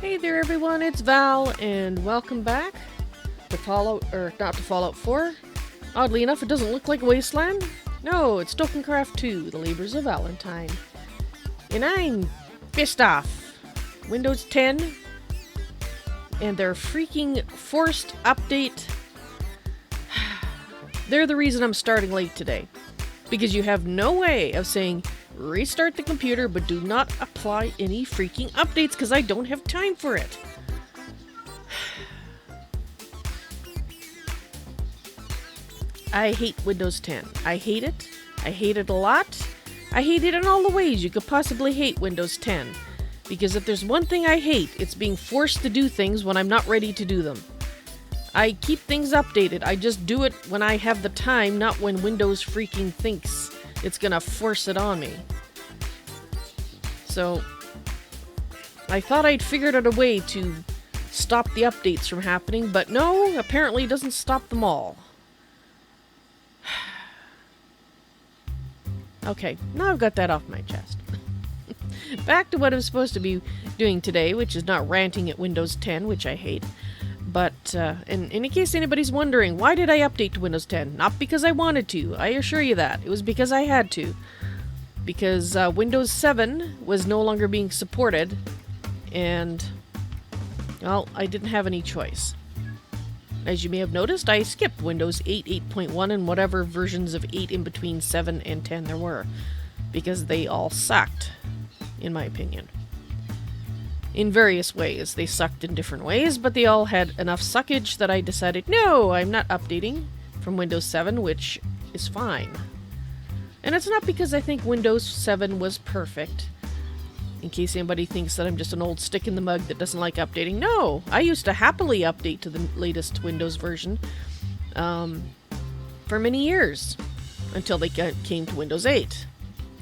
Hey there everyone, it's Val, and welcome back to Fallout, or not to Fallout 4. Oddly enough, it doesn't look like a wasteland. No, it's Tolkiencraft II, The Labors of Valentine. And I'm pissed off. Windows 10 and their freaking forced update. They're the reason I'm starting late today. Because you have no way of saying, restart the computer, but do not apply any freaking updates, because I don't have time for it. I hate Windows 10. I hate it. I hate it a lot. I hate it in all the ways you could possibly hate Windows 10. Because if there's one thing I hate, it's being forced to do things when I'm not ready to do them. I keep things updated. I just do it when I have the time, not when Windows freaking thinks it's gonna force it on me. So, I thought I'd figured out a way to stop the updates from happening, but no, apparently it doesn't stop them all. Okay, now I've got that off my chest. Back to what I'm supposed to be doing today, which is not ranting at Windows 10, which I hate. But, in case anybody's wondering, why did I update to Windows 10? Not because I wanted to, I assure you that. It was because I had to. Because Windows 7 was no longer being supported, and, well, I didn't have any choice. As you may have noticed, I skipped Windows 8, 8.1, and whatever versions of 8 in between 7 and 10 there were. Because they all sucked, in my opinion. In various ways. They sucked in different ways, but they all had enough suckage that I decided, no, I'm not updating from Windows 7, which is fine. And it's not because I think Windows 7 was perfect. In case anybody thinks that I'm just an old stick in the mud that doesn't like updating. No! I used to happily update to the latest Windows version for many years. Until they came to Windows 8.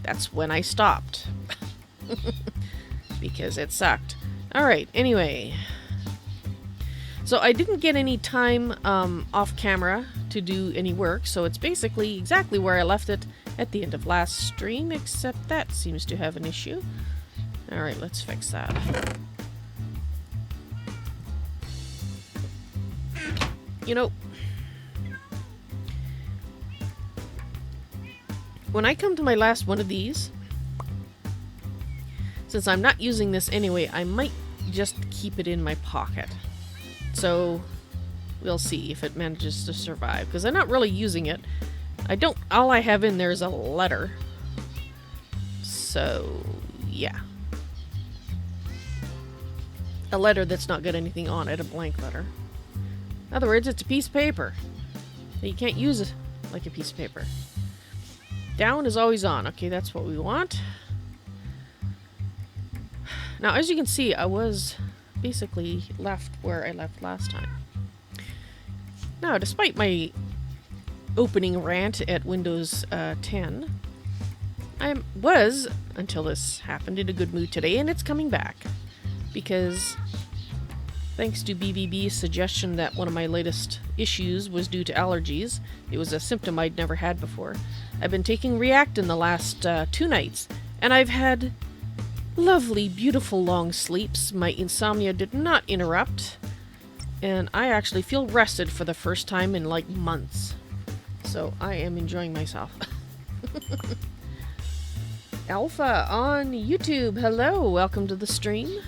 That's when I stopped. Because it sucked. Alright, anyway. So I didn't get any time off camera to do any work, so it's basically exactly where I left it at the end of last stream, except that seems to have an issue. Alright, let's fix that. You know, when I come to my last one of these, since I'm not using this anyway, I might just keep it in my pocket. So, we'll see if it manages to survive. Because I'm not really using it. All I have in there is a letter. So, yeah. A letter that's not got anything on it, a blank letter. In other words, it's a piece of paper. You can't use it like a piece of paper. Down is always on. Okay, that's what we want. Now, as you can see, I was basically left where I left last time. Now, despite my opening rant at Windows 10, I was, until this happened, in a good mood today, and it's coming back. Because, thanks to BBB's suggestion that one of my latest issues was due to allergies, it was a symptom I'd never had before, I've been taking Reactin the last 2 nights, and I've had lovely, beautiful long sleeps. My insomnia did not interrupt, and I actually feel rested for the first time in like months. So I am enjoying myself. Alpha on YouTube, hello, welcome to the stream.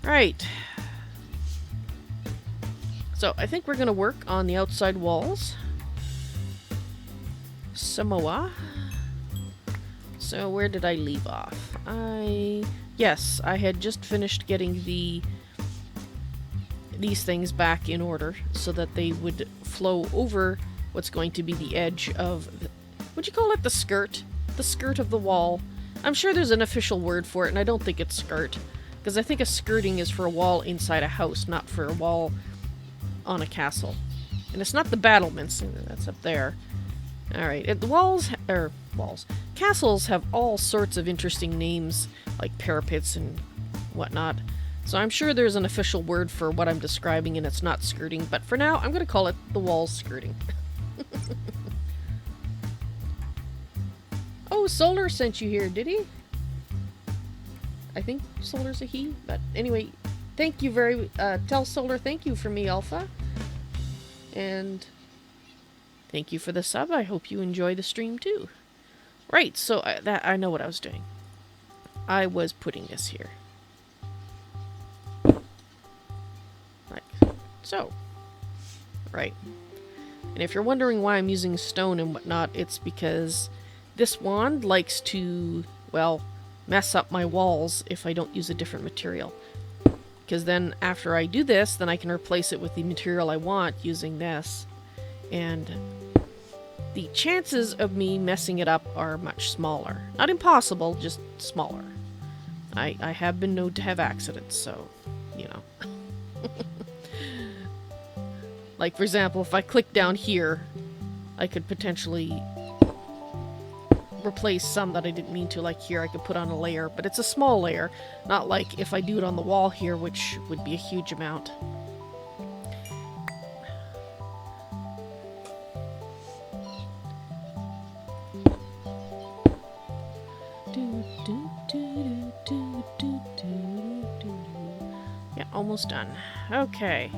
Right. So I think we're going to work on the outside walls. Samoa. So where did I leave off? Yes, I had just finished getting these things back in order so that they would flow over what's going to be the edge of would you call it the skirt? The skirt of the wall. I'm sure there's an official word for it, and I don't think it's skirt. Because I think a skirting is for a wall inside a house, not for a wall on a castle. And it's not the battlements, that's up there. Alright, castles have all sorts of interesting names, like parapets and whatnot. So I'm sure there's an official word for what I'm describing, and it's not skirting, but for now, I'm going to call it the wall skirting. Oh, Solar sent you here, did he? I think Solar's a he, but anyway, thank you tell Solar thank you for me, Alpha. And thank you for the sub. I hope you enjoy the stream too. Right, so I know what I was doing. I was putting this here. Like so. Right. And if you're wondering why I'm using stone and whatnot, it's because this wand likes to, well, mess up my walls if I don't use a different material. Because then after I do this, then I can replace it with the material I want using this. And the chances of me messing it up are much smaller. Not impossible, just smaller. I have been known to have accidents, so, you know. Like, for example, if I click down here, I could potentially replace some that I didn't mean to. Like here, I could put on a layer, but it's a small layer. Not like if I do it on the wall here, which would be a huge amount. Yeah, almost done. Okay.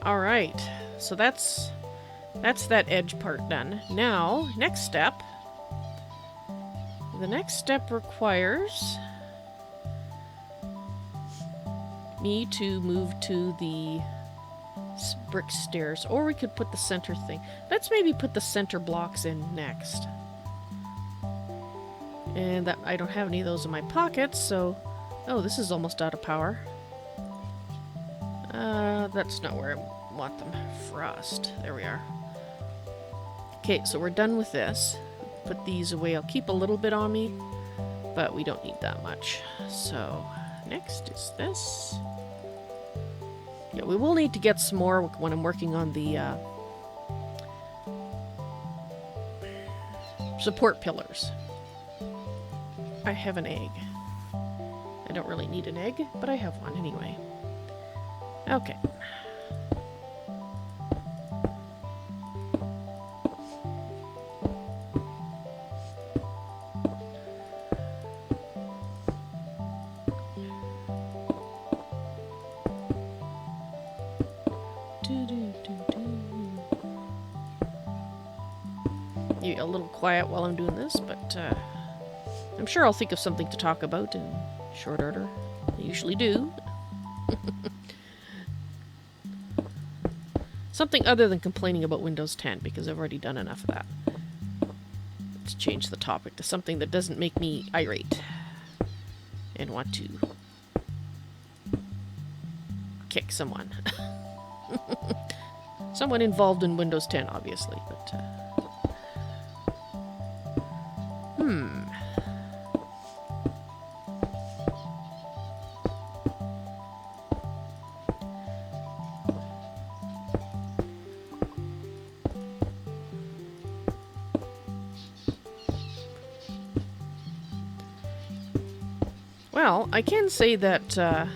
Alright, so that's that edge part done. Now, next step. The next step requires me to move to the brick stairs, or we could put the center thing. Let's maybe put the center blocks in next. And that I don't have any of those in my pockets, so... Oh, this is almost out of power. That's not where I want them. Frost. There we are. Okay, so we're done with this. Put these away. I'll keep a little bit on me, but we don't need that much. So, next is this. Yeah, we will need to get some more when I'm working on the support pillars. I have an egg. I don't really need an egg, but I have one anyway. Okay. You're a little quiet while I'm doing this, but I'm sure I'll think of something to talk about in short order. I usually do. Something other than complaining about Windows 10, because I've already done enough of that. to change the topic to something that doesn't make me irate and want to kick someone. Someone involved in Windows 10, obviously, but well, I can say that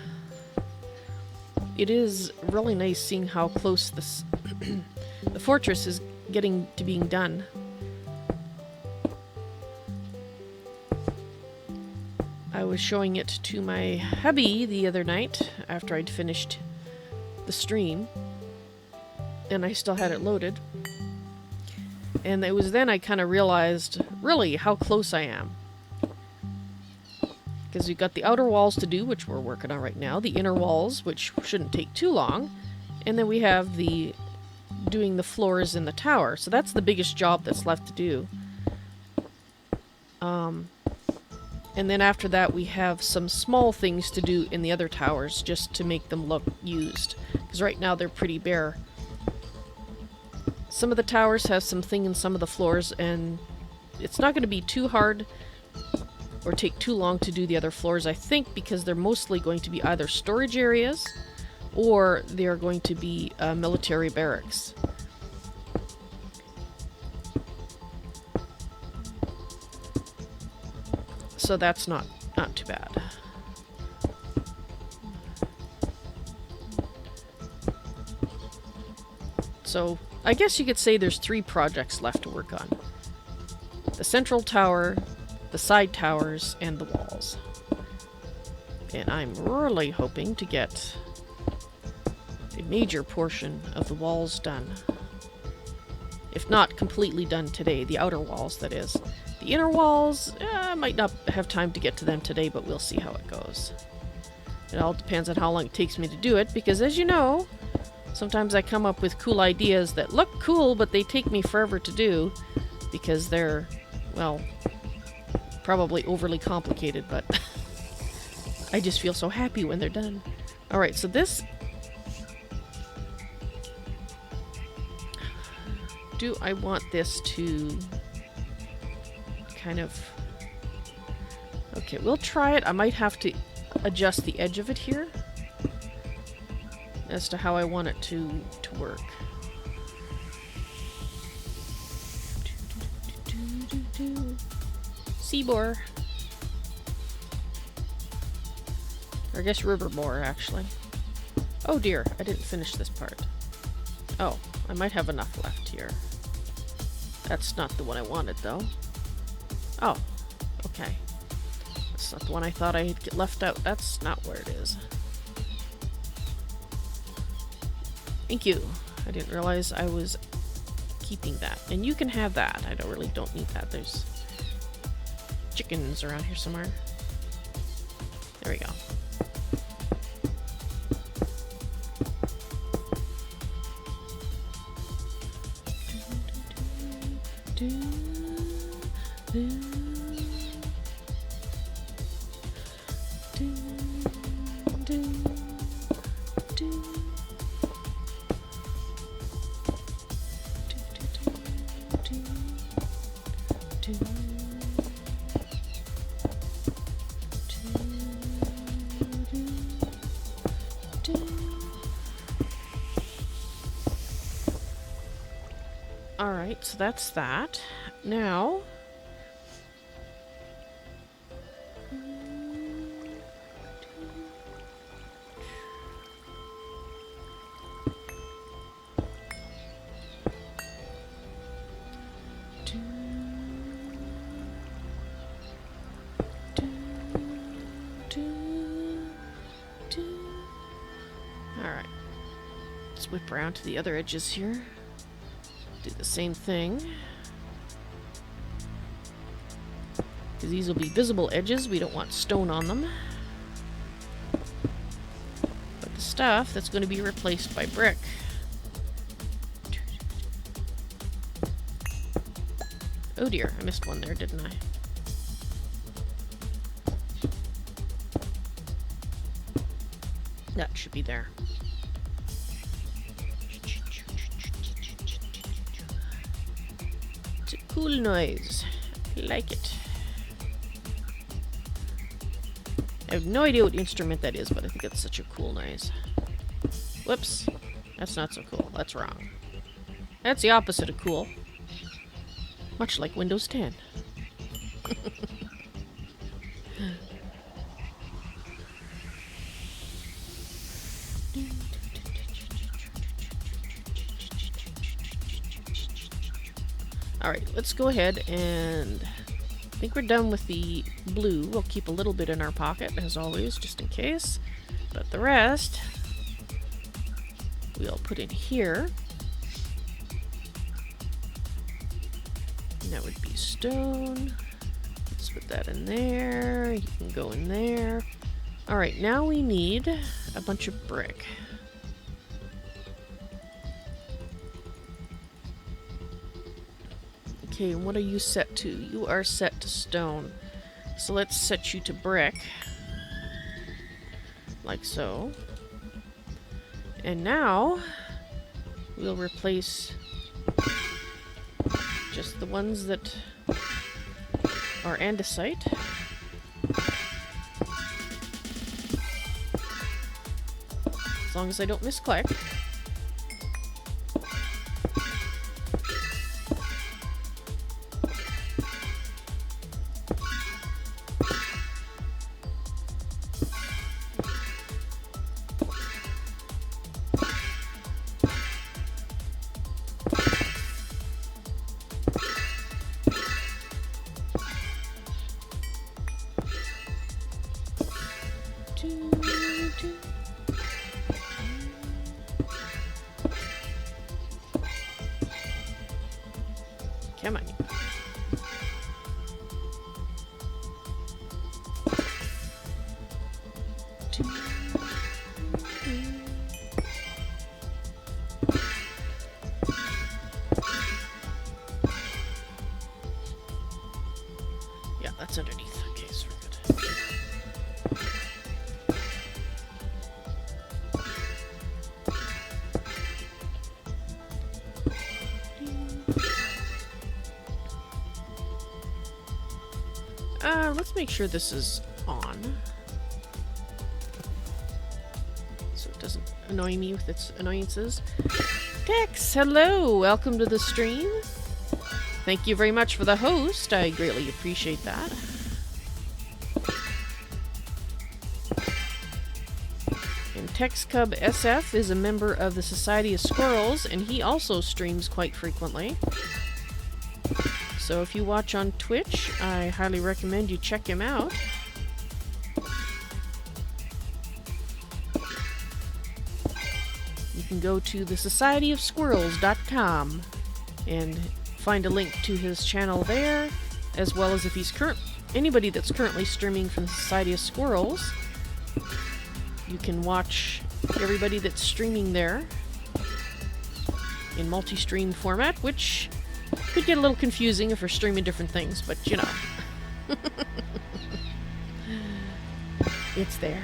it is really nice seeing how close this the fortress is getting to being done. I was showing it to my hubby the other night after I'd finished the stream, and I still had it loaded. And it was then I kind of realized really how close I am. Because we've got the outer walls to do, which we're working on right now, the inner walls, which shouldn't take too long, and then we have the doing the floors in the tower. So that's the biggest job that's left to do. And then after that we have some small things to do in the other towers just to make them look used. Because right now they're pretty bare. Some of the towers have something in some of the floors, and it's not going to be too hard or take too long to do the other floors, I think, because they're mostly going to be either storage areas or they're going to be military barracks. So that's not too bad. So I guess you could say there's 3 projects left to work on. The central tower, the side towers, and the walls. And I'm really hoping to get a major portion of the walls done. If not completely done today, the outer walls, that is. The inner walls, I might not have time to get to them today, but we'll see how it goes. It all depends on how long it takes me to do it, because as you know, sometimes I come up with cool ideas that look cool, but they take me forever to do, because they're, well, probably overly complicated, but I just feel so happy when they're done. Alright, so this... Do I want this to kind of... Okay, we'll try it. I might have to adjust the edge of it here as to how I want it to work. Seaboar. Or I guess river boar, actually. Oh dear, I didn't finish this part. Oh, I might have enough left here. That's not the one I wanted, though. Oh, okay. That's not the one I thought I had left out. That's not where it is. Thank you. I didn't realize I was keeping that. And you can have that. I don't need that. There's chickens around here somewhere. There we go. Alright, so that's that. Now... Alright. Let's whip around to the other edges here. Do the same thing. Because these will be visible edges. We don't want stone on them. But the stuff that's going to be replaced by brick. Oh dear, I missed one there, didn't I? That should be there. It's a cool noise. I like it. I have no idea what instrument that is, but I think it's such a cool noise. Whoops. That's not so cool. That's wrong. That's the opposite of cool. Much like Windows 10. Alright, let's go ahead and I think we're done with the blue. We'll keep a little bit in our pocket, as always, just in case. But the rest, we'll put in here. And that would be stone. Let's put that in there. You can go in there. Alright, now we need a bunch of brick. Okay, and what are you set to? You are set to stone. So let's set you to brick. Like so. And now, we'll replace just the ones that are andesite. As long as I don't misclick. Come on. Yeah, that's underneath. Okay, so we're good. Let's make sure this is on, so it doesn't annoy me with its annoyances. Tex, hello! Welcome to the stream. Thank you very much for the host. I greatly appreciate that. And TexCub SF is a member of the Society of Squirrels, and he also streams quite frequently. So if you watch on Twitch, I highly recommend you check him out. You can go to thesocietyofsquirrels.com and find a link to his channel there, as well as if he's anybody that's currently streaming from the Society of Squirrels. You can watch everybody that's streaming there in multi-stream format, which could get a little confusing if we're streaming different things, but you know. It's there.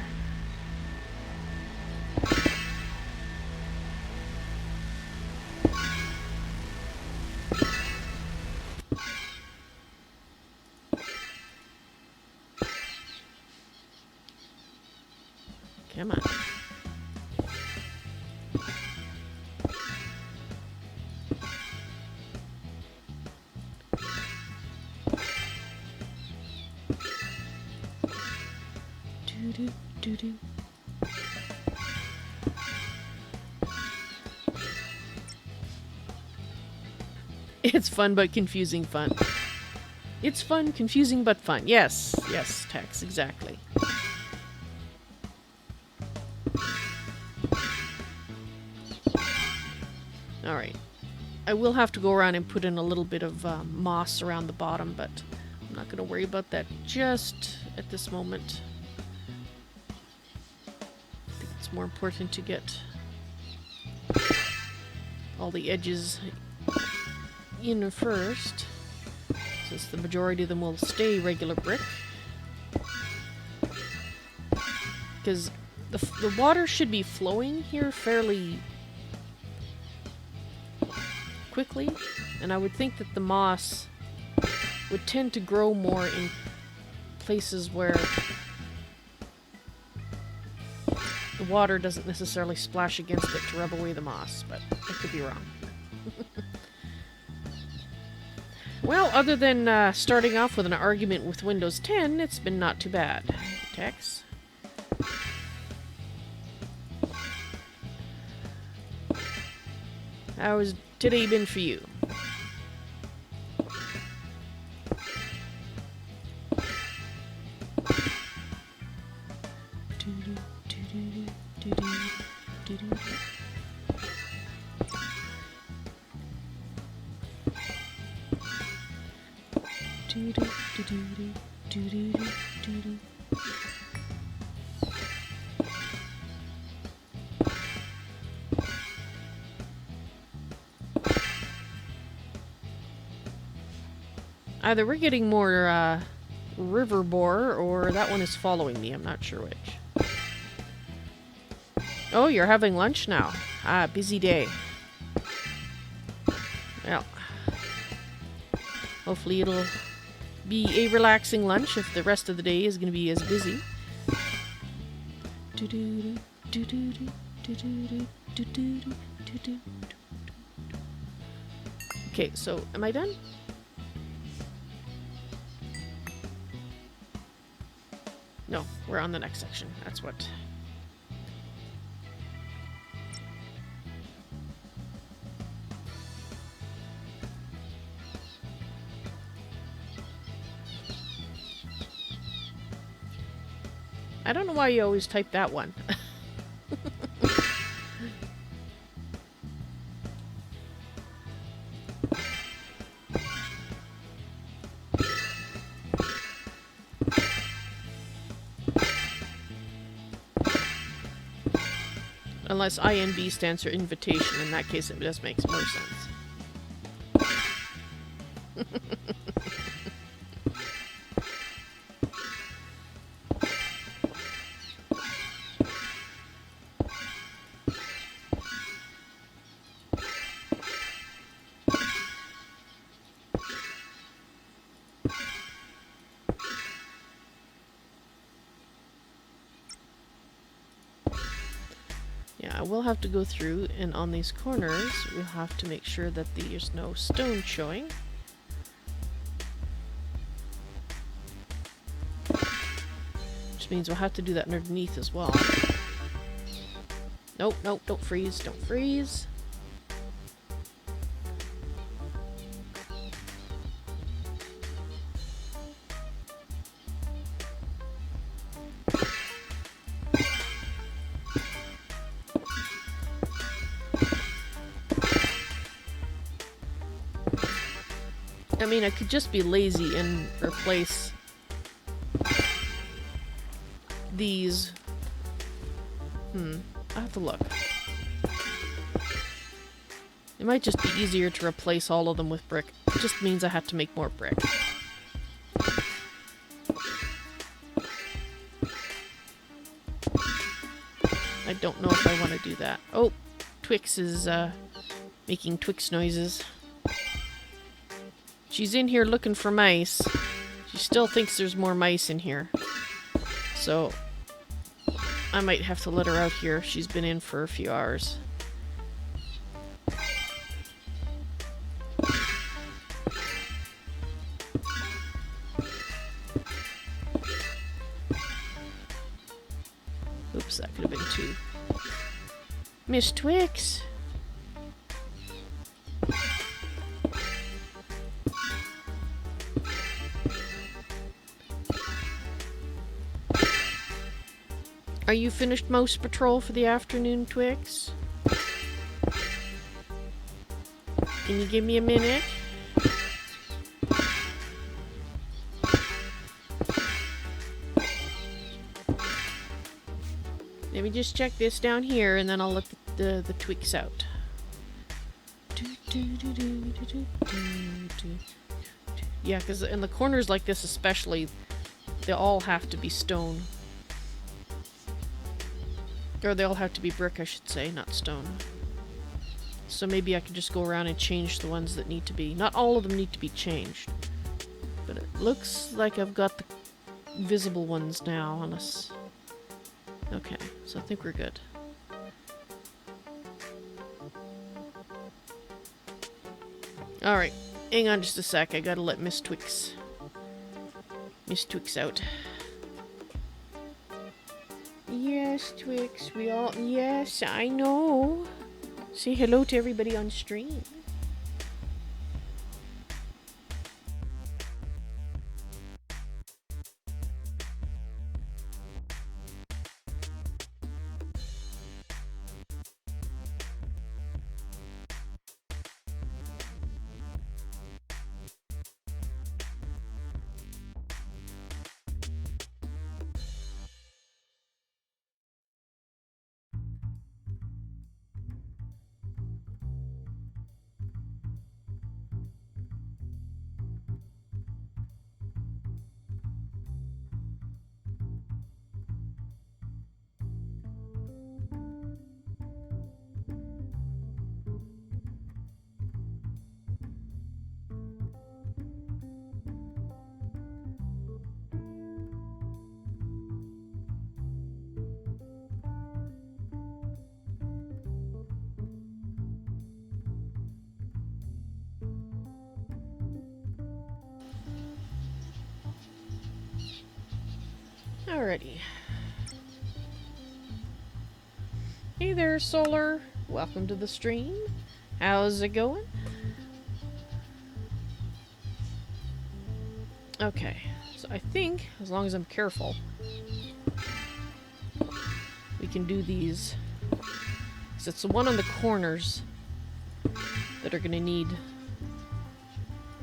Come on. Doo-doo. It's fun but confusing fun. It's fun, confusing but fun. Yes, yes, Tex, exactly. Alright. I will have to go around and put in a little bit of moss around the bottom, but I'm not going to worry about that just at this moment. I think it's more important to get all the edges in first. since the majority of them will stay regular brick. Because the water should be flowing here fairly quickly, and I would think that the moss would tend to grow more in places where the water doesn't necessarily splash against it to rub away the moss, but I could be wrong. Well, other than starting off with an argument with Windows 10, it's been not too bad. Tex. How has today been for you? Either we're getting more river boar, or that one is following me. I'm not sure which. Oh, you're having lunch now. Ah, busy day. Well, hopefully it'll be a relaxing lunch if the rest of the day is going to be as busy. Okay, so am I done? No, we're on the next section. That's what... I don't know why you always type that one. Unless INV stands for invitation. In that case, it just makes more sense. Yeah, we'll have to go through, and on these corners, we'll have to make sure that there's no stone showing. Which means we'll have to do that underneath as well. Nope, nope, don't freeze, don't freeze. I mean, I could just be lazy and replace these. I have to look. It might just be easier to replace all of them with brick. It just means I have to make more brick. I don't know if I want to do that. Oh, Twix is making Twix noises. She's in here looking for mice. She still thinks there's more mice in here. So, I might have to let her out here. She's been in for a few hours. Oops, that could have been two. Miss Twix! Are you finished mouse patrol for the afternoon, Twix? Can you give me a minute? Let me just check this down here, and then I'll let the Twix out. Yeah, because in the corners like this especially, they all have to be stone. Or they all have to be brick, I should say, not stone. So maybe I could just go around and change the ones that need to be. Not all of them need to be changed. But it looks like I've got the visible ones now on us. Okay, so I think we're good. Alright, hang on just a sec. I gotta let Miss Twix out. Yes, Twix, we all... Yes, I know. Say hello to everybody on stream. Alrighty. Hey there, Solar. Welcome to the stream. How's it going? Okay, so I think, as long as I'm careful, we can do these. Because it's the one on the corners that are going to need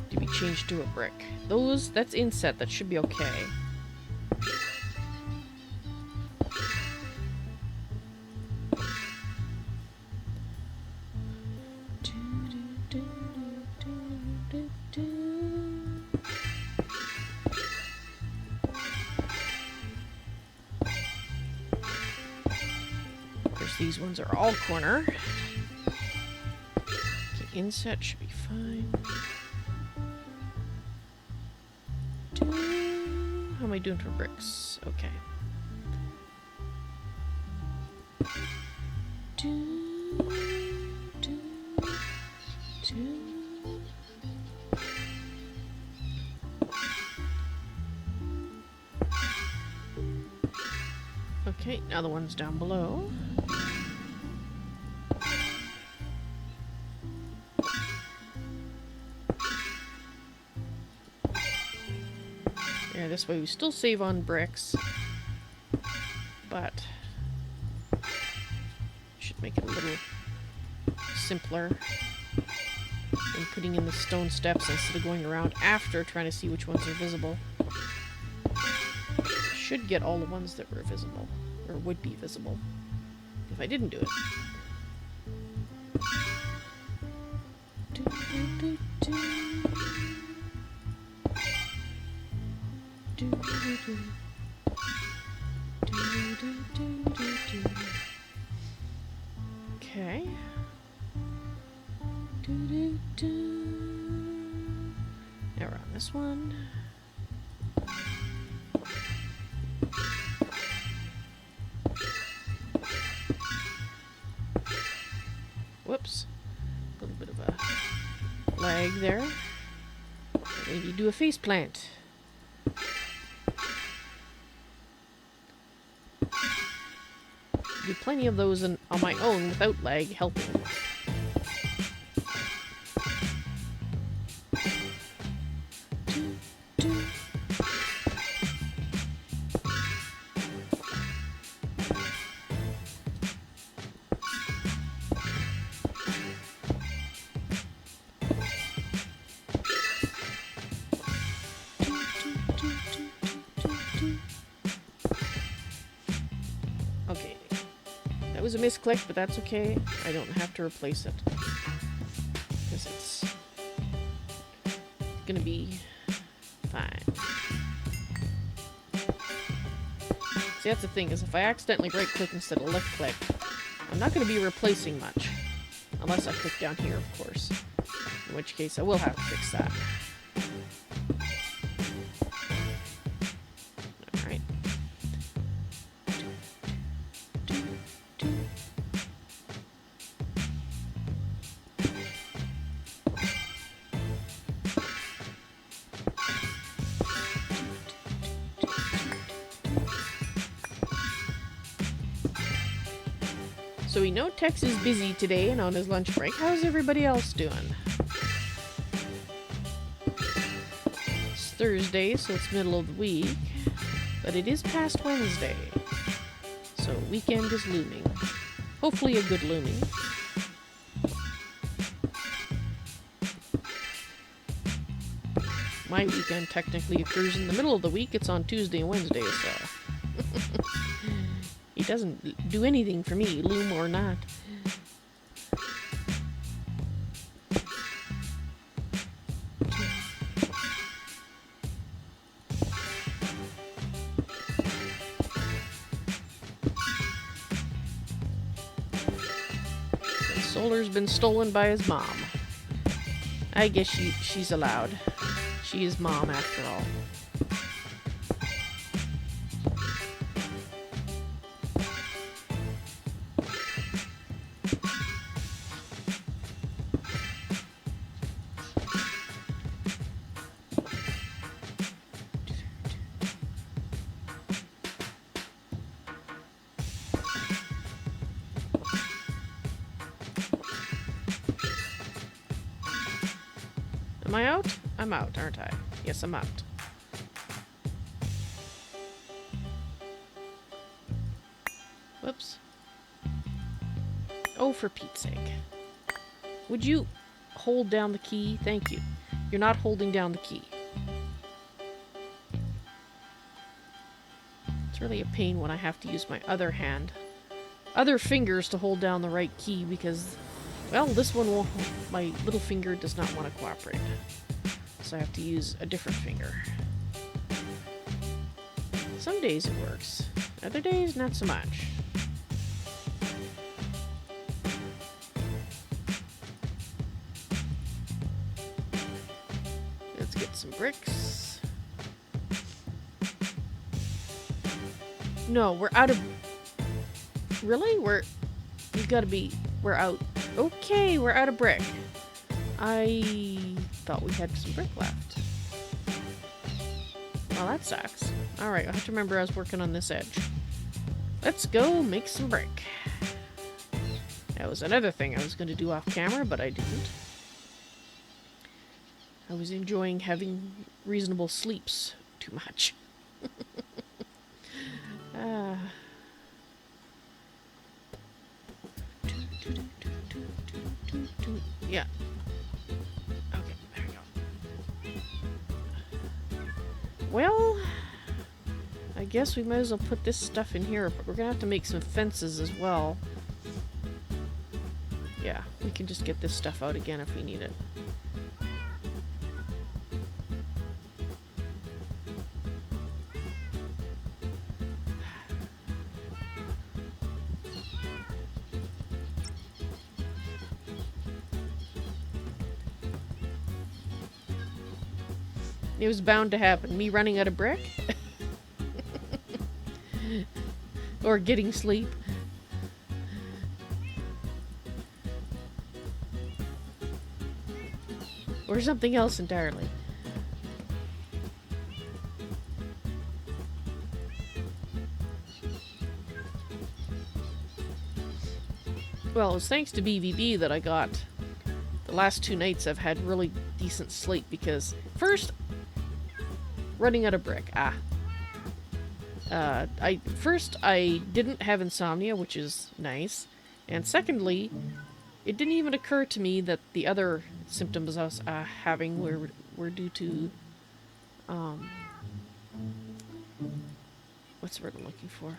to be changed to a brick. That's inset, that should be okay. These ones are all corner. The inset should be fine. How am I doing for bricks? Okay. Okay, now the ones down below. This way we still save on bricks, but should make it a little simpler than putting in the stone steps instead of going around after trying to see which ones are visible. Should get all the ones that were visible, or would be visible, if I didn't do it. Okay. Now we're on this one. Whoops. A little bit of a lag there. Maybe do a face plant. Do plenty of those on my own without lag helping. Was a misclick, but that's okay. I don't have to replace it because it's gonna be See, that's the thing, is if I accidentally right-click instead of left-click, I'm not going to be replacing much. Unless I click down here, of course. In which case, I will have to fix that. Alright. So we know Tex is busy today and on his lunch break. How's everybody else doing? It's Thursday, so it's middle of the week. But it is past Wednesday. So weekend is looming. Hopefully a good looming. My weekend technically occurs in the middle of the week. It's on Tuesday and Wednesday, so... It doesn't do anything for me, loom or not. And Solar's been stolen by his mom. I guess she's allowed. She is mom after all. Am I out? I'm out, aren't I? Yes, I'm out. Whoops. Oh, for Pete's sake. Would you hold down the key? Thank you. You're not holding down the key. It's really a pain when I have to use my other fingers to hold down the right key because, well, this one won't, my little finger does not want to cooperate. So I have to use a different finger. Some days it works. Other days, not so much. Let's get some bricks. No, we're out of... Really? We've got to be... We're out. Okay, we're out of brick. I thought we had some brick left. Well, that sucks. Alright, I have to remember I was working on this edge. Let's go make some brick. That was another thing I was going to do off camera, but I didn't. I was enjoying having reasonable sleeps too much. Yeah. Okay, there we go. Well, I guess we might as well put this stuff in here, but we're gonna have to make some fences as well. Yeah, we can just get this stuff out again if we need it. It was bound to happen. Me running out of brick? Or getting sleep? Or something else entirely. Well, it was thanks to BVB that I got... The last 2 nights I've had really decent sleep because... First... Running out of brick. First, I didn't have insomnia, which is nice. And secondly, it didn't even occur to me that the other symptoms I was having were due to, what's the word I'm looking for?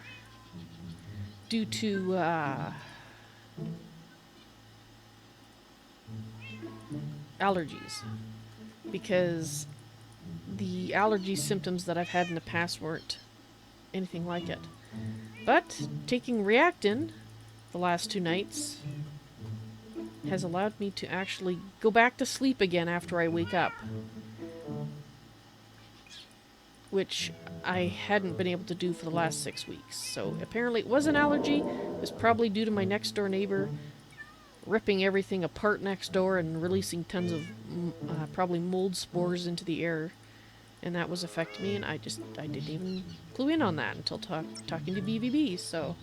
Due to, allergies. Because the allergy symptoms that I've had in the past weren't anything like it. But taking Reactin the last 2 nights has allowed me to actually go back to sleep again after I wake up, which I hadn't been able to do for the last 6 weeks. So apparently it was an allergy. It was probably due to my next door neighbor ripping everything apart next door and releasing tons of probably mold spores into the air, and that was affecting me, and I didn't even clue in on that until talking to BBB. So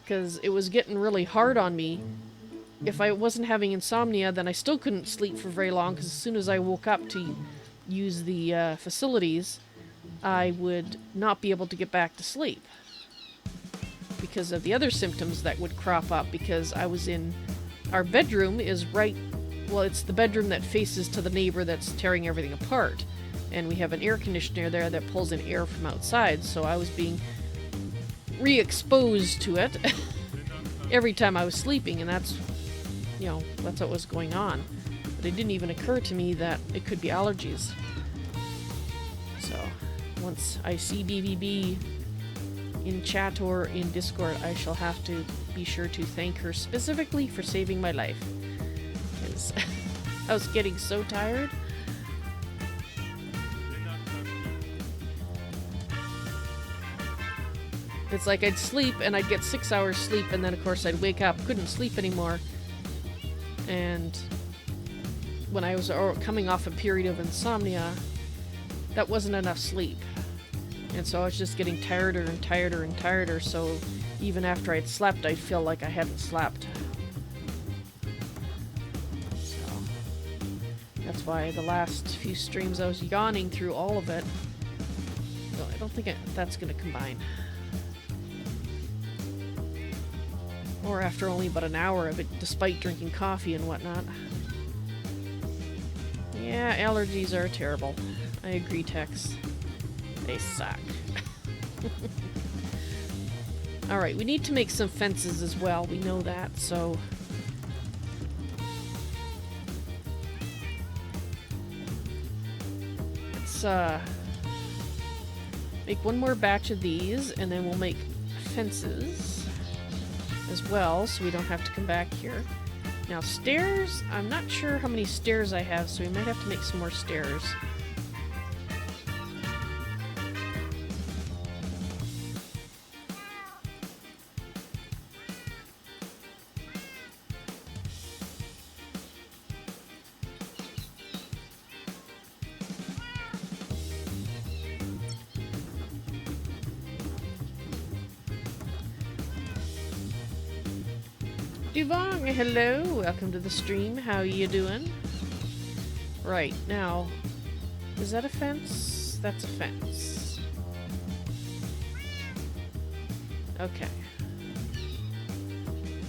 because it was getting really hard on me. If I wasn't having insomnia, then I still couldn't sleep for very long, because as soon as I woke up to use the facilities, I would not be able to get back to sleep because of the other symptoms that would crop up, because I was in... Our bedroom is right... Well, it's the bedroom that faces to the neighbor that's tearing everything apart. And we have an air conditioner there that pulls in air from outside, so I was being re-exposed to it every time I was sleeping, and that's, you know, that's what was going on. But it didn't even occur to me that it could be allergies. So, once I see BBB in chat or in Discord, I shall have to be sure to thank her specifically for saving my life. Because I was getting so tired. It's like I'd sleep and I'd get 6 hours sleep, and then of course I'd wake up, couldn't sleep anymore. And when I was coming off a period of insomnia, that wasn't enough sleep. And so I was just getting tireder and tireder and tireder, so even after I'd slept, I'd feel like I hadn't slept. So that's why the last few streams I was yawning through all of it. No, I don't think that's going to combine. Or after only about an hour of it, despite drinking coffee and whatnot. Yeah, allergies are terrible. I agree, Tex. They suck. Alright, we need to make some fences as well. We know that, so... let's, make one more batch of these, and then we'll make fences as well, so we don't have to come back here. Now, stairs, I'm not sure how many stairs I have, so we might have to make some more stairs. Duvong, hello, welcome to the stream. How you doing? Right, now, is that a fence? That's a fence. Okay.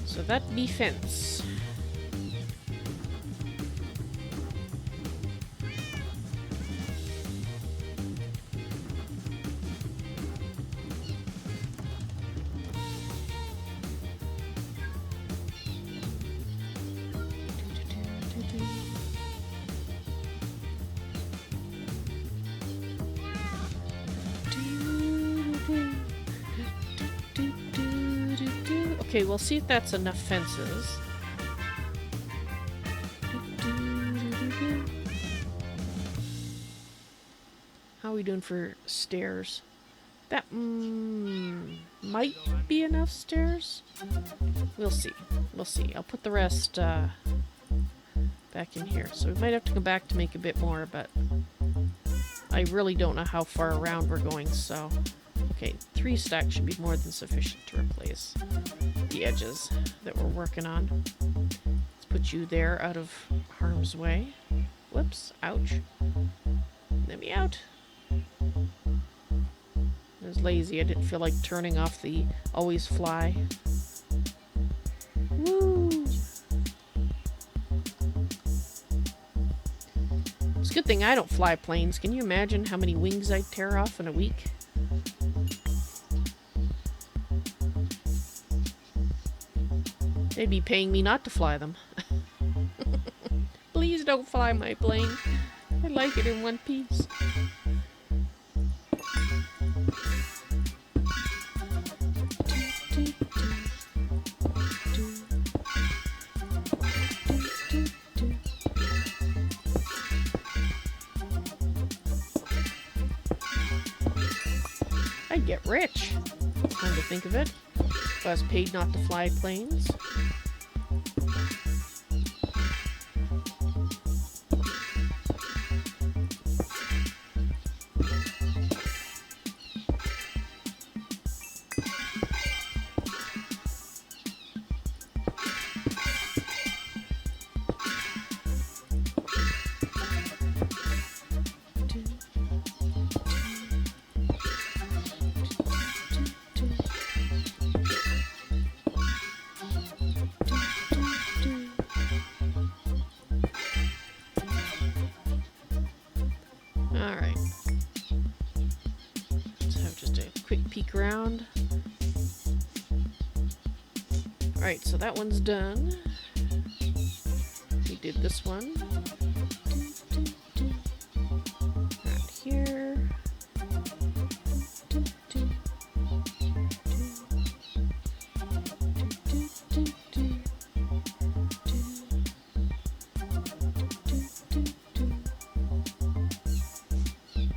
So that be fence. Okay, we'll see if that's enough fences. How are we doing for stairs? That might be enough stairs. We'll see. We'll see. I'll put the rest back in here. So we might have to go back to make a bit more, but I really don't know how far around we're going, so... Okay, 3 stacks should be more than sufficient to replace the edges that we're working on. Let's put you there out of harm's way. Whoops, ouch. Let me out. I was lazy, I didn't feel like turning off the always fly. Woo! It's a good thing I don't fly planes. Can you imagine how many wings I'd tear off in a week? They'd be paying me not to fly them. Please don't fly my plane. I like it in one piece. I'd get rich. Come to think of it. If I was paid not to fly planes. Alright. Let's have just a quick peek around. Alright, so that one's done. We did this one. Right here.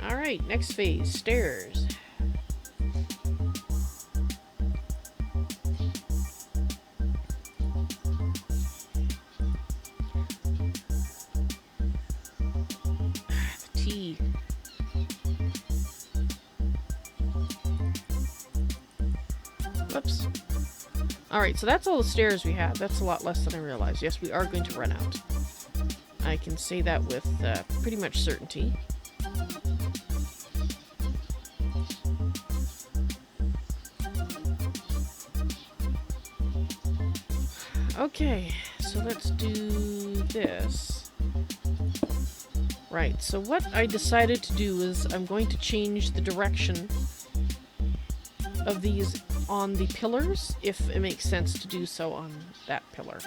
Alright, next phase, stairs. The T. Whoops. Alright, so that's all the stairs we have. That's a lot less than I realized. Yes, we are going to run out. I can say that with pretty much certainty. Okay, so let's do this. Right, so what I decided to do is I'm going to change the direction of these on the pillars, if it makes sense to do so on that pillar.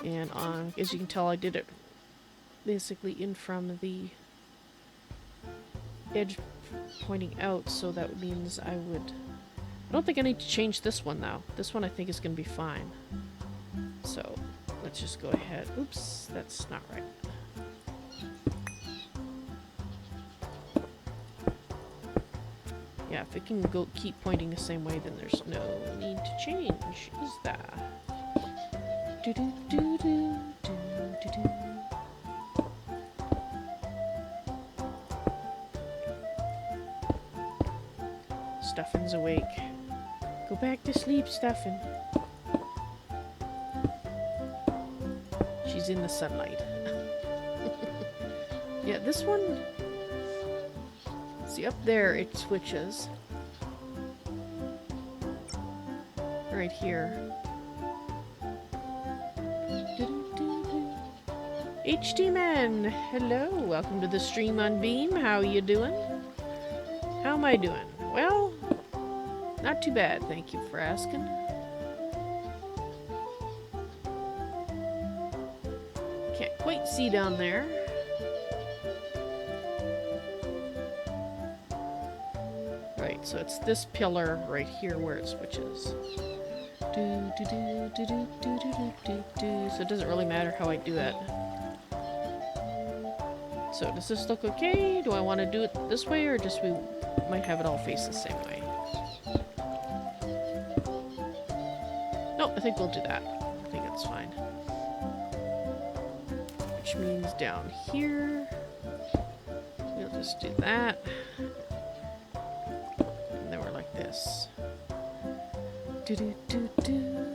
And on, as you can tell, I did it basically in from the edge pointing out, so that means I would... I don't think I need to change this one, though. This one I think is going to be fine. So, let's just go ahead. Oops, that's not right. Yeah, if it can go keep pointing the same way, then there's no need to change, is there? Do do do do do do do. Stuffin's awake. Go back to sleep, Stuffin. She's in the sunlight. Yeah, this one... See, up there it switches. Right here. HD Man! Hello! Welcome to the stream on Beam. How you doing? How am I doing? Well, not too bad, thank you for asking. Can't quite see down there. Right, so it's this pillar right here where it switches. Do, do, do, do, do, do, do, do, do. So it doesn't really matter how I do it. So does this look okay? Do I want to do it this way, or just we might have it all face the same way? Nope, I think we'll do that. I think that's fine. Which means down here, we'll just do that. And then we're like this. Do do do do.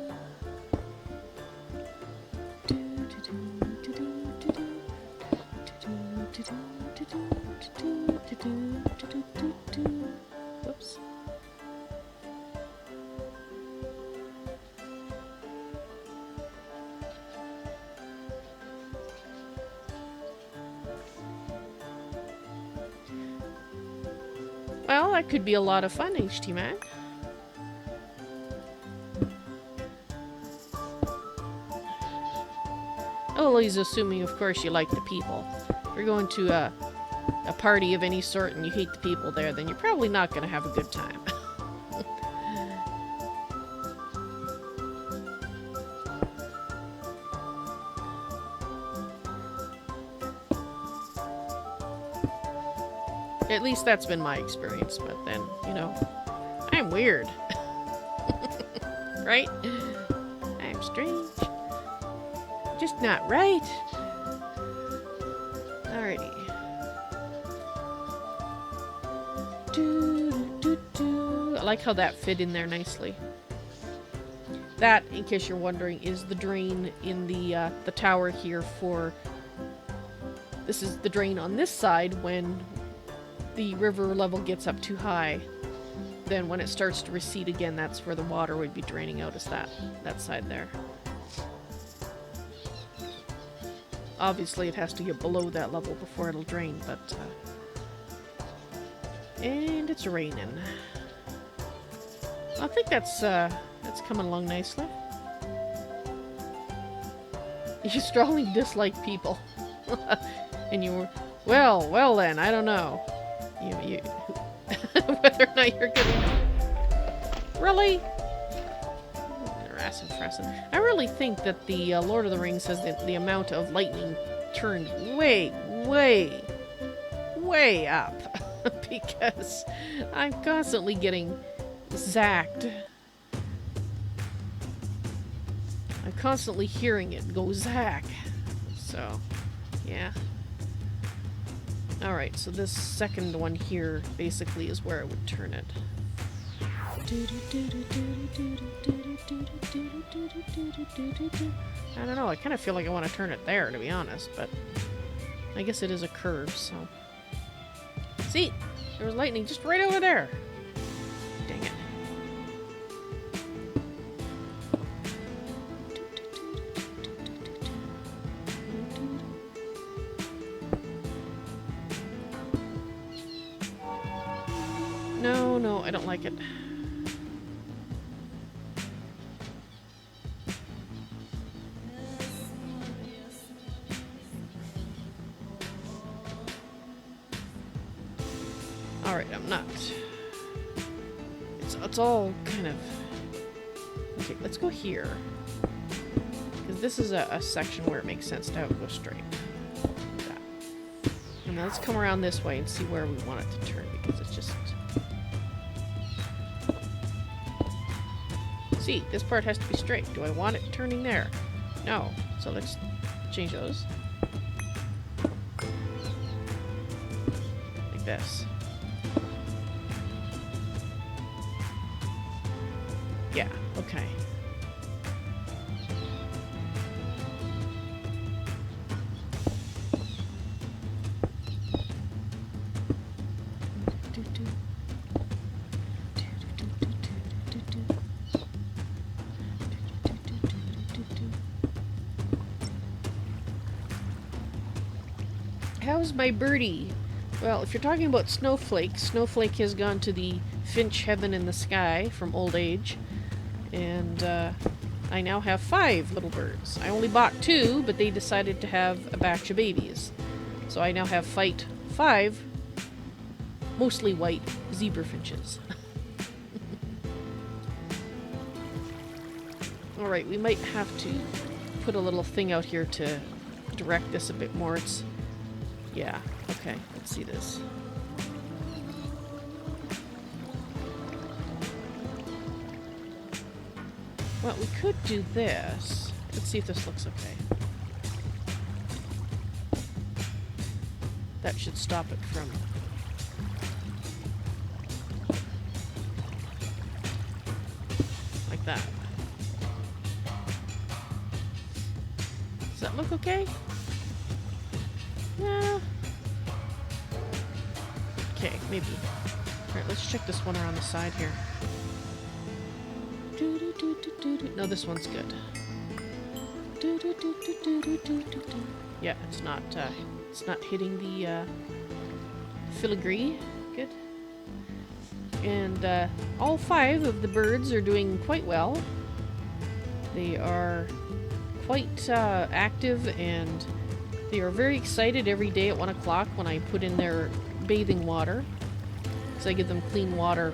Whoops. Well, that could be a lot of fun, HT Man. Always assuming, of course, you like the people. If you're going to a party of any sort and you hate the people there, then you're probably not going to have a good time. At least that's been my experience, but then, you know, I'm weird. Right? I'm strange. Just not right. Alrighty. I like how that fit in there nicely. That, in case you're wondering, is the drain in the tower here for... This is the drain on this side when the river level gets up too high. Then when it starts to recede again, that's where the water would be draining out, is that side there. Obviously it has to get below that level before it'll drain, but... And it's raining. I think that's coming along nicely. You strongly dislike people. And you were... Well then, I don't know. You whether or not you're gonna... Really? I really think that the Lord of the Rings has the amount of lightning turned way up. Because I'm constantly getting zacked. I'm constantly hearing it go zack. So, yeah. Alright, so this second one here basically is where I would turn it. I don't know, I kind of feel like I want to turn it there, to be honest, but I guess it is a curve, so... See? There was lightning just right over there! Dang it. No, I don't like it. Alright, I'm not. It's all kind of... Okay, let's go here. Because this is a section where it makes sense to have it go straight. Like that. And now let's come around this way and see where we want it to turn, because it's just... See, this part has to be straight. Do I want it turning there? No. So let's change those. Like this. Yeah, okay. How's my birdie? Well, if you're talking about Snowflake, Snowflake has gone to the Finch heaven in the sky from old age. And I now have 5 little birds. I only bought 2, but they decided to have a batch of babies. So I now have 5 mostly white zebra finches. Alright, we might have to put a little thing out here to direct this a bit more. It's... Yeah, okay, let's see this. Well, we could do this. Let's see if this looks okay. That should stop it from... Like that. Does that look okay? No. Okay, maybe. Alright, let's check this one around the side here. No, this one's good. Yeah, it's not hitting the filigree. Good. And all 5 of the birds are doing quite well. They are quite active, and they are very excited every day at 1 o'clock when I put in their bathing water. Because I give them clean water,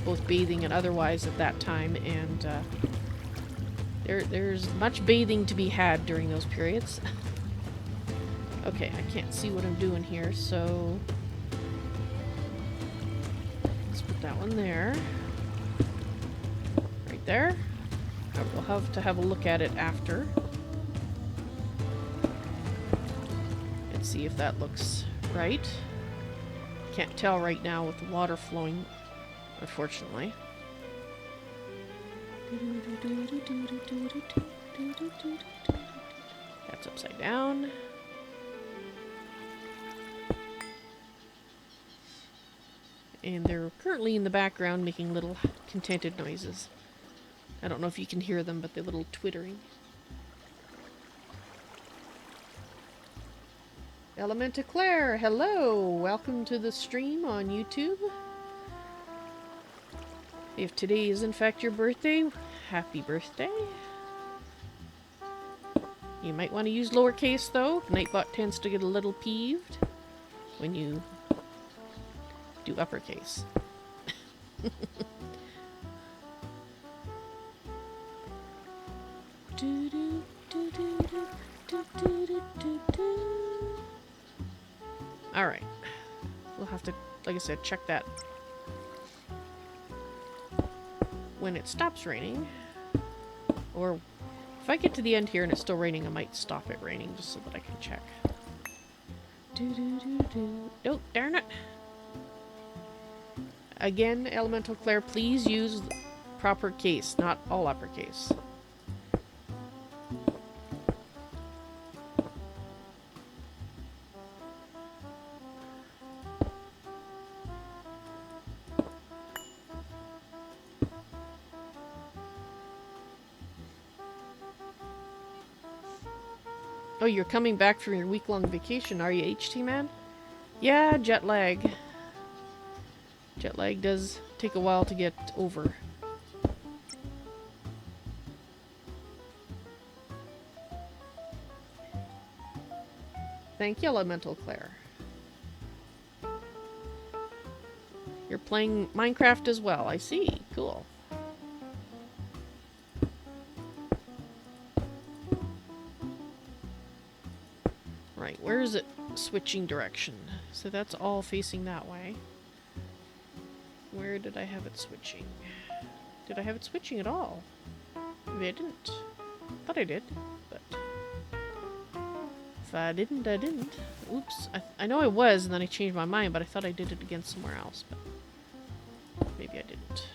both bathing and otherwise at that time, and there's much bathing to be had during those periods. Okay, I can't see what I'm doing here, so that one there. Right there. We'll have to have a look at it after. And see if that looks right. Can't tell right now with the water flowing, unfortunately. That's upside down. And they're currently in the background making little contented noises. I don't know if you can hear them, but they're little twittering. Elementa Claire, hello! Welcome to the stream on YouTube. If today is in fact your birthday, happy birthday. You might want to use lowercase though. Nightbot tends to get a little peeved when you do uppercase. Alright. We'll have to, like I said, check that when it stops raining. Or if I get to the end here and it's still raining, I might stop it raining just so that I can check. Oh, darn it. Again, Elemental Claire, please use proper case, not all uppercase. Oh, you're coming back from your week-long vacation, are you, HT man? Yeah, jet lag. Jet lag does take a while to get over. Thank you, Elemental Claire. You're playing Minecraft as well, I see. Cool. Right, where is it switching direction? So that's all facing that way. Where did I have it switching? Did I have it switching at all? Maybe I didn't. Thought I did, but if I didn't, I didn't. Oops. I know I was, and then I changed my mind, but I thought I did it again somewhere else, but maybe I didn't.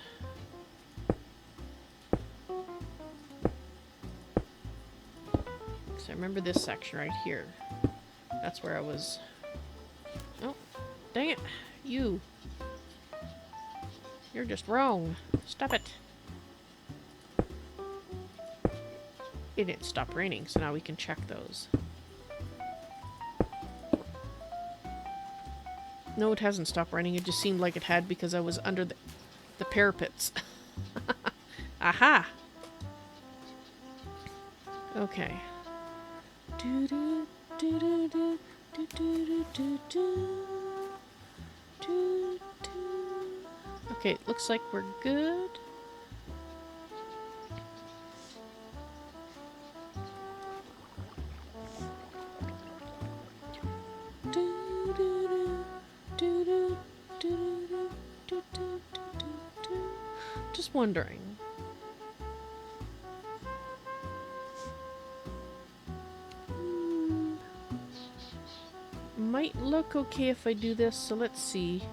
So I remember this section right here. That's where I was. Oh, dang it. You. You're just wrong. Stop it. It didn't stop raining, so now we can check those. No, it hasn't stopped raining. It just seemed like it had because I was under the parapets. Aha! Okay. Okay, it looks like we're good. Just wondering. Might look okay if I do this, so let's see.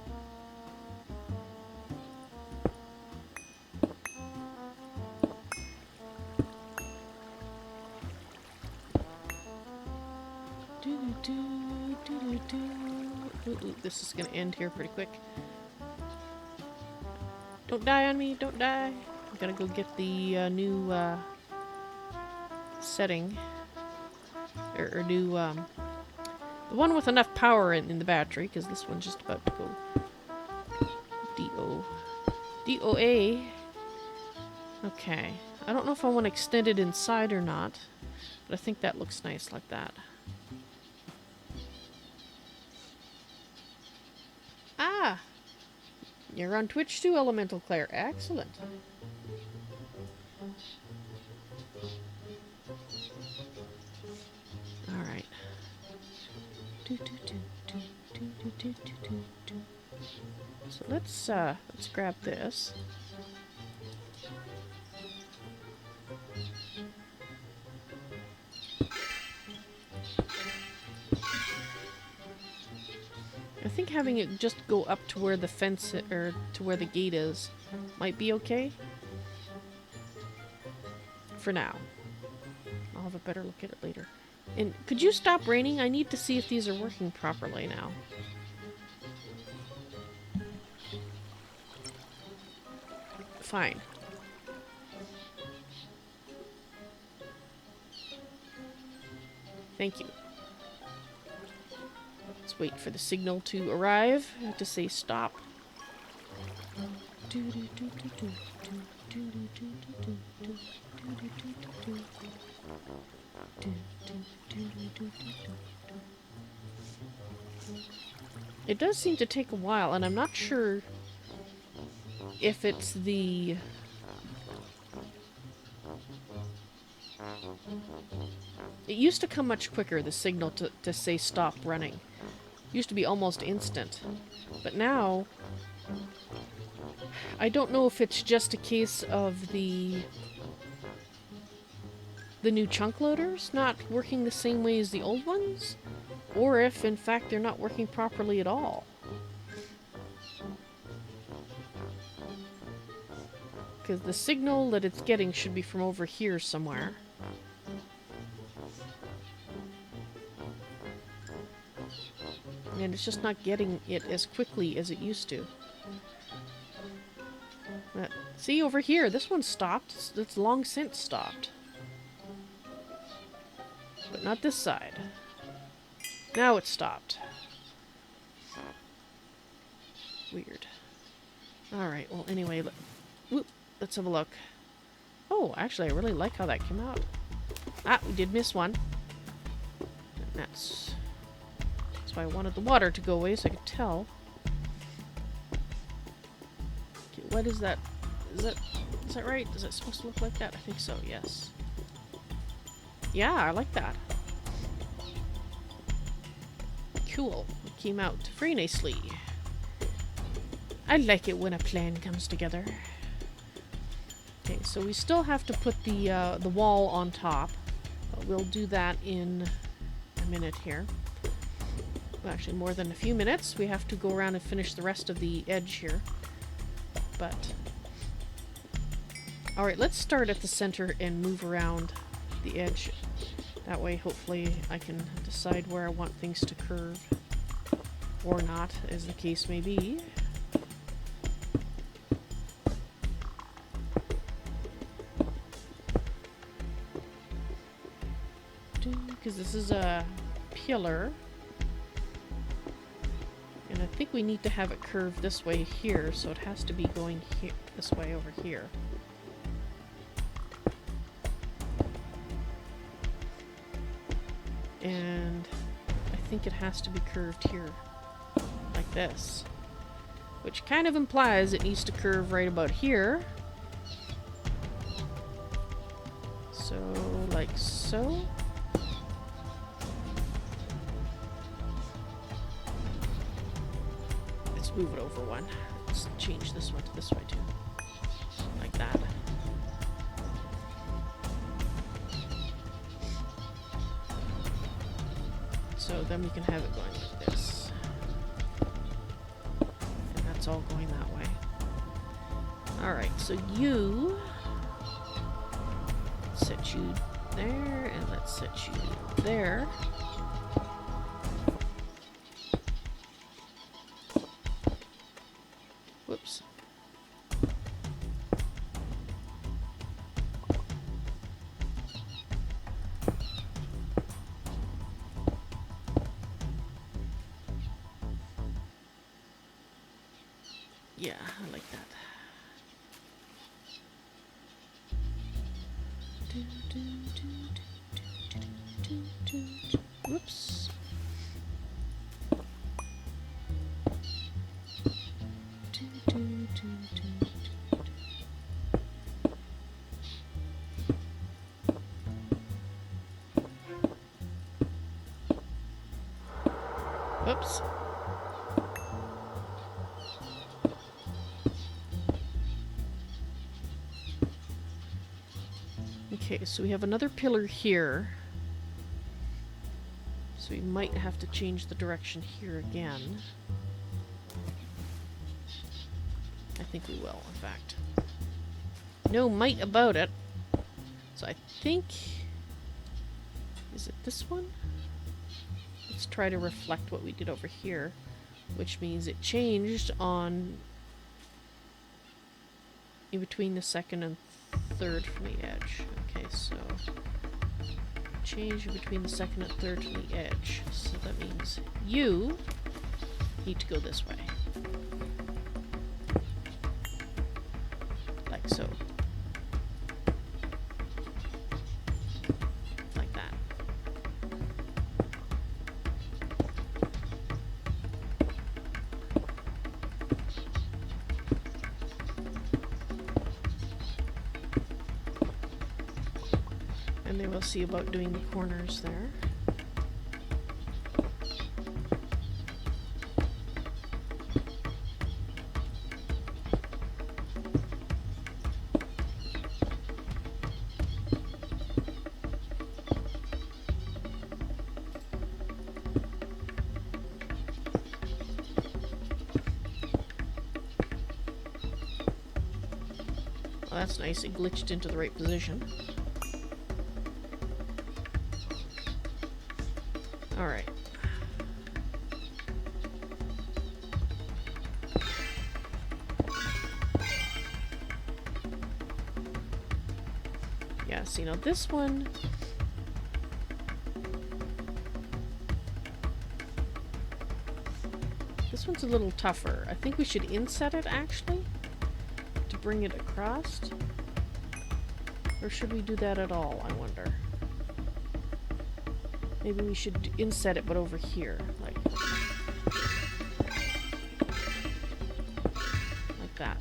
Ooh, this is gonna end here pretty quick. Don't die on me, don't die. I gotta go get the new setting. Or new, the one with enough power in the battery, because this one's just about to go DOA. Okay. I don't know if I want to extend it inside or not, but I think that looks nice like that. Ah! You're on Twitch too, Elemental Claire. Excellent. Alright. So let's grab this. I think having it just go up to where the fence or to where the gate is might be okay. For now. I'll have a better look at it later. And could you stop raining? I need to see if these are working properly now. Fine. Thank you. Let's wait for the signal to arrive. I have to say stop. It does seem to take a while, and I'm not sure if it's the... It used to come much quicker, the signal to say stop running. It used to be almost instant. But now, I don't know if it's just a case of the new chunk loaders not working the same way as the old ones, or if, in fact, they're not working properly at all. Because the signal that it's getting should be from over here somewhere. And it's just not getting it as quickly as it used to. See, over here, this one stopped. It's long since stopped. But not this side. Now it's stopped. Weird. Alright, well, anyway, let's have a look. Oh, actually, I really like how that came out. Ah, we did miss one. And that's why I wanted the water to go away, so I could tell. Okay, what is that? Is that right? Is it supposed to look like that? I think so, yes. Yeah, I like that. Cool. It came out very nicely. I like it when a plan comes together. Okay, so we still have to put the wall on top. But we'll do that in a minute here. Well, actually, more than a few minutes. We have to go around and finish the rest of the edge here. But... Alright, let's start at the center and move around the edge. That way, hopefully, I can decide where I want things to curve. Or not, as the case may be. Because this is a pillar. And I think we need to have it curved this way here, so it has to be going here, this way over here. And I think it has to be curved here, like this. Which kind of implies it needs to curve right about here. So, like so. Let's move it over one. Let's change this one to this way too. Like that. So then we can have it going like this. And that's all going that way. Alright, so you... set you there, and let's set you there. Whoops. Yeah, I like that. Whoops. Whoops. Okay, so we have another pillar here. So we might have to change the direction here again. I think we will, in fact. No might about it. So I think... Is it this one? Let's try to reflect what we did over here. Which means it changed on... in between the second and third from the edge. Okay, so... change in between the second and third from the edge. So that means you need to go this way. Like so. Like that. And then we'll see about doing the corners there. Well, that's nice. It glitched into the right position. Alright. Yeah, see, now this one... This one's a little tougher. I think we should inset it, actually, to bring it across. Or should we do that at all, I wonder? Maybe we should inset it, but over here, like that.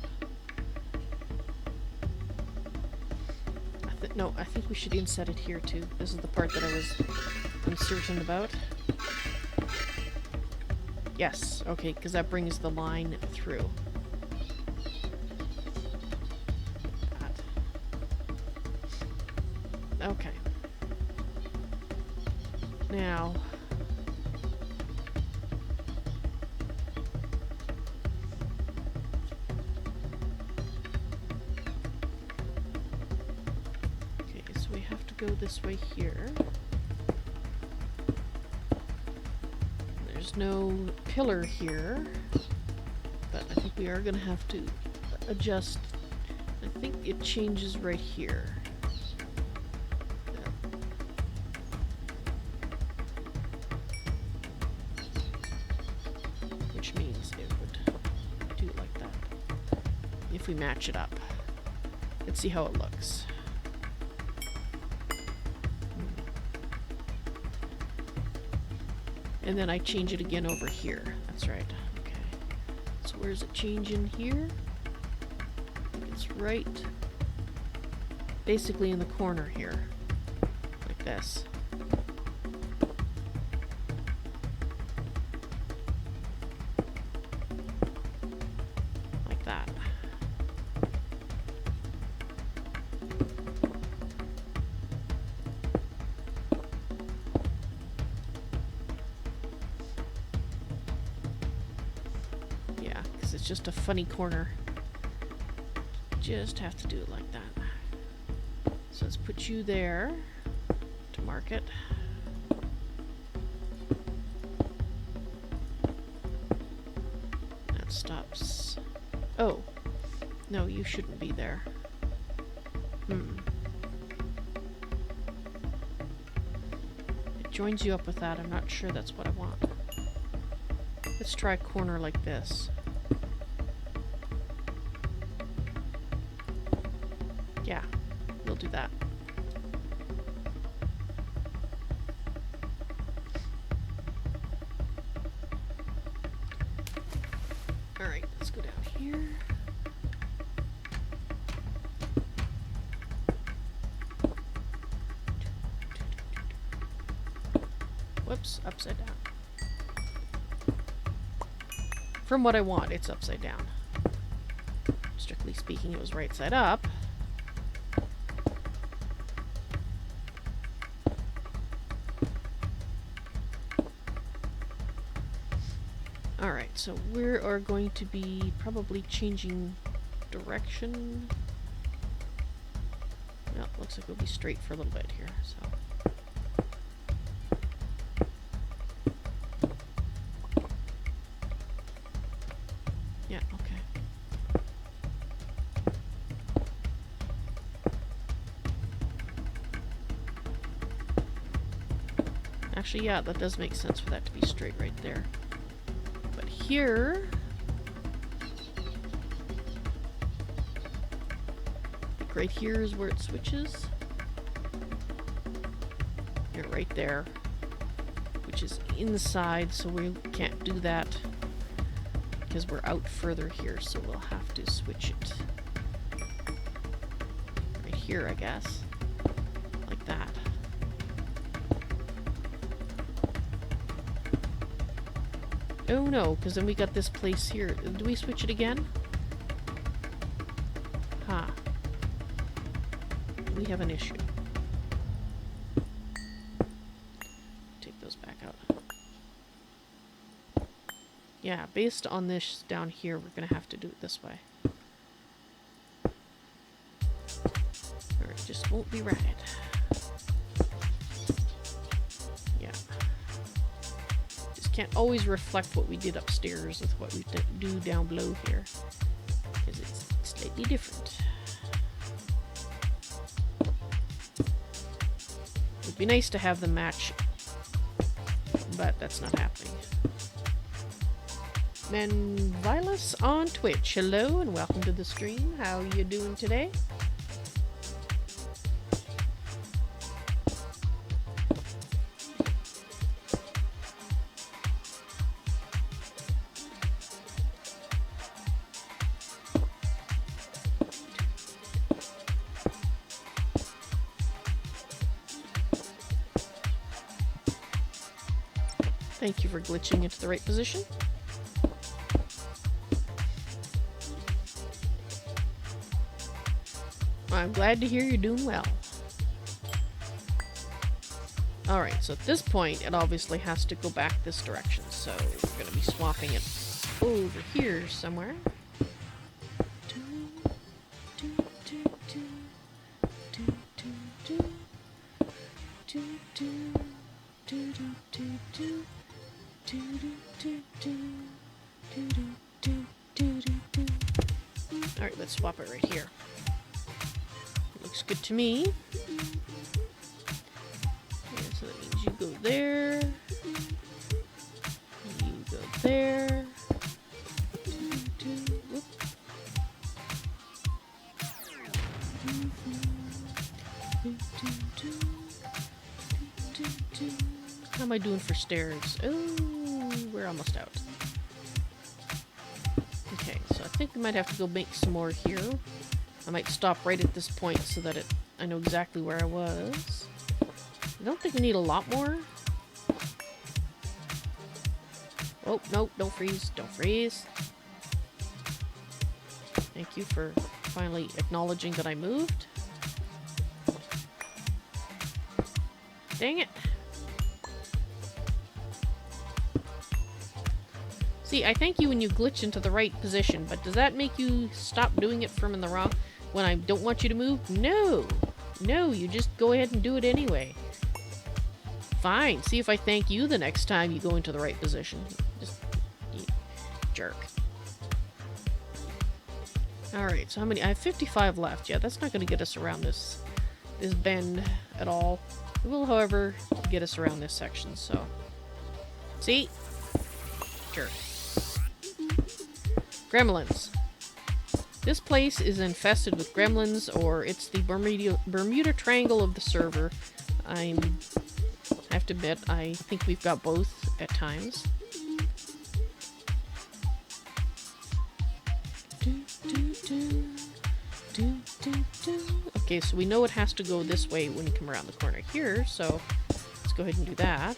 No, I think we should inset it here too. This is the part that I was uncertain about. Yes, okay, because that brings the line through. Okay. Now, okay, so we have to go this way here. There's no pillar here, but I think we are going to have to adjust. I think it changes right here. If we match it up. Let's see how it looks. And then I change it again over here. That's right. Okay. So where's it change in here? It's right basically in the corner here. Like this. Like that. It's just a funny corner. Just have to do it like that. So let's put you there to mark it. That stops. Oh, no, you shouldn't be there. It joins you up with that. I'm not sure that's what I want. Let's try a corner like this. Yeah, we'll do that. Alright, let's go down here. Whoops, upside down. From what I want, it's upside down. Strictly speaking, it was right side up. so we are going to be probably changing direction. Well, looks like we'll be straight for a little bit here, so. Yeah, okay. Actually, yeah, that does make sense for that to be straight right there. But here... right here is where it switches. Yeah, right there. Which is inside, so we can't do that. Because we're out further here, so we'll have to switch it. Right here, I guess. Like that. Oh no, because then we got this place here. Do we switch it again? Ha. We have an issue. Take those back out. Yeah, based on this down here, we're gonna have to do it this way. Or it just won't be right. Yeah. Just can't always reflect what we did upstairs with what we do down below here. Because it's slightly different. It'd be nice to have them match, but that's not happening. Vals on Twitch, hello and welcome to the stream. How you doing today? Thank you for glitching into the right position. I'm glad to hear you're doing well. Alright, so at this point, it obviously has to go back this direction, so we're going to be swapping it over here somewhere. Alright, let's swap it right here. Looks good to me. Yeah, so that means you go there. You go there. Whoop. How am I doing for stairs? Oh, we're almost out. Okay, so I think we might have to go make some more here. I might stop right at this point so that I know exactly where I was. I don't think we need a lot more. Oh, no, don't freeze. Don't freeze. Thank you for finally acknowledging that I moved. Dang it. See, I thank you when you glitch into the right position, but does that make you stop doing it from in the wrong when I don't want you to move? No! No, you just go ahead and do it anyway. Fine, see if I thank you the next time you go into the right position. Just, you jerk. Alright, so how many? I have 55 left. Yeah, that's not going to get us around this bend at all. It will, however, get us around this section, so... See? Jerk. Gremlins. This place is infested with gremlins, or it's the Bermuda Triangle of the server. I have to admit, I think we've got both at times. Okay, so we know it has to go this way when you come around the corner here, so let's go ahead and do that.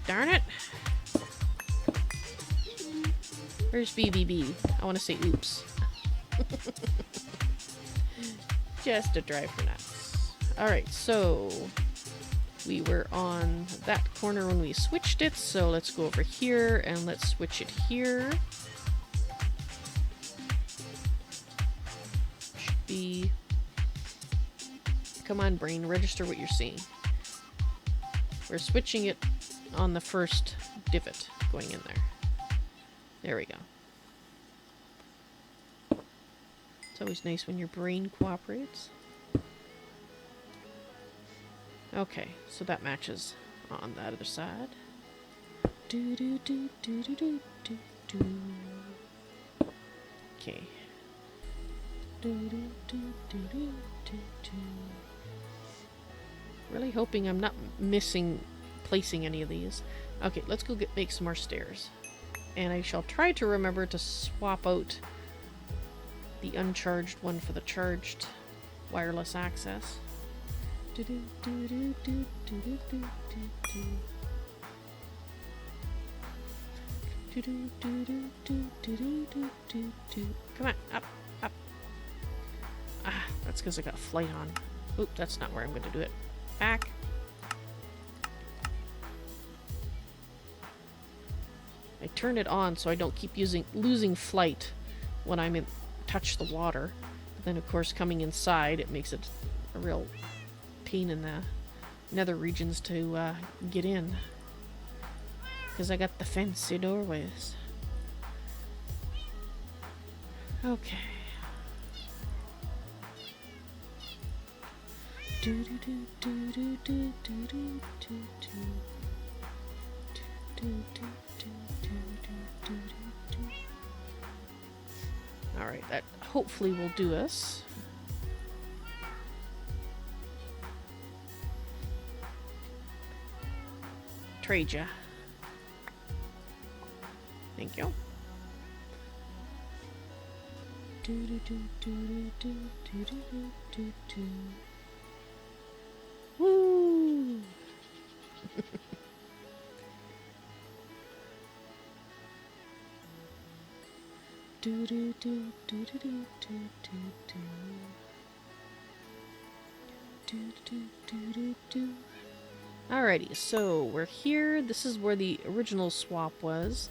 Darn it! Where's BBB? I want to say oops. Just to drive her nuts. Alright, so we were on that corner when we switched switched it, so let's go over here and let's switch it here. Should be... Come on, brain, register what you're seeing. We're switching it on the first divot going in there. There we go. It's always nice when your brain cooperates. Okay, so that matches on that other side. Okay. Really hoping I'm not missing placing any of these. Okay, let's go make some more stairs. And I shall try to remember to swap out the uncharged one for the charged wireless access. Come on, up, up. Ah, that's because I got a flight on. Oop, that's not where I'm going to do it. Back. I turn it on so I don't keep losing flight when I'm in touch the water. But then of course coming inside it makes it a real pain in the nether regions to get in. Because I got the fancy doorways. Okay. Alright, that hopefully will do us. Trade ya. Thank you. Woo! Alrighty, so we're here. This is where the original swap was.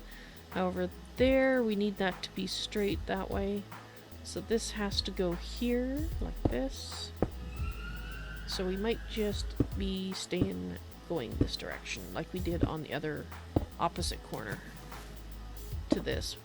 Over there, we need that to be straight that way. So this has to go here, like this. So we might just be going this direction, like we did on the other opposite corner to this.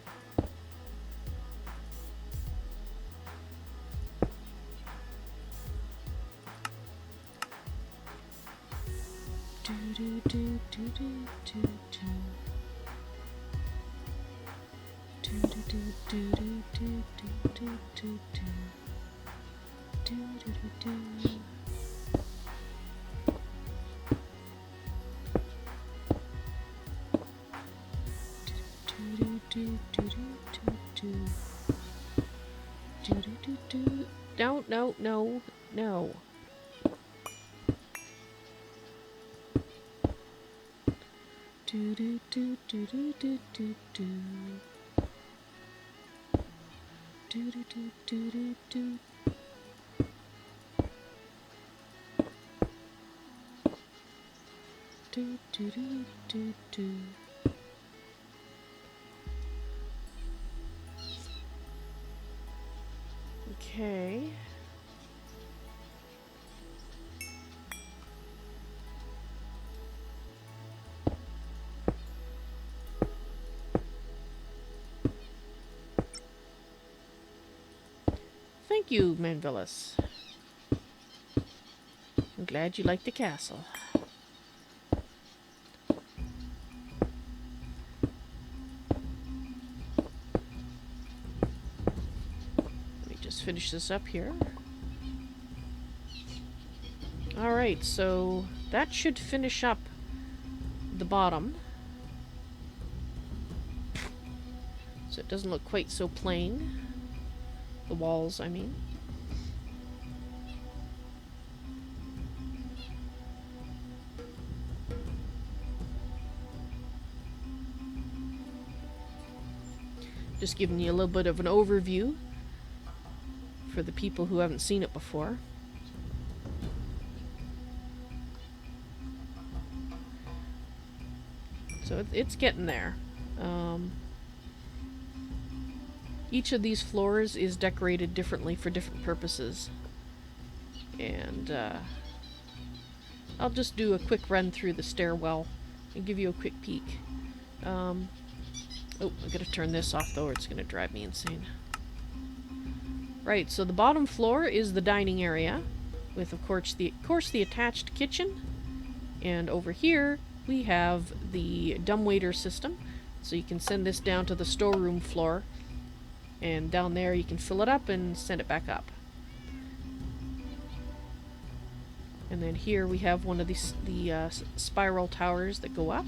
No. Okay. Thank you, Manvillis. I'm glad you like the castle. Let me just finish this up here. Alright, so that should finish up the bottom. So it doesn't look quite so plain. The walls, I mean. Just giving you a little bit of an overview for the people who haven't seen it before. So it's getting there. Each of these floors is decorated differently for different purposes. And I'll just do a quick run through the stairwell and give you a quick peek. Oh, I gotta turn this off though or it's gonna drive me insane. Right, so the bottom floor is the dining area with of course the attached kitchen. And over here we have the dumbwaiter system. So you can send this down to the storeroom floor. And down there you can fill it up and send it back up. And then here we have one of the spiral towers that go up.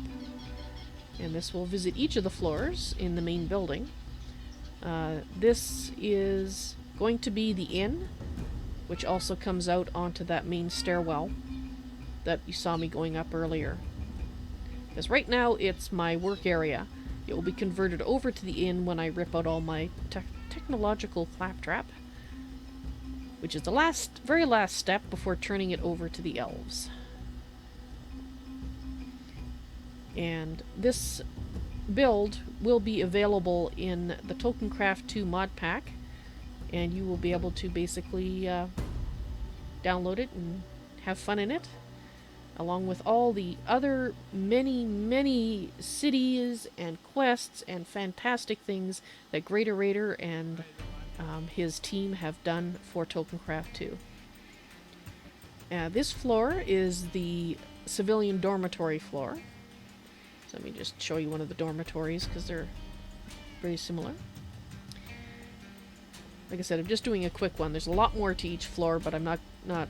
And this will visit each of the floors in the main building. This is going to be the inn, which also comes out onto that main stairwell that you saw me going up earlier. Because right now it's my work area. It will be converted over to the inn when I rip out all my technological claptrap, which is the very last step before turning it over to the elves. And this build will be available in the Tolkiencraft II mod pack, and you will be able to basically download it and have fun in it, along with all the other many cities and quests and fantastic things that GreatOrator and his team have done for Tolkiencraft II. This floor is the civilian dormitory floor. So let me just show you one of the dormitories because they're very similar. Like I said, I'm just doing a quick one. There's a lot more to each floor, but I'm not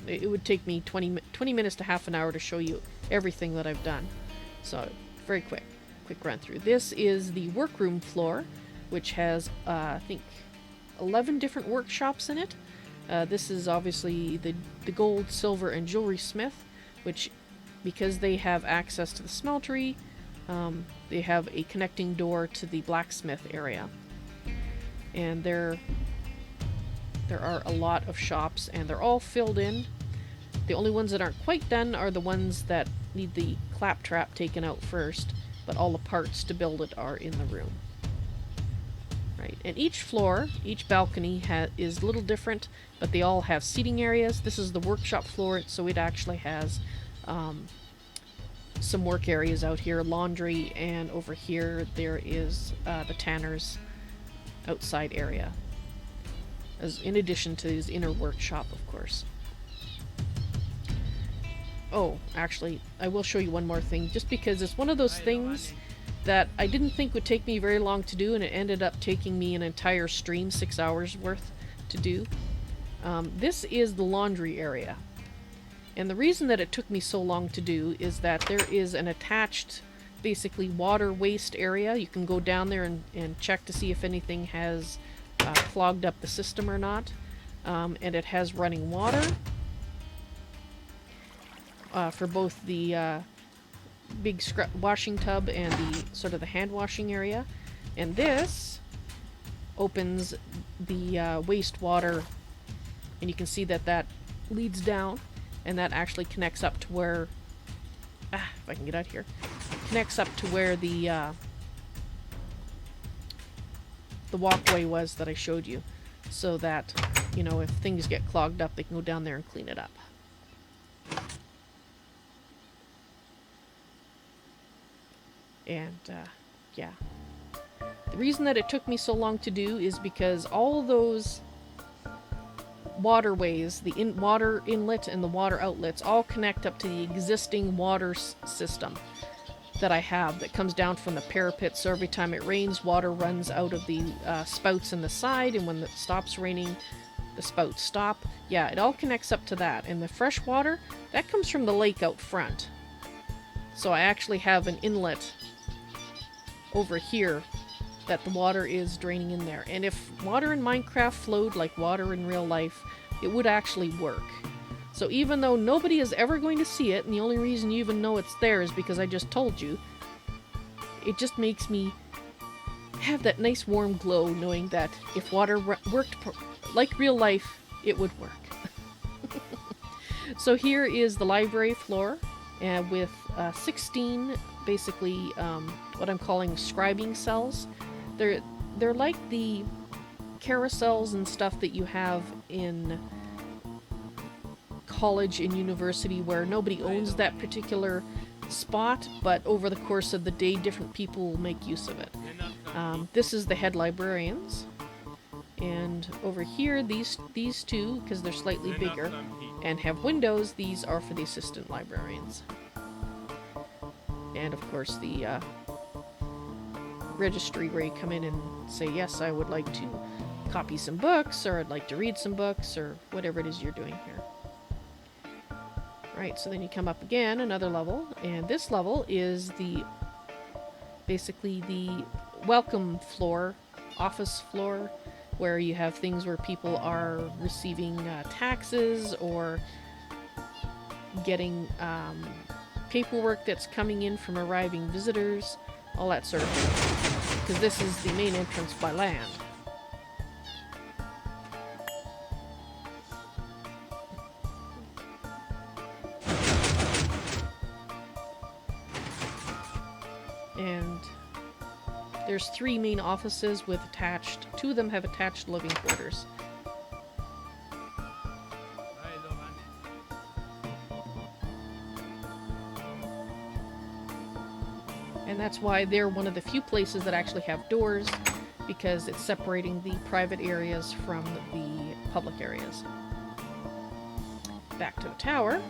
it would take me 20 minutes to half an hour to show you everything that I've done. So, very quick run through. This is the workroom floor, which has, I think, 11 different workshops in it. This is obviously the gold, silver, and jewelry smith, which, because they have access to the smeltery, they have a connecting door to the blacksmith area. And there are a lot of shops, and they're all filled in. The only ones that aren't quite done are the ones that need the claptrap taken out first, but all the parts to build it are in the room. Right, and each floor, each balcony is a little different, but they all have seating areas. This is the workshop floor, so it actually has some work areas out here, laundry, and over here there is the tanner's outside area, as in addition to his inner workshop, of course. Oh, actually, I will show you one more thing, just because it's one of those things that I didn't think would take me very long to do, and it ended up taking me an entire stream, 6 hours worth, to do. This is the laundry area. And the reason that it took me so long to do is that there is an attached, basically, water waste area. You can go down there and check to see if anything has clogged up the system or not. And it has running water for both the big washing tub and the sort of the hand washing area. And this opens the wastewater, and you can see that that leads down, and that actually connects up to where, if I can get out here, connects up to where the walkway was that I showed you, so that, you know, if things get clogged up, they can go down there and clean it up. And, yeah. The reason that it took me so long to do is because all those waterways, the water inlet and the water outlets, all connect up to the existing water system that I have that comes down from the parapet. So every time it rains, water runs out of the spouts in the side, and when it stops raining, the spouts stop. Yeah, it all connects up to that. And the fresh water, that comes from the lake out front. So I actually have an inlet over here that the water is draining in there. And if water in Minecraft flowed like water in real life, it would actually work. So even though nobody is ever going to see it, and the only reason you even know it's there is because I just told you, it just makes me have that nice warm glow knowing that if water worked like real life, it would work. So here is the library floor with 16 basically what I'm calling scribing cells. They're like the carousels and stuff that you have in college and university where nobody owns that particular spot, but over the course of the day, different people will make use of it. This is the head librarians, and over here, these two, because they're slightly bigger and have windows, these are for the assistant librarians. And of course, the registry where you come in and say, yes, I would like to copy some books, or I'd like to read some books, or whatever it is you're doing here. Right, so then you come up again, another level, and this level is basically the welcome floor, office floor, where you have things where people are receiving taxes or getting paperwork that's coming in from arriving visitors, all that sort of thing, because this is the main entrance by land. And there's 3 main offices with attached, 2 of them have attached living quarters. And that's why they're one of the few places that actually have doors, because it's separating the private areas from the public areas. Back to the tower.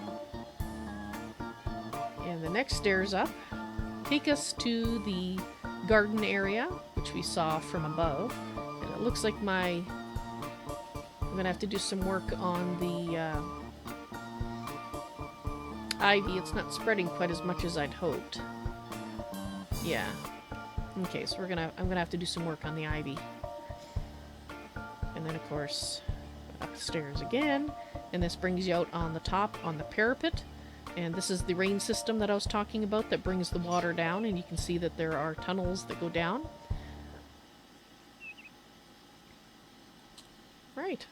And the next stairs up take us to the garden area, which we saw from above. And it looks like I'm gonna have to do some work on the ivy. It's not spreading quite as much as I'd hoped. Yeah. Okay, so I'm gonna have to do some work on the ivy. And then of course upstairs again, and this brings you out on the top on the parapet. And this is the rain system that I was talking about that brings the water down, and you can see that there are tunnels that go down. Right.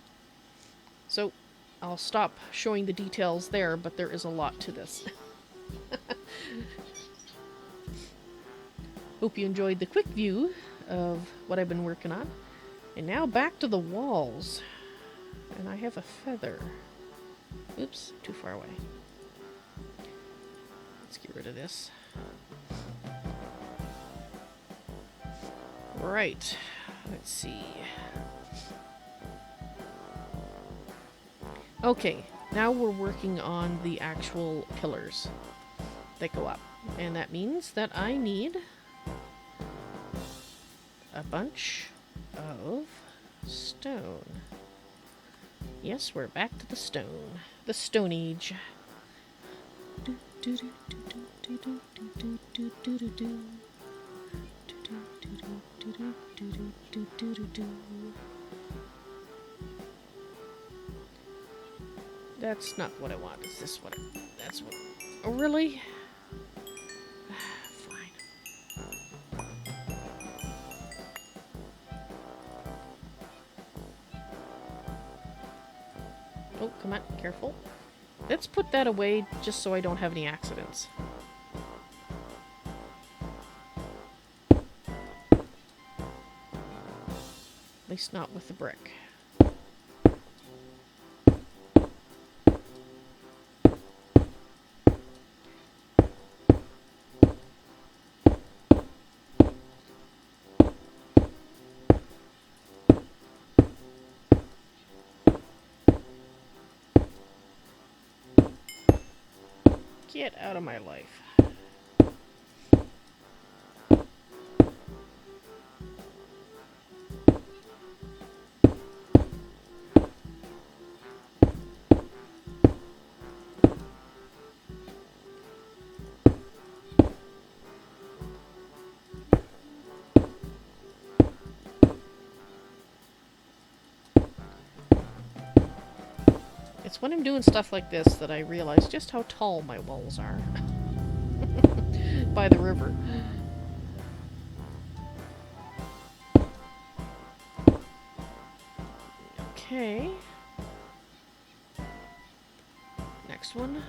So I'll stop showing the details there, but there is a lot to this. Hope you enjoyed the quick view of what I've been working on. And now back to the walls. And I have a feather. Oops, too far away. Let's get rid of this. Right. Let's see. Okay, now we're working on the actual pillars that go up. And that means that I need a bunch of stone. Yes, we're back to the stone. The Stone Age. That's not what I want. Is this what that's what? Oh, really? Fine. Oh, come on, careful. Let's put that away just so I don't have any accidents. At least not with the brick. Get out of my life. It's when I'm doing stuff like this that I realize just how tall my walls are. By the river. Okay. Next one.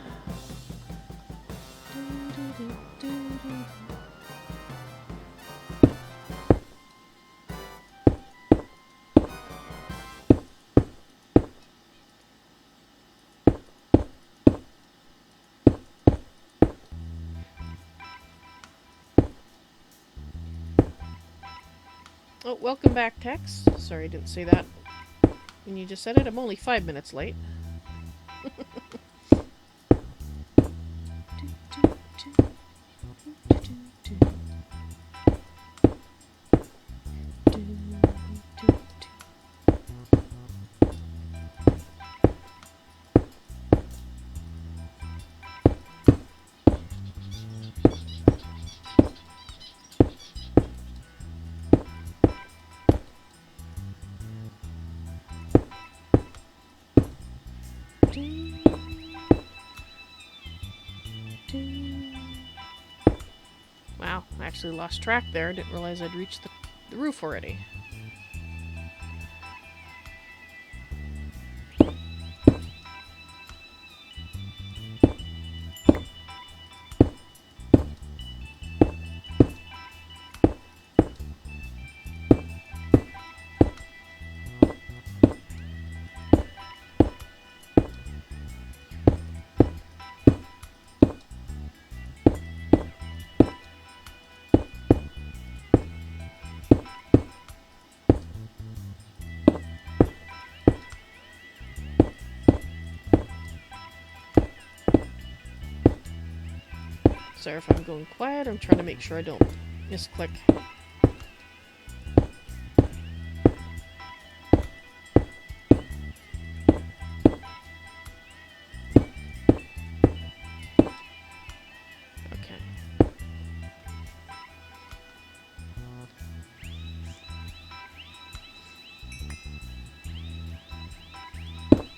Oh, welcome back, Tex. Sorry I didn't say that when you just said it. I'm only 5 minutes late. Wow, I actually lost track there. Didn't realize I'd reached the roof already. Sorry if I'm going quiet. I'm trying to make sure I don't misclick. Okay.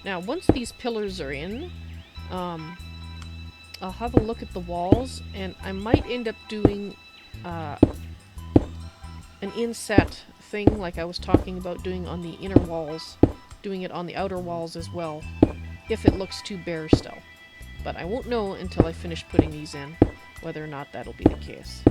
Now, once these pillars are in, I'll have a look at the walls, and I might end up doing an inset thing like I was talking about doing on the inner walls, doing it on the outer walls as well, if it looks too bare still. But I won't know until I finish putting these in, whether or not that'll be the case.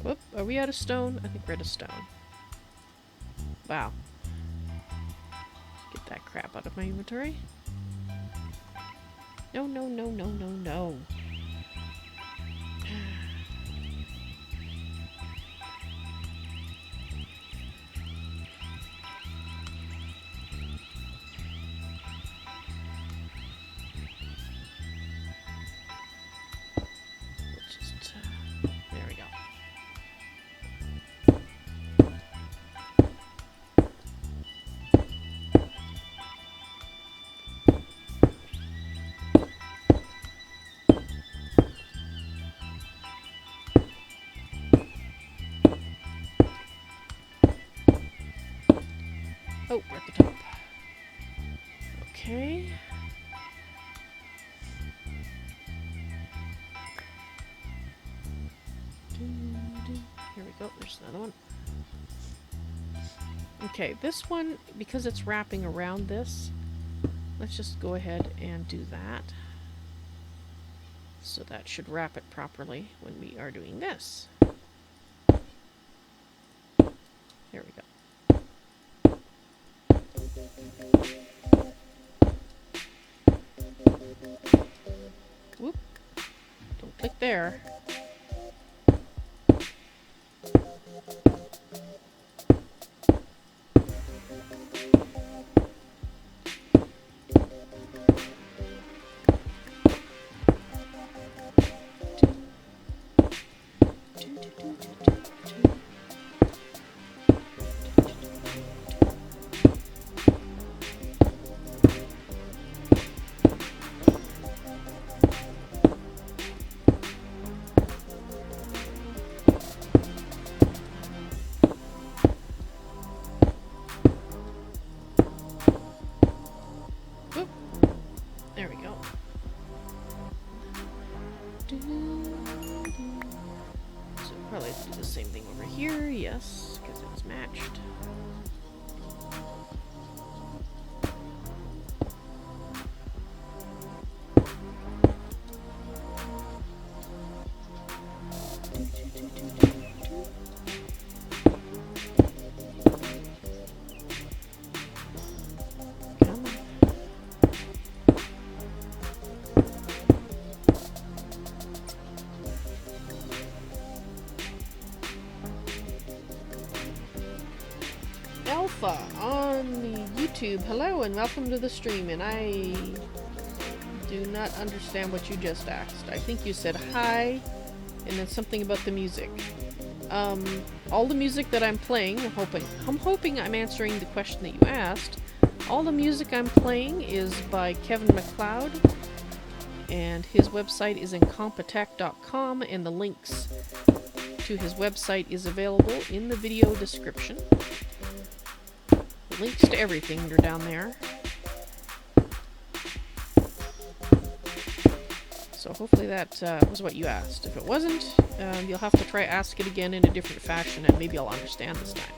Whoop, are we out of stone? I think we're out of stone. Wow. Get that crap out of my inventory. No, no, no, no, no, no. Just, there we go. Oh, we're at the top. Okay. Here we go. There's another one. Okay, this one, because it's wrapping around this, let's just go ahead and do that. So that should wrap it properly when we are doing this. There we go. Whoop. Don't click there. Alpha on YouTube. Hello and welcome to the stream. And I do not understand what you just asked. I think you said hi and then something about the music. All the music that I'm playing, I'm hoping I'm answering the question that you asked. All the music I'm playing is by Kevin MacLeod, and his website is incompetech.com, and the links to his website is available in the video description. The links to everything are down there. So hopefully that was what you asked. If it wasn't, you'll have to try ask it again in a different fashion, and maybe I'll understand this time.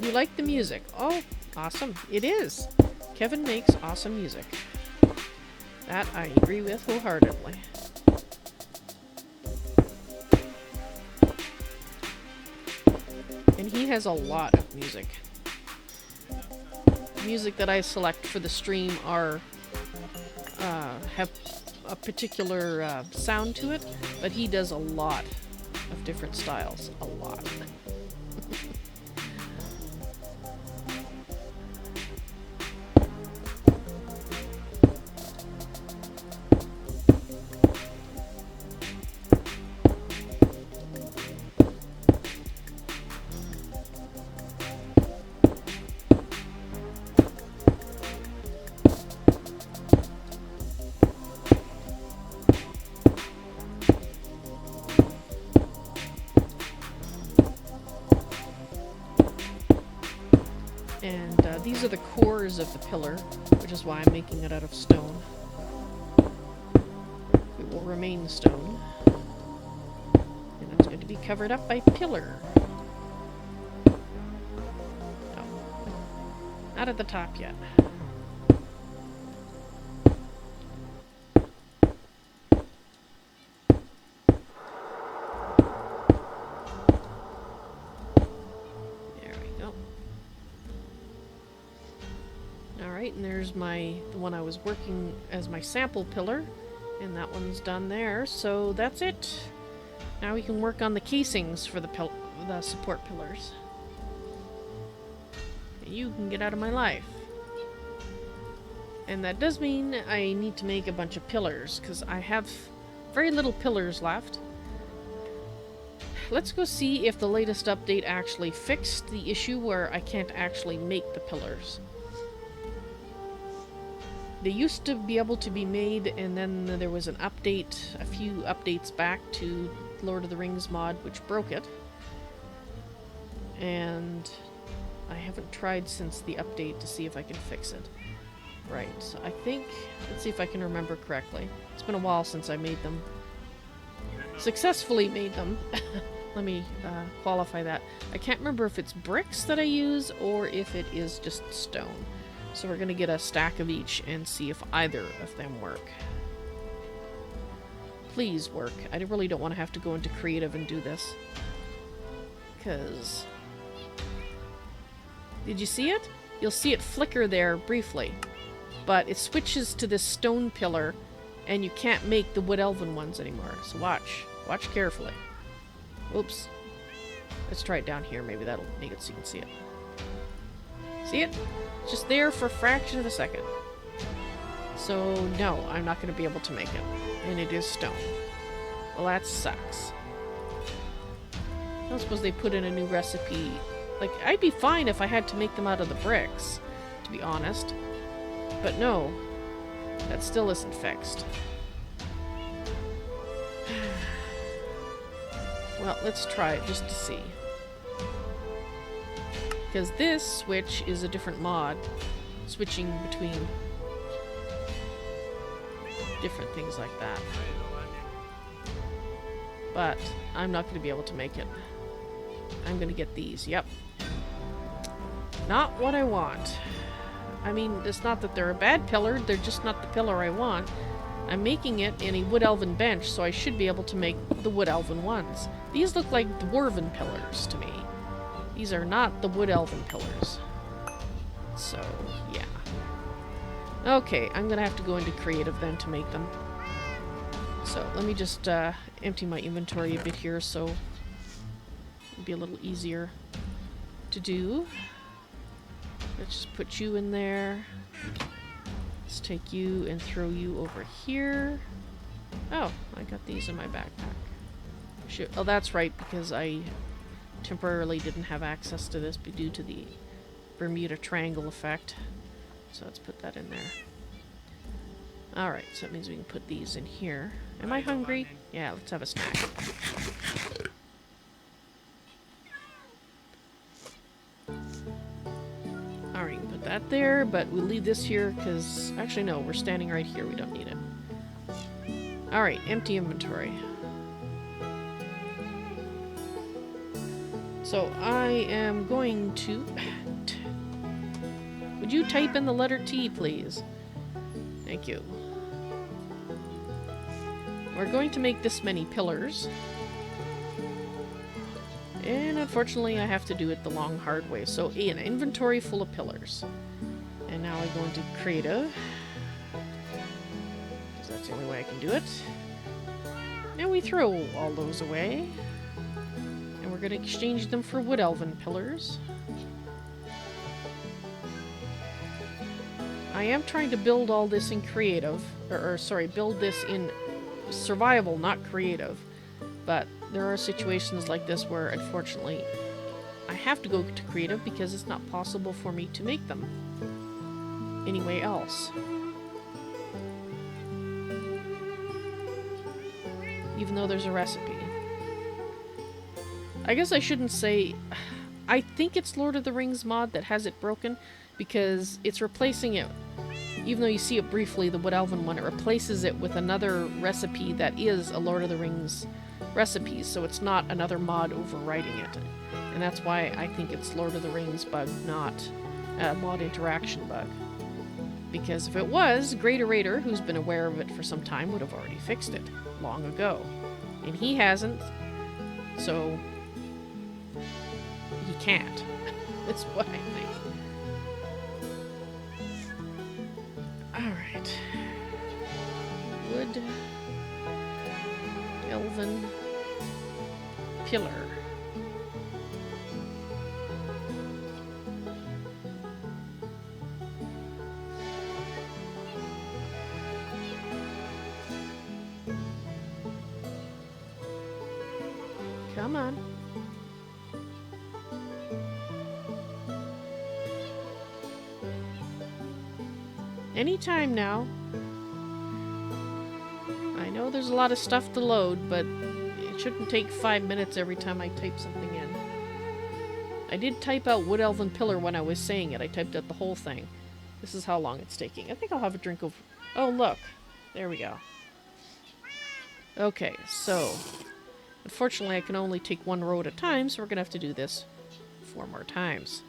You like the music? Oh, awesome. It is. Kevin makes awesome music. That I agree with wholeheartedly. And he has a lot of music. Music that I select for the stream are have a particular sound to it, but he does a lot of different styles. A lot. These are the cores of the pillar, which is why I'm making it out of stone. It will remain stone. And it's going to be covered up by pillar. No. Not at the top yet. And there's the one I was working as my sample pillar, and that one's done there, so that's it. Now we can work on the casings for the support pillars. You can get out of my life. And that does mean I need to make a bunch of pillars, because I have very little pillars left. Let's go see if the latest update actually fixed the issue where I can't actually make the pillars. They used to be able to be made, and then there was an update, a few updates back to Lord of the Rings mod, which broke it. And I haven't tried since the update to see if I can fix it. Right, so I think, let's see if I can remember correctly. It's been a while since I made them. Successfully made them. Let me qualify that. I can't remember if it's bricks that I use or if it is just stone. So we're going to get a stack of each and see if either of them work. Please work. I really don't want to have to go into creative and do this. Because... Did you see it? You'll see it flicker there briefly. But it switches to this stone pillar, and you can't make the wood elven ones anymore. So watch. Watch carefully. Oops. Let's try it down here. Maybe that'll make it so you can see it. See it? Just there for a fraction of a second. So, no, I'm not going to be able to make it. And it is stone. Well, that sucks. I don't suppose they put in a new recipe. Like, I'd be fine if I had to make them out of the bricks, to be honest. But no, that still isn't fixed. Well, let's try it just to see. Because this switch is a different mod, switching between different things like that. But I'm not going to be able to make it. I'm going to get these, yep. Not what I want. I mean, it's not that they're a bad pillar, they're just not the pillar I want. I'm making it in a wood elven bench, so I should be able to make the wood elven ones. These look like dwarven pillars to me. These are not the wood elven pillars. So, yeah. Okay, I'm gonna have to go into creative then to make them. So let me just empty my inventory a bit here so it'll be a little easier to do. Let's just put you in there. Let's take you and throw you over here. Oh, I got these in my backpack. Shoot. Oh, that's right, because I temporarily didn't have access to this due to the Bermuda Triangle effect. So let's put that in there. Alright, so that means we can put these in here. Am I hungry? Yeah, let's have a snack. Alright, you can put that there, but we'll leave this here because... Actually, no, we're standing right here. We don't need it. Alright, empty inventory. So I am going to... Would you type in the letter T, please? Thank you. We're going to make this many pillars. And unfortunately I have to do it the long hard way. So an inventory full of pillars. And now I go into creative. Because that's the only way I can do it. And we throw all those away. And we're going to exchange them for wood elven pillars. I am trying to build all this in creative. Sorry, build this in survival, not creative. But there are situations like this where, unfortunately, I have to go to creative because it's not possible for me to make them anyway else. Even though there's a recipe. I guess I shouldn't say... I think it's Lord of the Rings mod that has it broken, because it's replacing it, even though you see it briefly, the Wood Elven one, it replaces it with another recipe that is a Lord of the Rings recipe, so it's not another mod overwriting it. And that's why I think it's Lord of the Rings bug, not a mod interaction bug. Because if it was, GreatOrator, who's been aware of it for some time, would have already fixed it long ago. And he hasn't, so he can't. That's what I think. Alright. Wood Elven Pillar. Come on. Anytime now. I know there's a lot of stuff to load, but it shouldn't take 5 minutes every time I type something in. I did type out Wood Elven Pillar when I was saying it. I typed out the whole thing. This is how long it's taking. I think I'll have a drink of... Oh, look. There we go. Okay, so... Unfortunately, I can only take one row at a time, so we're going to have to do this 4 more times.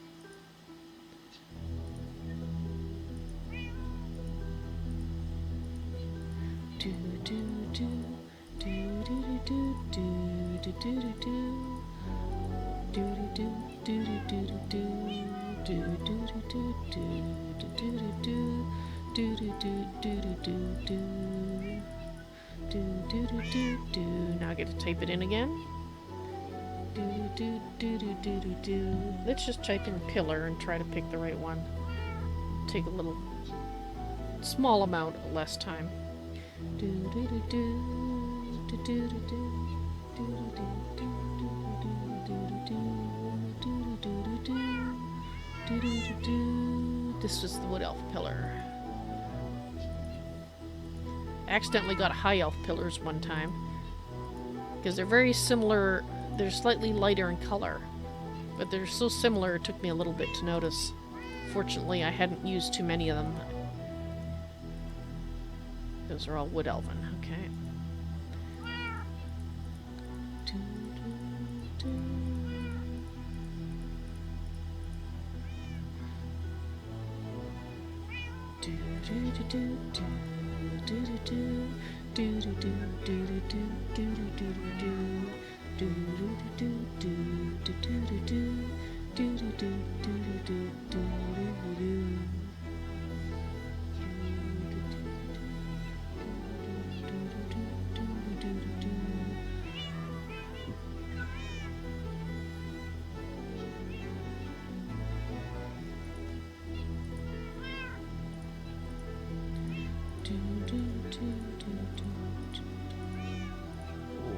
Now I get to type it in again. Let's just type in pillar and try to pick the right one. Take a little small amount less time. This is the Wood Elf Pillar. I accidentally got High Elf Pillars one time. Because they're very similar. They're slightly lighter in color. But they're so similar it took me a little bit to notice. Fortunately, I hadn't used too many of them. Those are all Wood Elven, okay.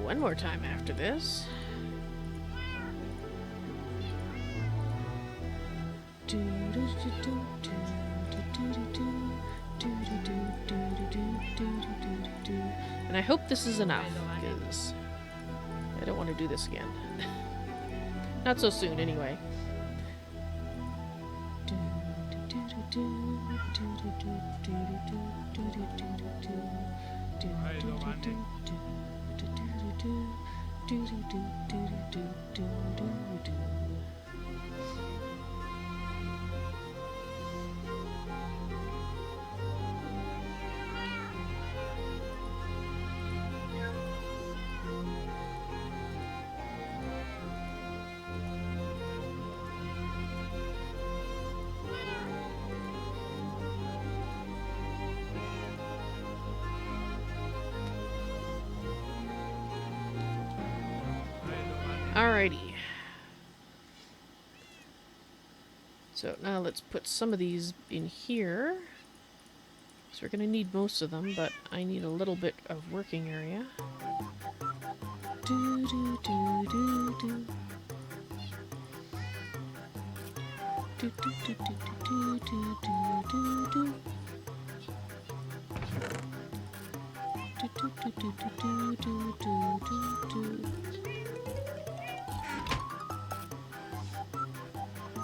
One more time after this. And I hope this is enough, because I don't want to do this again. Not so soon, anyway. Alrighty. So now let's put some of these in here. So we're going to need most of them, but I need a little bit of working area.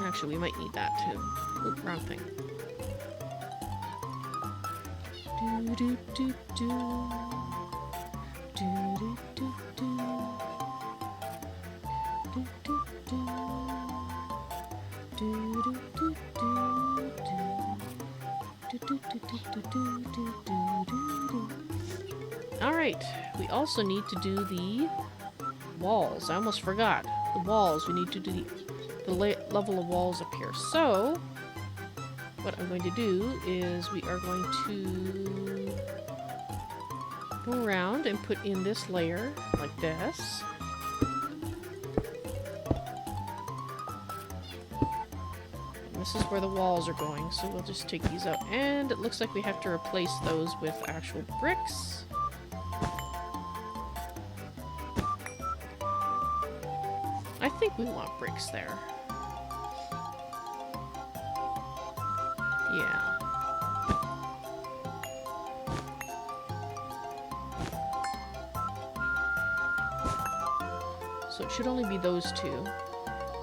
Actually, we might need that too. Oop, wrong thing. Alright, we also need to do the walls. I almost forgot. The walls, we need to do the level of walls up here. So, what I'm going to do is we are going to go around and put in this layer like this. And this is where the walls are going, so we'll just take these out. And it looks like we have to replace those with actual bricks. I think we want bricks there. Yeah. So it should only be those two.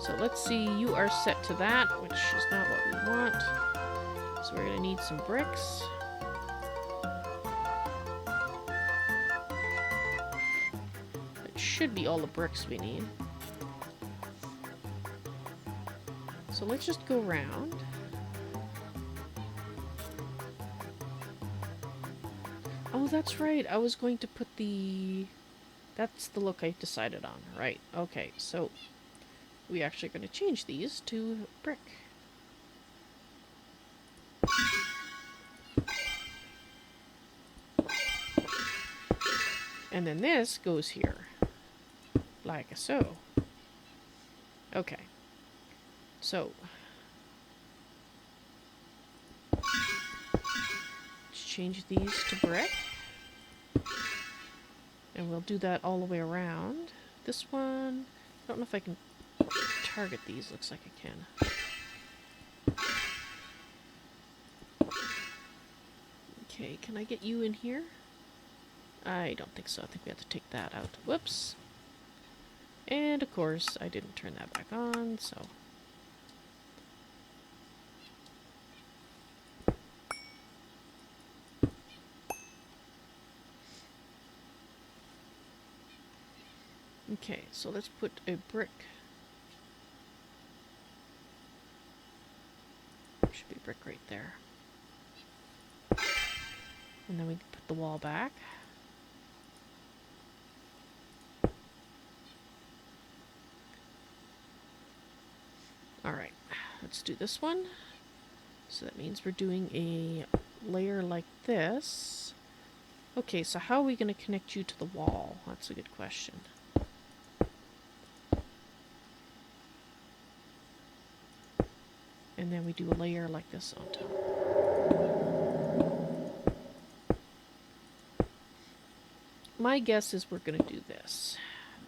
So let's see, you are set to that, which is not what we want. So we're gonna need some bricks. That should be all the bricks we need. So let's just go around. Oh, that's right. I was going to put the... That's the look I decided on. Right. Okay, so we actually are going to change these to brick. And then this goes here. Like so. Okay. So, let's change these to brick. And we'll do that all the way around. This one, I don't know if I can target these. Looks like I can. Okay, can I get you in here? I don't think so. I think we have to take that out. Whoops. And of course, I didn't turn that back on, so... Okay, so let's put a brick. Should be a brick right there. And then we can put the wall back. Alright, let's do this one. So that means we're doing a layer like this. Okay, so how are we going to connect you to the wall? That's a good question. And then we do a layer like this on top. my guess is we're going to do this.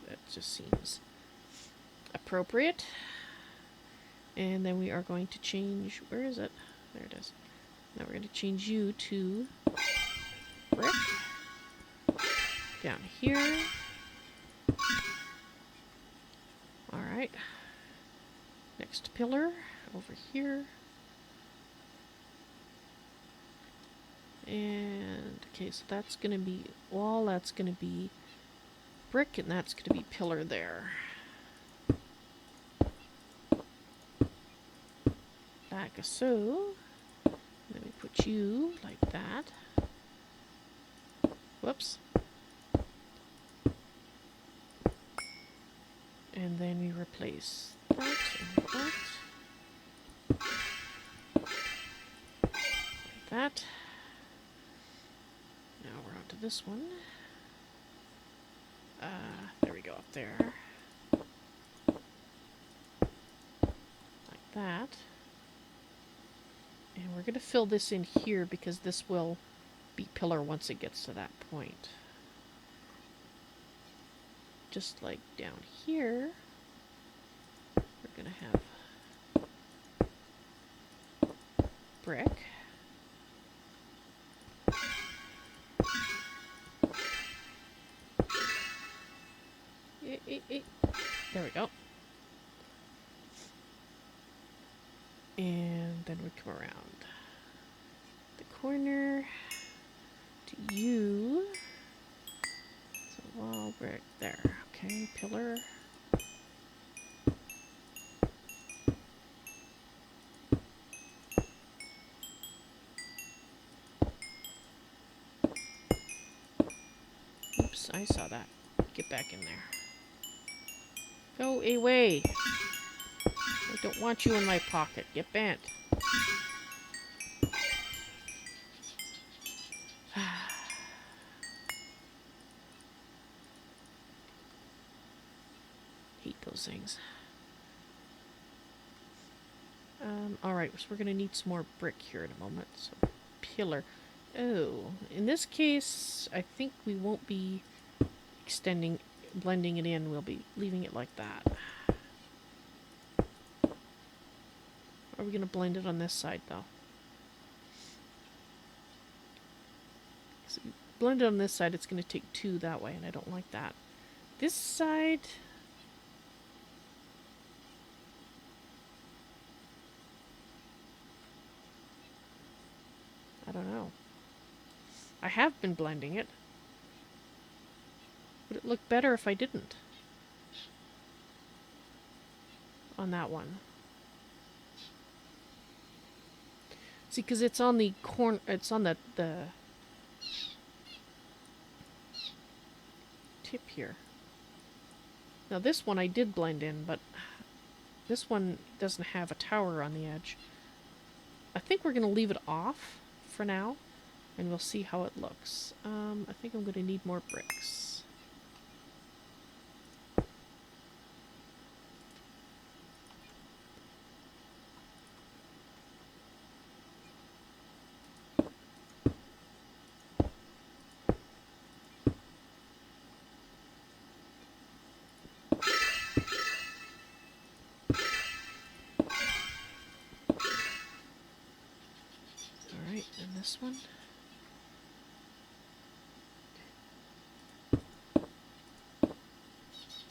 That just seems appropriate. And then we are going to change, where is it? There it is. Now we're going to change you to brick. Down here. Alright. Next pillar, over here. And, okay, so that's going to be wall, that's going to be brick, and that's going to be pillar there. Like so. Then we put you like that. Whoops. And then we replace that and that. Like that. Now we're on to this one. There we go, up there. Like that. And we're going to fill this in here because this will be pillar once it gets to that point. Just like down here, we're going to have brick. There we go. And then we come around the corner to you. So wall, brick, there. Okay, pillar. Oops, I saw that. Get back in there. Go away. I don't want you in my pocket. Get bent. Hate those things. Alright, so we're going to need some more brick here in a moment. So, pillar. Oh, in this case, I think we won't be blending it in. We'll be leaving it like that. Are we going to blend it on this side, though? So blend it on this side, it's going to take two that way, and I don't like that. This side... I don't know. I have been blending it. Would it look better if I didn't? On that one. See, because it's on the corner, it's on the tip here. Now this one I did blend in, but this one doesn't have a tower on the edge. I think we're going to leave it off for now, and we'll see how it looks. I think I'm going to need more bricks. Alright, and this one.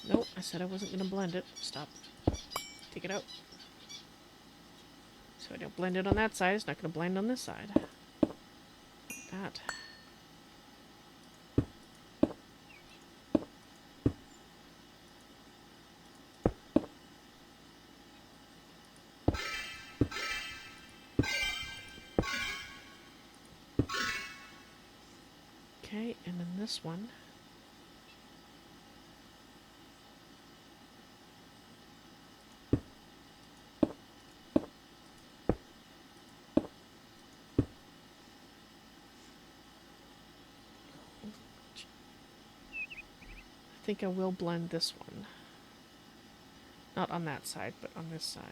Nope, I said I wasn't going to blend it. Stop. Take it out. So I don't blend it on that side, it's not going to blend on this side. Like that. Okay, and then this one. I think I will blend this one. Not on that side, but on this side.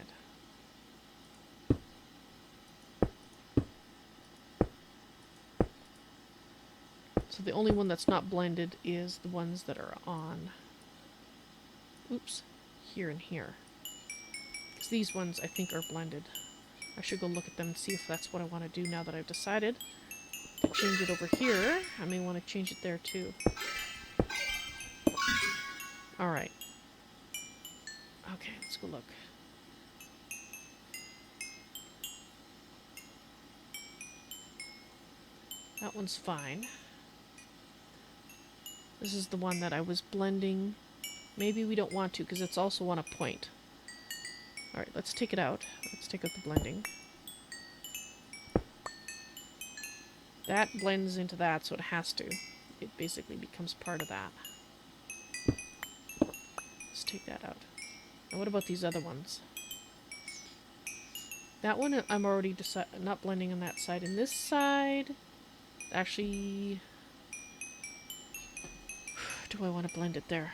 So the only one that's not blended is the ones that are on, oops, here and here. Because these ones I think are blended. I should go look at them and see if that's what I want to do now that I've decided to change it over here. I may want to change it there too. Alright. Okay, let's go look. That one's fine. This is the one that I was blending. Maybe we don't want to because it's also on a point. Alright, let's take it out. Let's take out the blending. That blends into that, so it has to. It basically becomes part of that. Let's take that out. And what about these other ones? That one I'm already not blending on that side. And this side, actually, do I want to blend it there?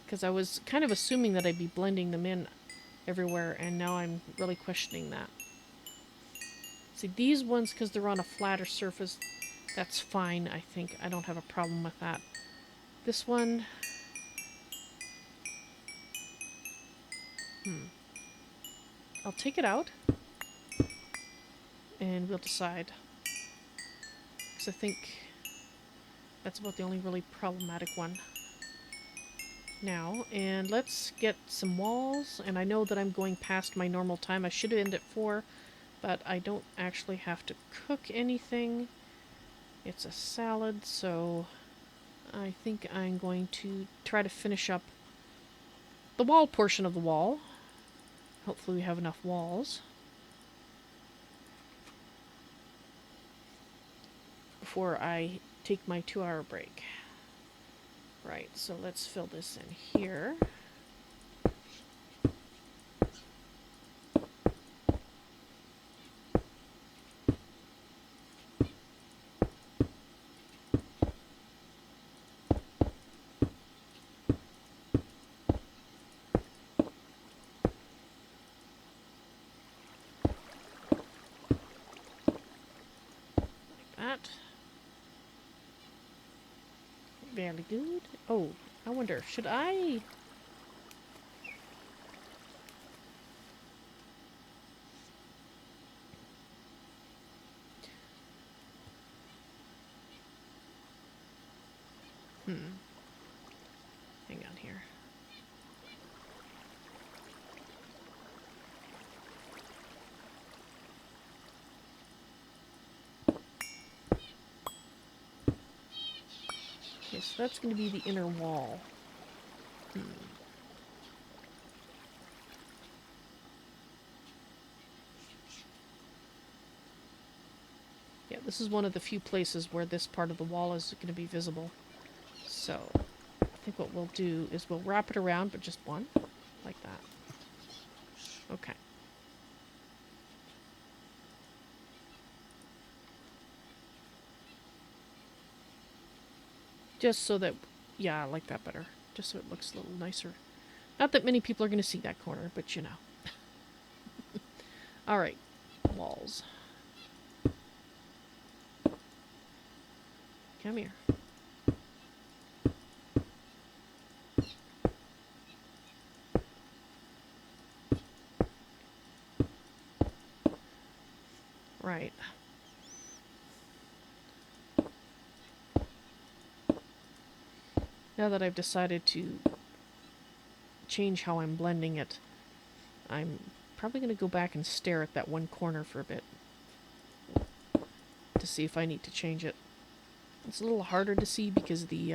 Because I was kind of assuming that I'd be blending them in everywhere, and now I'm really questioning that. See, these ones, because they're on a flatter surface, that's fine, I think. I don't have a problem with that. This one... I'll take it out, and we'll decide. Because I think that's about the only really problematic one now. And let's get some walls, and I know that I'm going past my normal time. I should end at 4, but I don't actually have to cook anything. It's a salad, so I think I'm going to try to finish up the wall portion of the wall. Hopefully we have enough walls before I take my 2-hour break. Right, so let's fill this in here. Very good. Oh, I wonder, should I... Hang on here. Okay, so that's going to be the inner wall. Yeah, this is one of the few places where this part of the wall is going to be visible. So, I think what we'll do is we'll wrap it around, but just one, like that. Okay. Just so that, yeah, I like that better. Just so it looks a little nicer. Not that many people are going to see that corner, but you know. Alright, walls. Come here. Right. Now that I've decided to change how I'm blending it, I'm probably going to go back and stare at that one corner for a bit to see if I need to change it. It's a little harder to see because the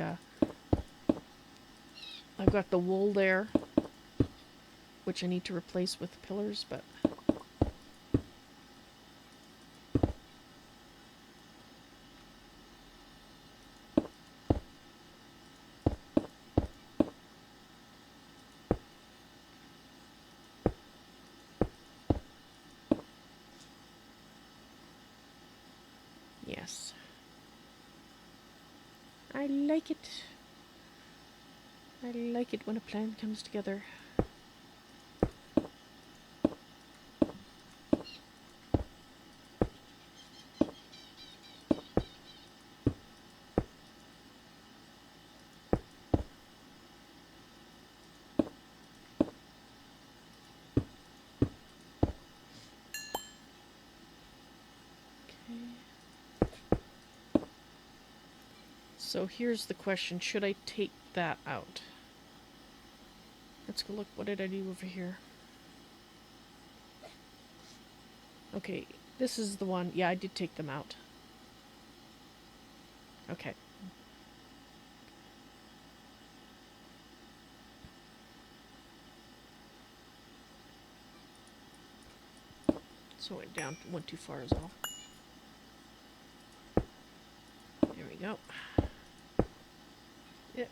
I've got the wool there, which I need to replace with pillars, but yes. I like it. I like it when a plan comes together. So here's the question, should I take that out? Let's go look, what did I do over here? Okay, this is the one, yeah, I did take them out. Okay. So it went too far is all. There we go. Yep.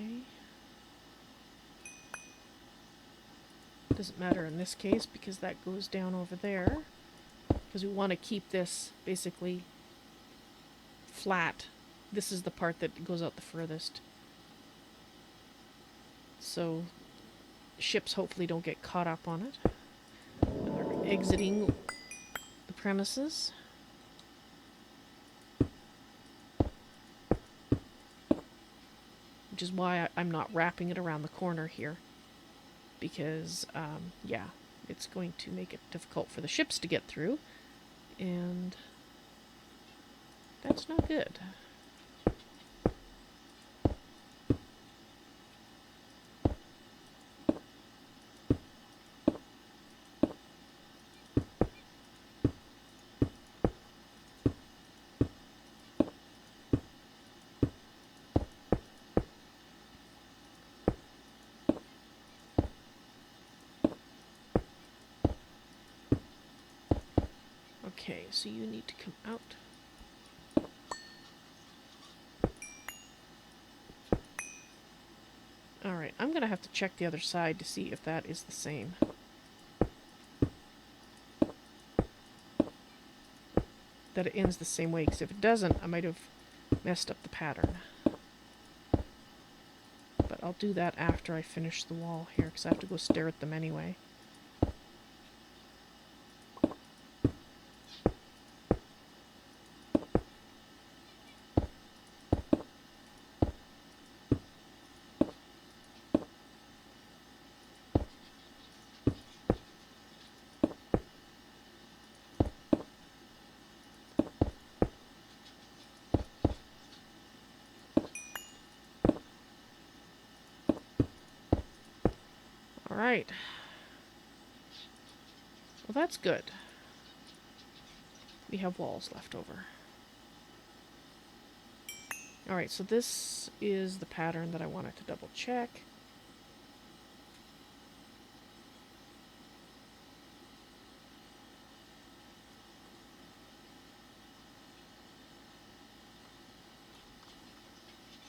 Okay. Doesn't matter in this case because that goes down over there. Because we want to keep this basically flat. This is the part that goes out the furthest. So ships hopefully don't get caught up on it when they're exiting the premises. Which is why I'm not wrapping it around the corner here. Because, yeah, it's going to make it difficult for the ships to get through. And that's not good. Okay, so you need to come out. Alright, I'm going to have to check the other side to see if that is the same. That it ends the same way, because if it doesn't, I might have messed up the pattern. But I'll do that after I finish the wall here, because I have to go stare at them anyway. Alright. Well, that's good. We have walls left over. Alright, so this is the pattern that I wanted to double check.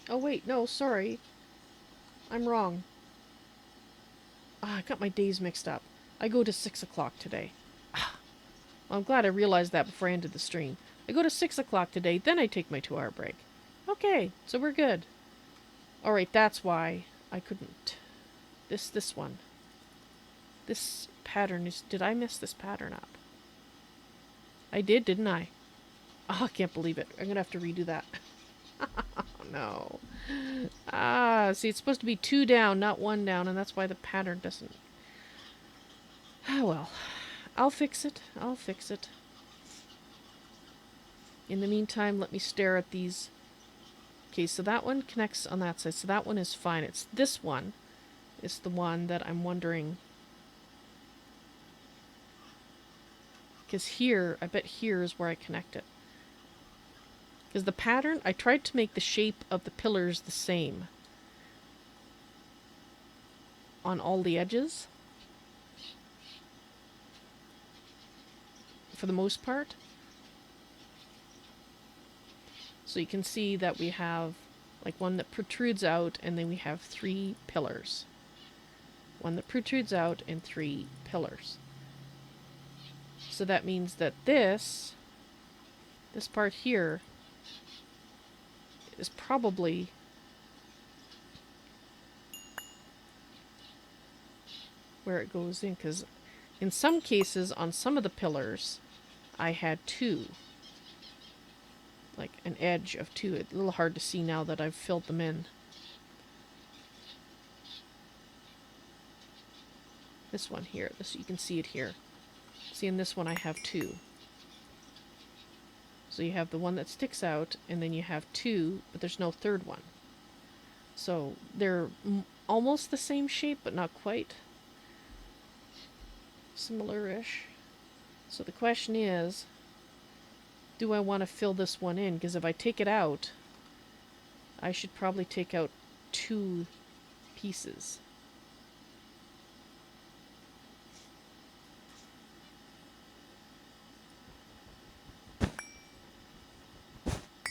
Oh wait, no, sorry. I'm wrong. I got my days mixed up. I go to 6 o'clock today. Well, I'm glad I realized that before I ended the stream. I go to 6 o'clock today, then I take my 2-hour break. Okay, so we're good. Alright, that's why I couldn't. This one. This pattern is... Did I mess this pattern up? I did, didn't I? Oh, I can't believe it. I'm gonna have to redo that. Oh, no. Ah, see, it's supposed to be 2 down, not 1 down, and that's why the pattern doesn't... Ah, well. I'll fix it. I'll fix it. In the meantime, let me stare at these. Okay, so that one connects on that side, so that one is fine. It's this one is the one that I'm wondering... Because here, I bet here is where I connect it. Because the pattern, I tried to make the shape of the pillars the same on all the edges. For the most part. So you can see that we have like one that protrudes out, and then we have 3 pillars. One that protrudes out and 3 pillars. So that means that this part here is probably where it goes in, because in some cases, on some of the pillars, I had 2. Like an edge of 2. It's a little hard to see now that I've filled them in. This one here, this, you can see it here. See, in this one I have 2. So you have the one that sticks out, and then you have 2, but there's no third one. So they're almost the same shape, but not quite. Similar-ish. So the question is, do I want to fill this one in? Because if I take it out, I should probably take out 2 pieces.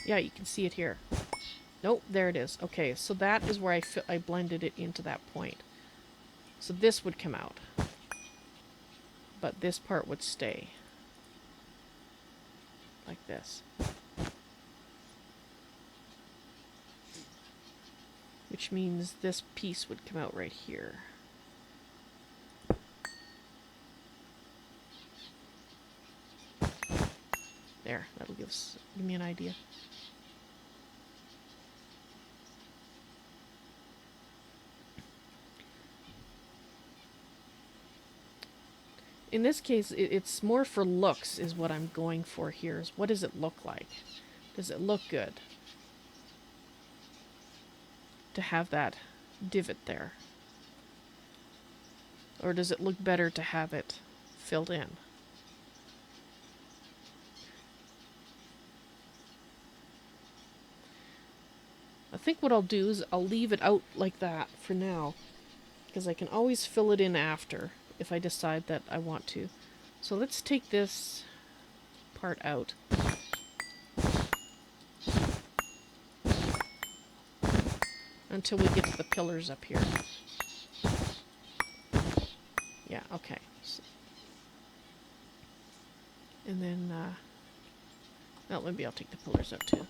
Yeah, you can see it here. Nope, there it is. Okay, so that is where I blended it into that point. So this would come out. But this part would stay. Like this. Which means this piece would come out right here. There, that'll give me an idea. In this case, it's more for looks is what I'm going for here. Is what does it look like? Does it look good to have that divot there? Or does it look better to have it filled in? I think what I'll do is I'll leave it out like that for now, because I can always fill it in after if I decide that I want to. So let's take this part out. Until we get to the pillars up here. Yeah, okay. So, and then, well, maybe I'll take the pillars up too.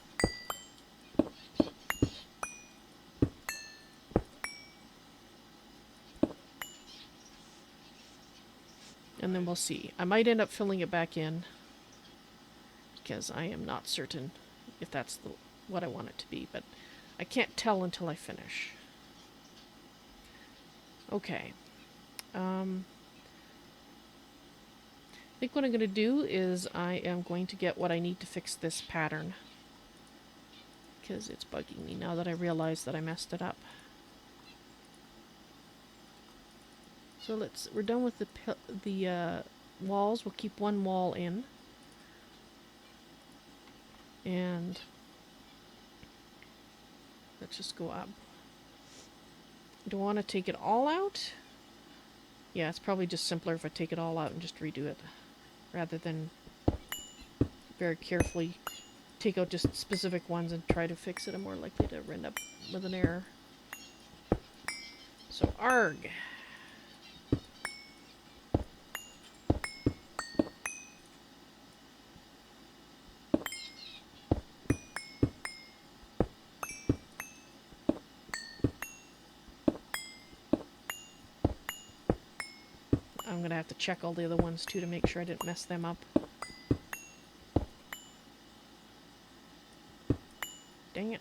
And then we'll see. I might end up filling it back in, because I am not certain if that's what I want it to be, but I can't tell until I finish. Okay. I think what I'm going to do is I am going to get what I need to fix this pattern, because it's bugging me now that I realize that I messed it up. So we're done with the walls. We'll keep one wall in. And let's just go up. Do I want to take it all out? Yeah, it's probably just simpler if I take it all out and just redo it, rather than very carefully take out just specific ones and try to fix it. I'm more likely to end up with an error. So, arg. I'm gonna have to check all the other ones too to make sure I didn't mess them up. Dang it.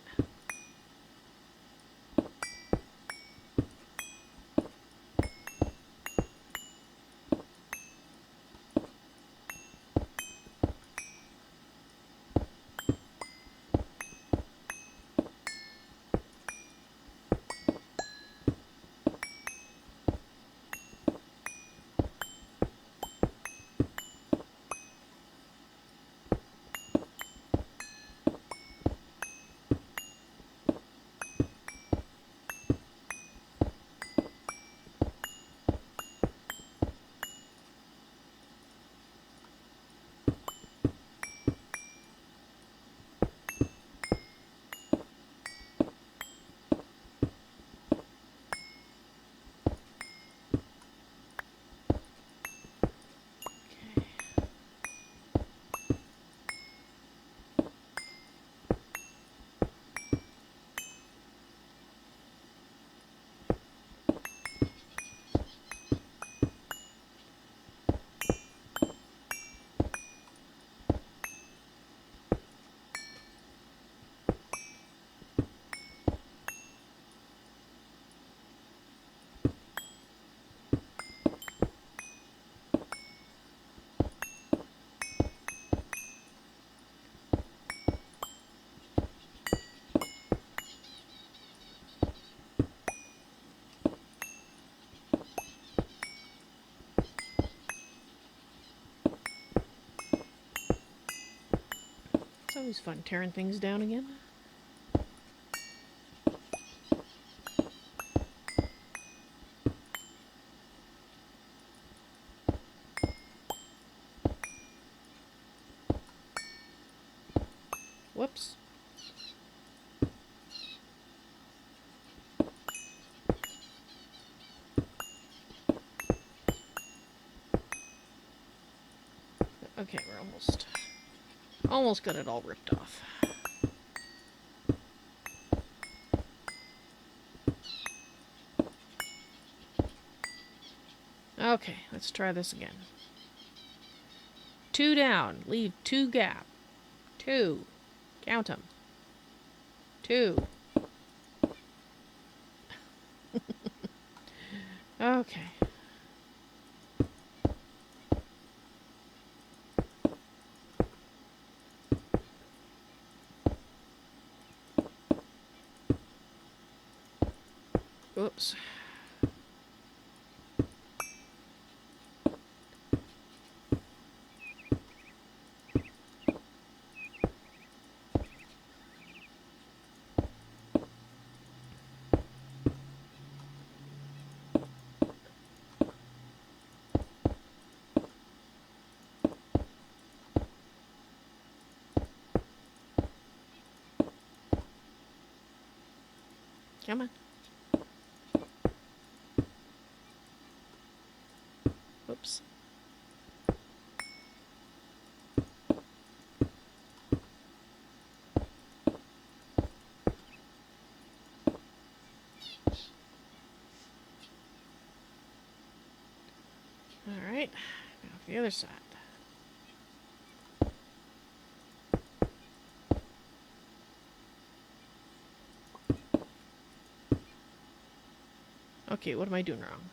always fun tearing things down again. Whoops. Okay, we're almost got it all ripped off. Okay, let's try this again. 2 down, leave 2 gap. 2. Count them. 2. Okay. Oops. Come on. Whoops. All right, now for the other side. Okay, what am I doing wrong?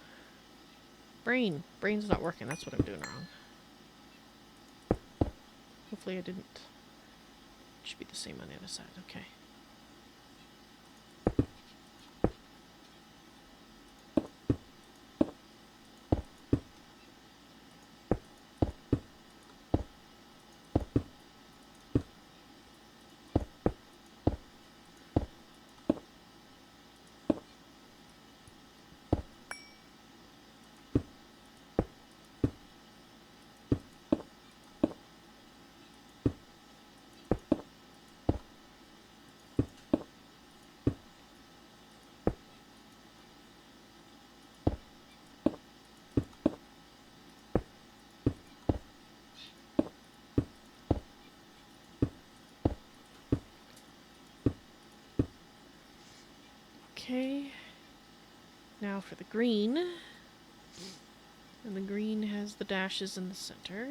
Brain's not working, that's what I'm doing wrong. Hopefully I didn't. It should be the same on the other side, okay. Okay, now for the green. And the green has the dashes in the center.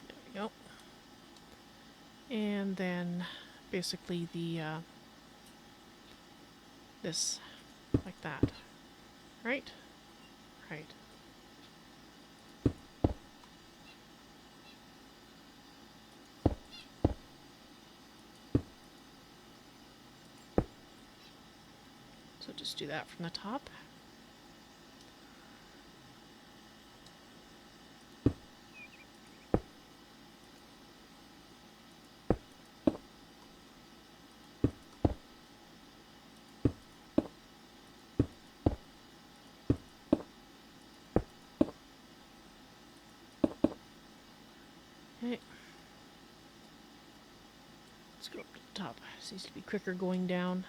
There we go. And then basically the this like that. Right? Right. So just do that from the top. Okay. Let's go up to the top. Seems to be quicker going down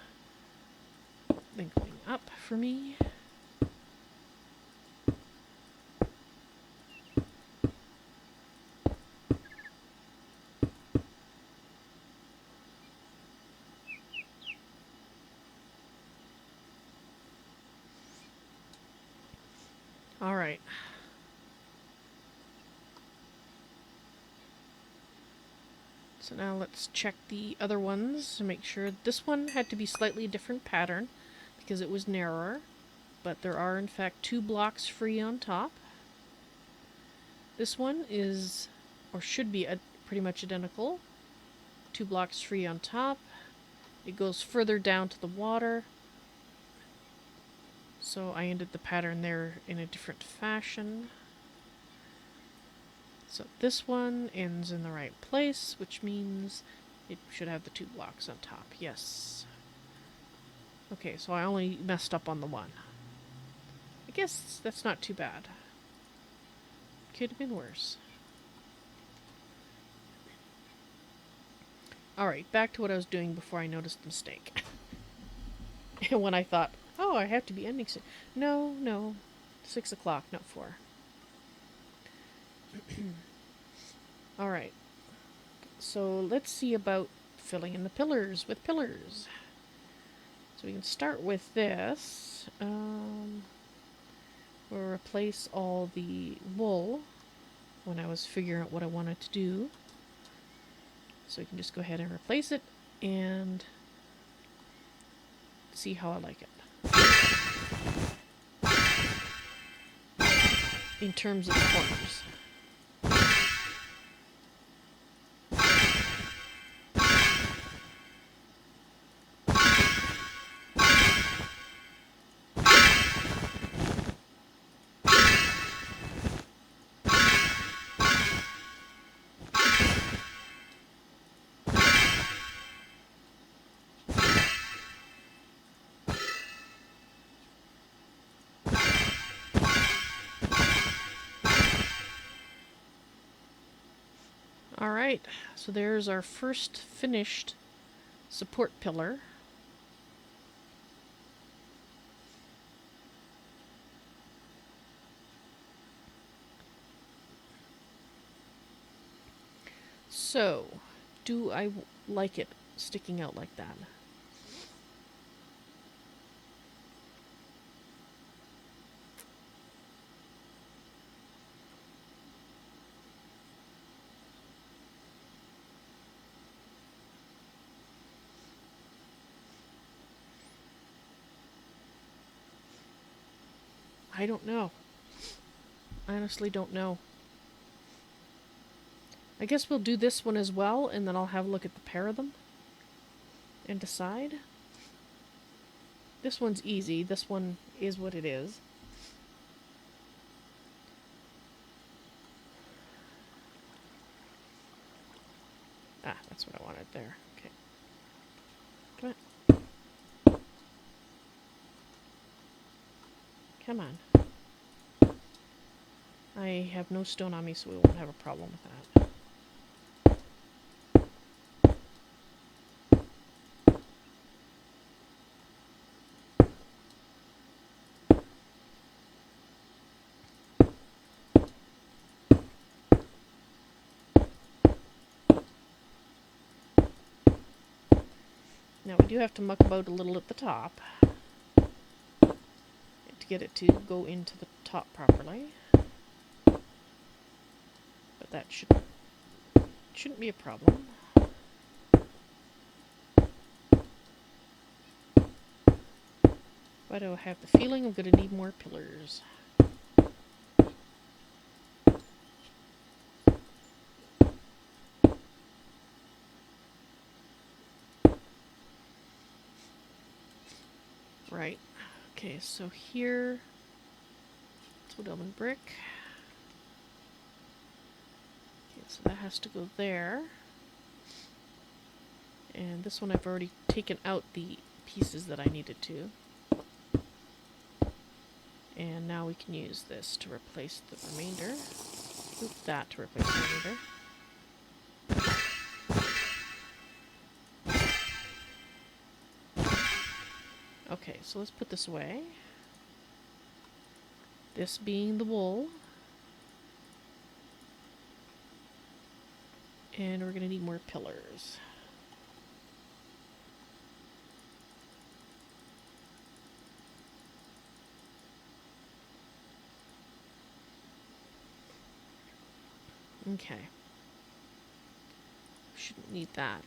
than going up for me. All right. So now let's check the other ones to make sure. This one had to be slightly different pattern because it was narrower. but there are in fact 2 blocks free on top. This one is, or should be, pretty much identical. 2 blocks free on top. It goes further down to the water. So I ended the pattern there in a different fashion. So this one ends in the right place, which means it should have the 2 blocks on top. Yes. Okay, so I only messed up on the one. I guess that's not too bad. Could have been worse. Alright, back to what I was doing before I noticed the mistake. And when I thought, oh, I have to be ending soon. No, no. 6 o'clock, not 4. Alright. So let's see about filling in the pillars with pillars. So we can start with this. We'll replace all the wool when I was figuring out what I wanted to do. So we can just go ahead and replace it and see how I like it. In terms of the corners. Alright, so there's our first finished support pillar. So, do I like it sticking out like that? I don't know. I honestly don't know. I guess we'll do this one as well, and then I'll have a look at the pair of them and decide. This one's easy. This one is what it is. Ah, that's what I wanted there. Okay. Come on. Come on. I have no stone on me, so we won't have a problem with that. Now we do have to muck about a little at the top to get it to go into the top properly. But that shouldn't be a problem. But I have the feeling I'm going to need more pillars. Right. Okay, so here, it's wood elm and brick. Okay, so that has to go there. And this one I've already taken out the pieces that I needed to. And now we can use this to replace the remainder. Oop, that to replace the remainder. Okay, so let's put this away. This being the wool. And we're going to need more pillars. Okay. Shouldn't need that.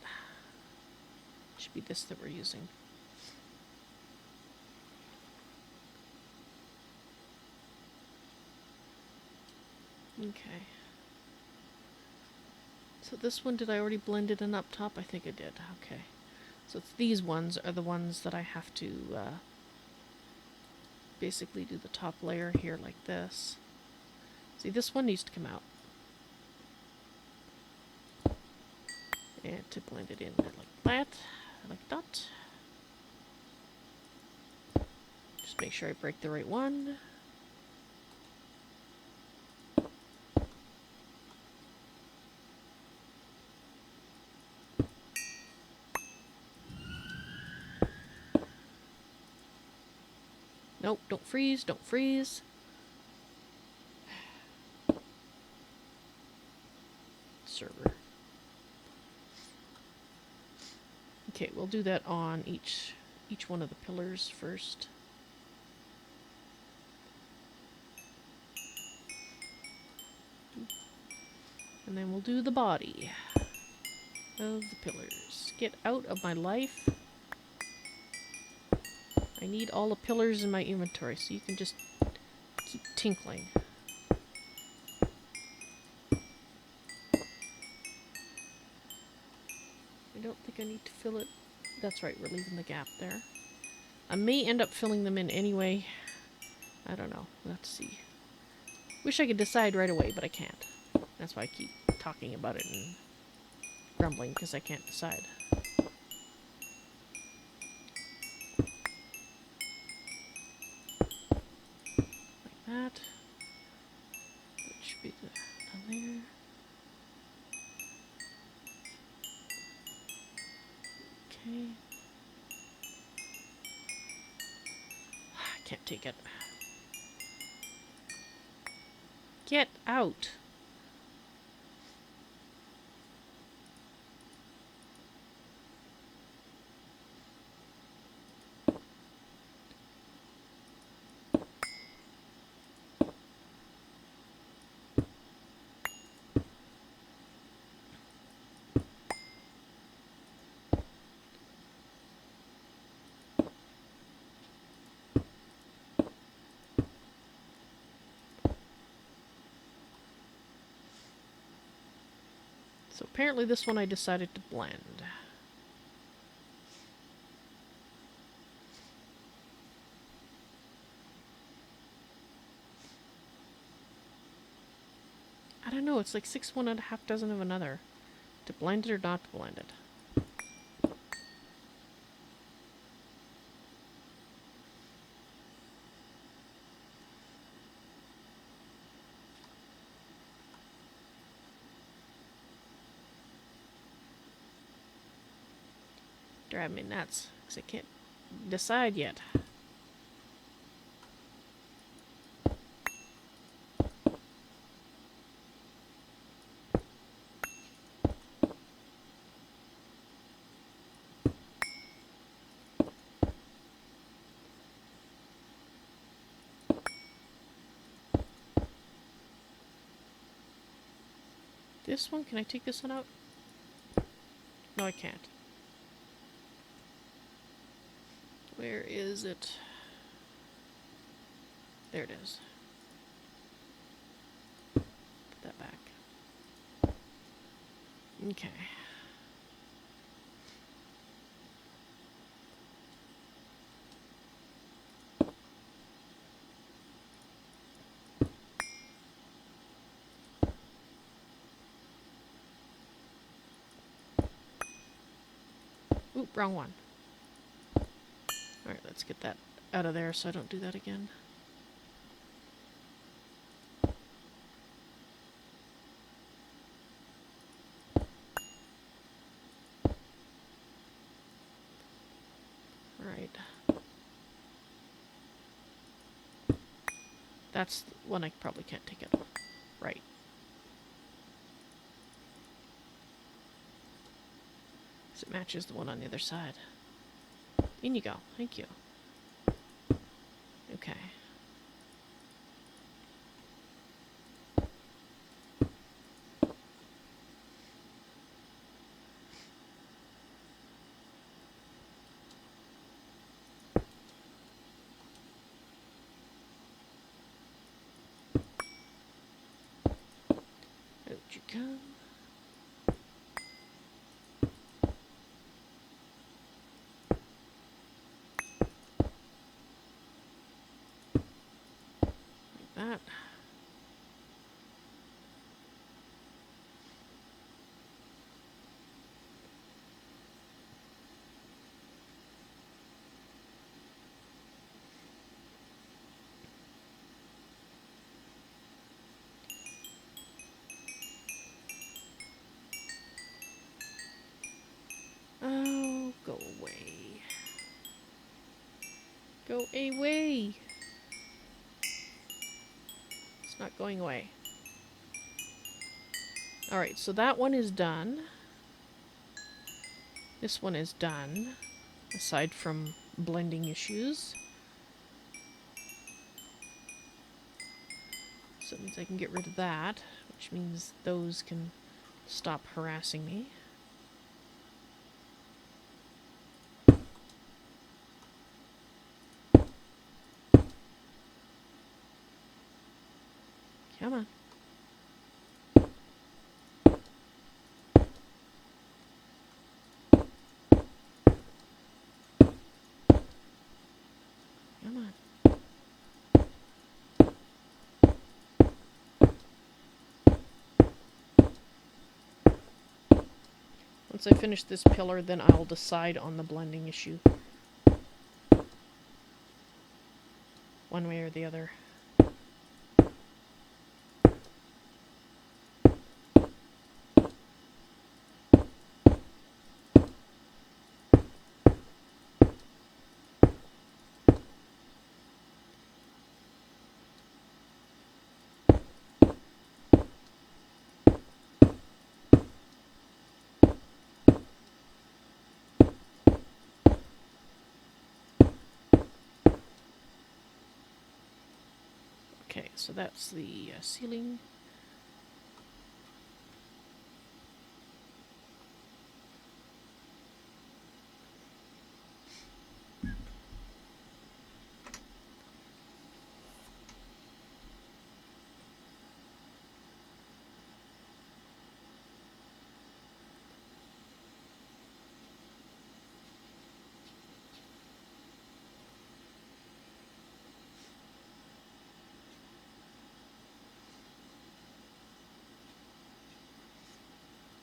Should be this that we're using. Okay. So this one, did I already blend it in up top? I think I did. Okay. So it's these ones are the ones that I have to basically do the top layer here like this. See, this one needs to come out. And to blend it in like that, like that. Just make sure I break the right one. Nope, don't freeze, don't freeze. Server. Okay, we'll do that on each one of the pillars first. And then we'll do the body of the pillars. Get out of my life. I need all the pillars in my inventory so you can just keep tinkling. I don't think I need to fill it. That's right, we're leaving the gap there. I may end up filling them in anyway. I don't know. We'll have to see. Wish I could decide right away, but I can't. That's why I keep talking about it and grumbling, because I can't decide. Like that. That should be down there. Okay. I can't take it. Get out! So apparently this one I decided to blend. I don't know, it's like 6 one and a half dozen of another. To blend it or not to blend it. Drive me nuts, because I can't decide yet. This one, can I take this one out? No, I can't. Where is it? There it is. Put that back. Okay. Oop, wrong one. Alright, let's get that out of there so I don't do that again. Alright. That's one I probably can't take it off. Right. Because it matches the one on the other side. In you go. Thank you. Okay. Come. Like that. Oh, go away. Go away. It's not going away. Alright, so that one is done. This one is done, aside from blending issues. So it means I can get rid of that, which means those can stop harassing me. Come on. Come on. Once I finish this pillar, then I'll decide on the blending issue. One way or the other. Okay, so that's the ceiling.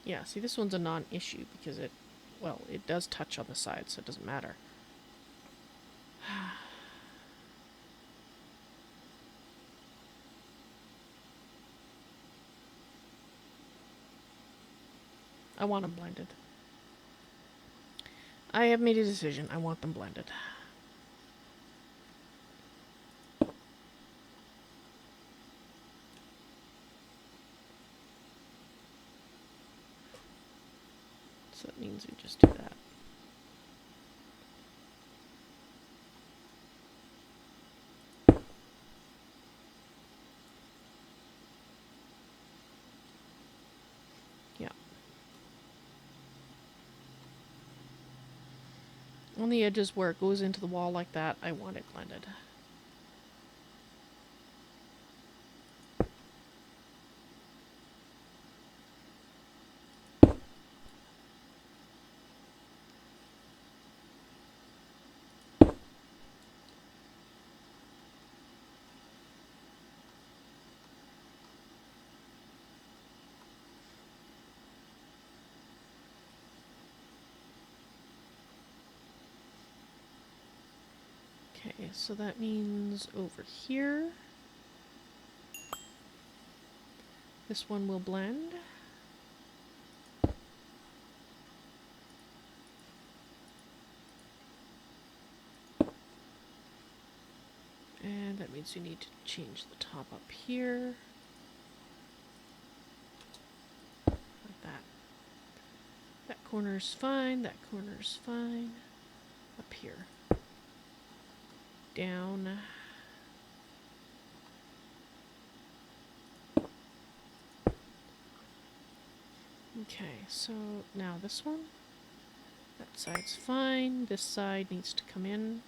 Yeah, see, this one's a non-issue because it, well, it does touch on the side, so it doesn't matter. I want them blended. I have made a decision. I want them blended. So that means we just do that. Yeah. On the edges where it goes into the wall like that, I want it blended. Okay, so that means over here, this one will blend. And that means we need to change the top up here. Like that. That corner's fine, that corner's fine. Up here. Down. Okay, so now this one. That side's fine. This side needs to come in.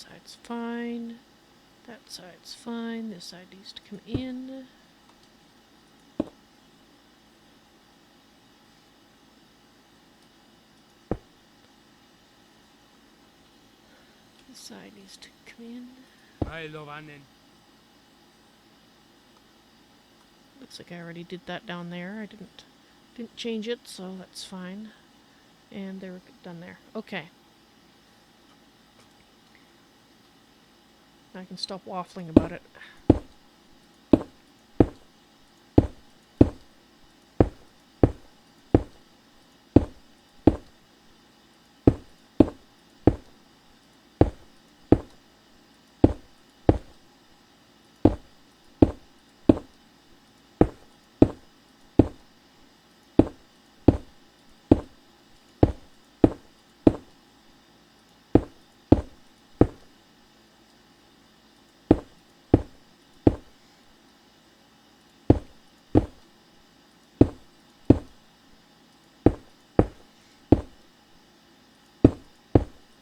side's fine. That side's fine. This side needs to come in. This side needs to come in. Looks like I already did that down there. I didn't change it, so that's fine. And they're done there. Okay. I can stop waffling about it.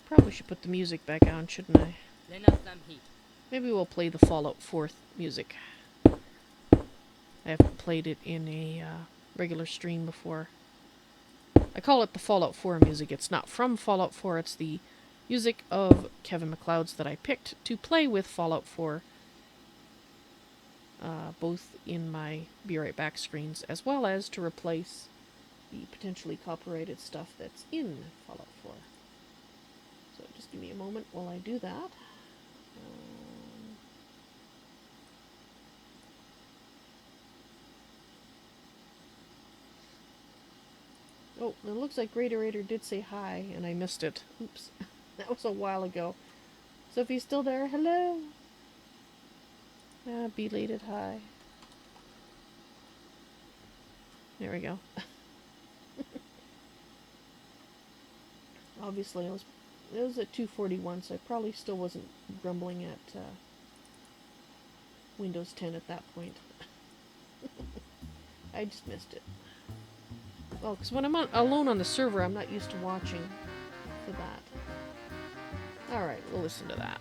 Probably should put the music back on, shouldn't I? Maybe we'll play the Fallout 4 music. I haven't played it in a regular stream before. I call it the Fallout 4 music. It's not from Fallout 4, it's the music of Kevin MacLeod's that I picked to play with Fallout 4. Both in my Be Right Back screens, as well as to replace the potentially copyrighted stuff that's in Fallout 4. So just give me a moment while I do that. Oh, it looks like GreatOrator did say hi, and I missed it. Oops. That was a while ago. So if he's still there, hello! Belated hi. There we go. Obviously, it was at 241, so I probably still wasn't grumbling at Windows 10 at that point. I just missed it. Well, because when I'm alone on the server, I'm not used to watching for that. Alright, we'll listen to that.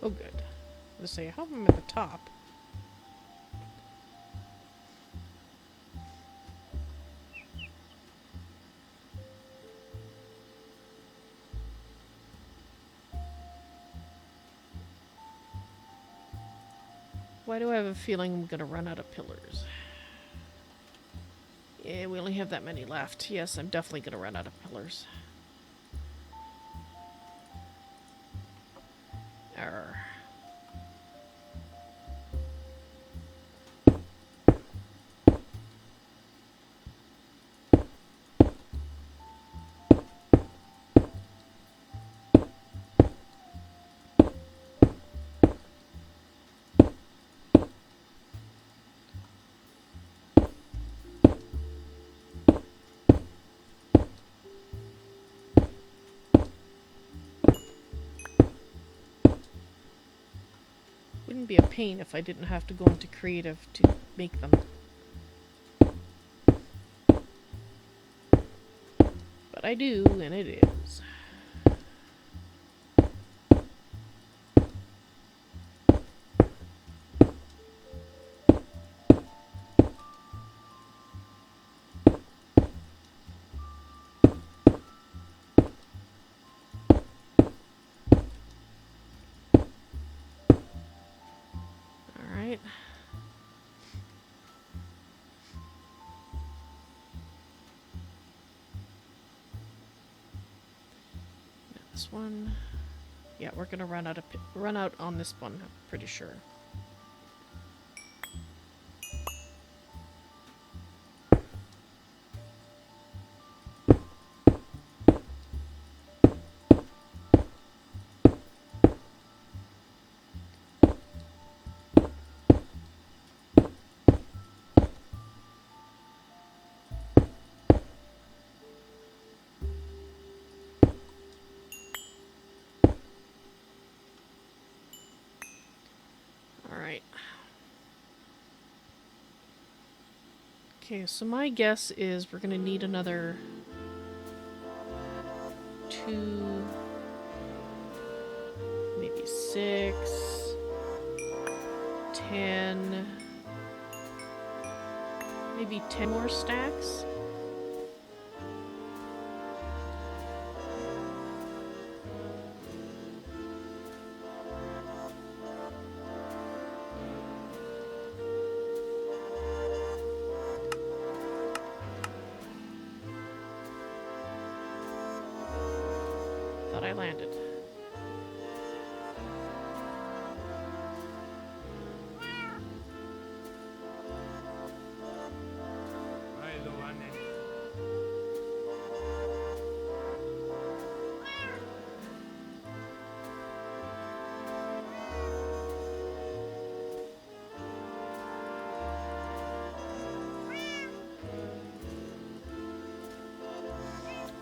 Oh, good. Let's say, I hope I'm at the top. Why do I have a feeling I'm gonna run out of pillars? Yeah, we only have that many left. Yes, I'm definitely gonna run out of pillars. Arr. Wouldn't be a pain if I didn't have to go into creative to make them. But I do, and it is. This one. Yeah, we're gonna run out on this one, I'm pretty sure. Alright. Okay, so my guess is we're gonna need another 2, maybe 6, 10, maybe 10 more stacks. Thought I landed.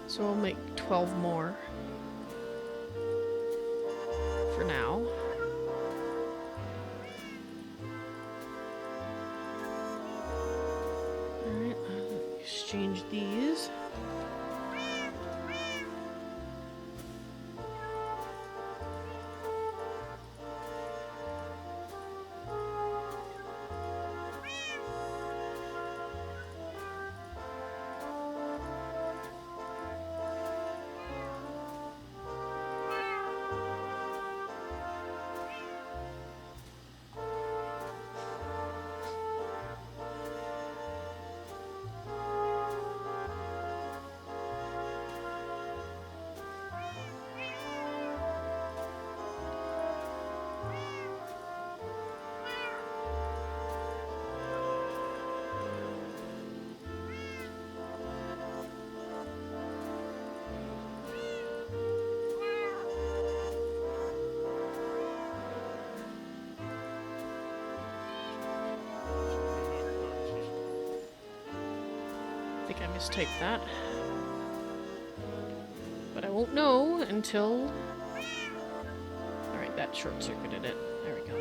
So we'll make 12 more for now. Alright, exchange these. I think I mistyped that. But I won't know until... Alright, that short-circuited it. There we go.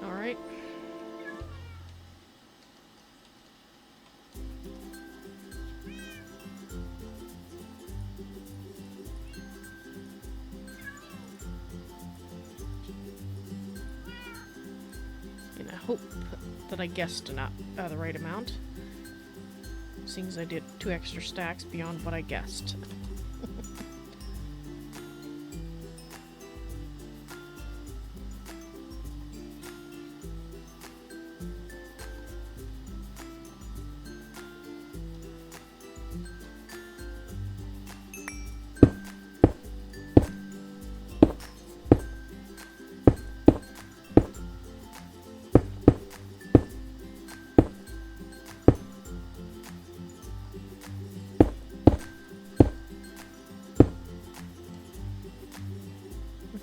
Alright. And I hope that I guessed the right amount. Seeing as I did 2 extra stacks beyond what I guessed.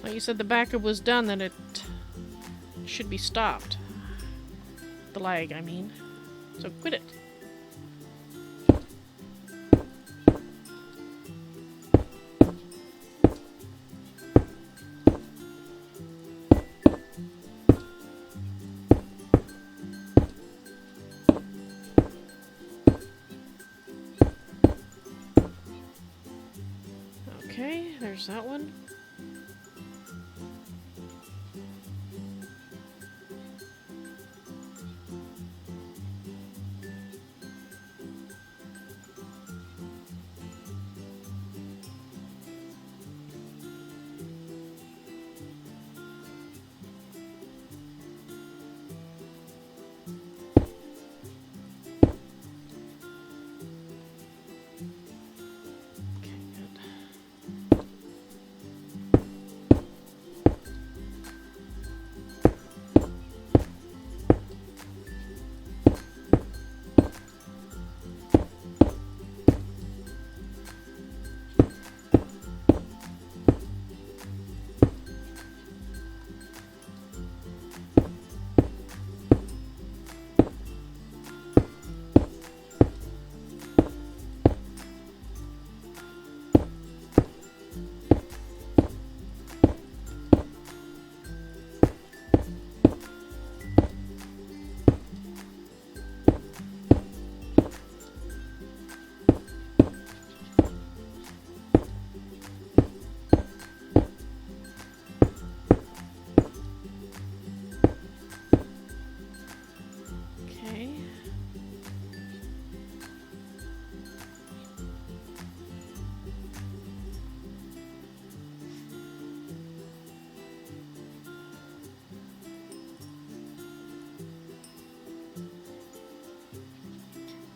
Well, you said the backup was done, then it should be stopped. The lag, I mean. So quit it. Okay, there's that one.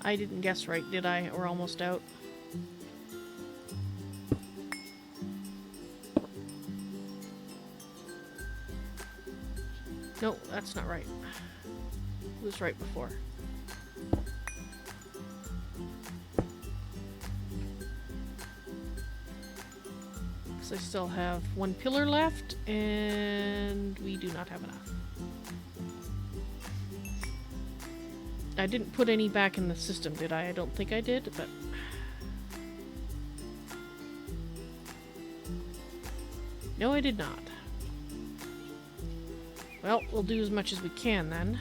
I didn't guess right, did I? We're almost out. No, that's not right. It was right before. Because I still have one pillar left, and we do not have enough. I didn't put any back in the system, did I? I don't think I did, but... No, I did not. Well, we'll do as much as we can then.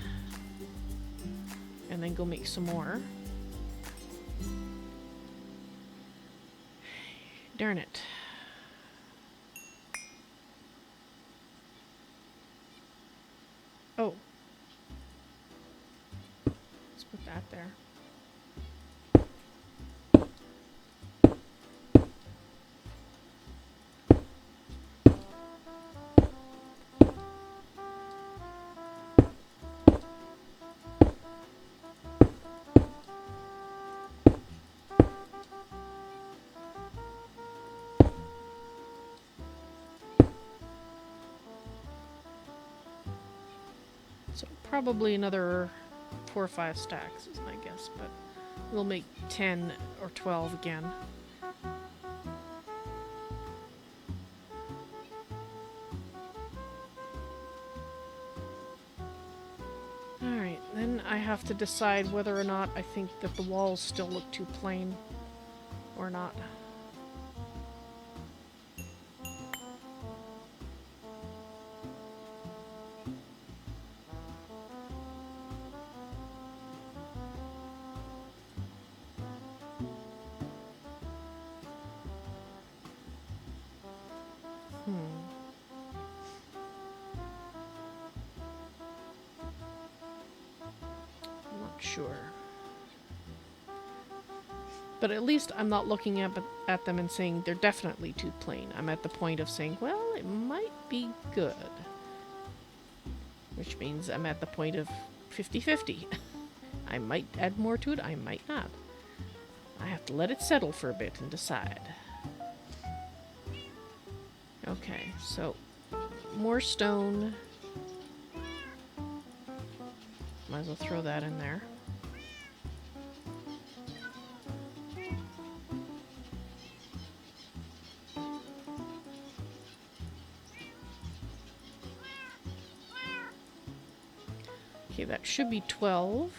And then go make some more. Darn it. Oh. Let's put that there. So probably another 4 or 5 stacks is my guess, but we'll make 10 or 12 again. Alright, then I have to decide whether or not I think that the walls still look too plain or not. I'm not sure. But at least I'm not looking at them and saying they're definitely too plain. I'm at the point of saying, well, it might be good. Which means I'm at the point of 50-50. I might add more to it, I might not. I have to let it settle for a bit and decide. Okay, so more stone. Might as well throw that in there. Okay, that should be 12.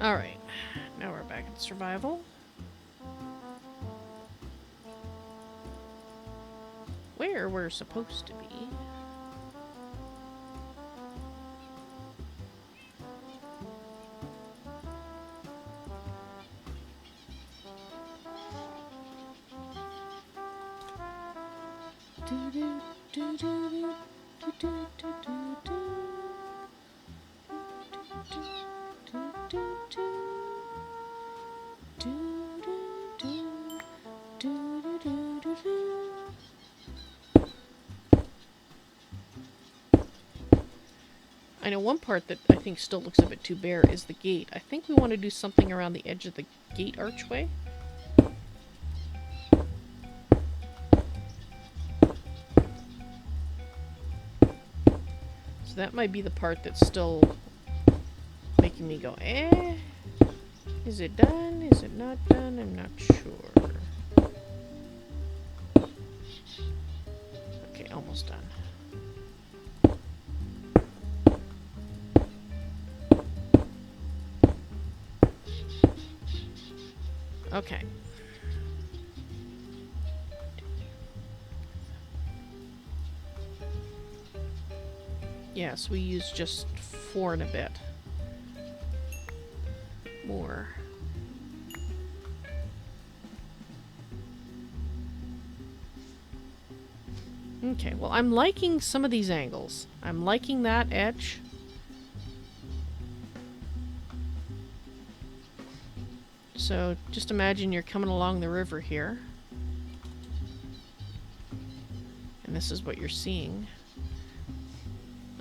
Alright, now we're back in survival. Where we're supposed to be. I know one part that I think still looks a bit too bare is the gate. I think we want to do something around the edge of the gate archway. So that might be the part that's still making me go, eh? Is it done? Is it not done? I'm not sure. Okay, almost done. Okay. Yes, we use just 4 and a bit. More. Okay, well, I'm liking some of these angles. I'm liking that edge. So, just imagine you're coming along the river here. And this is what you're seeing.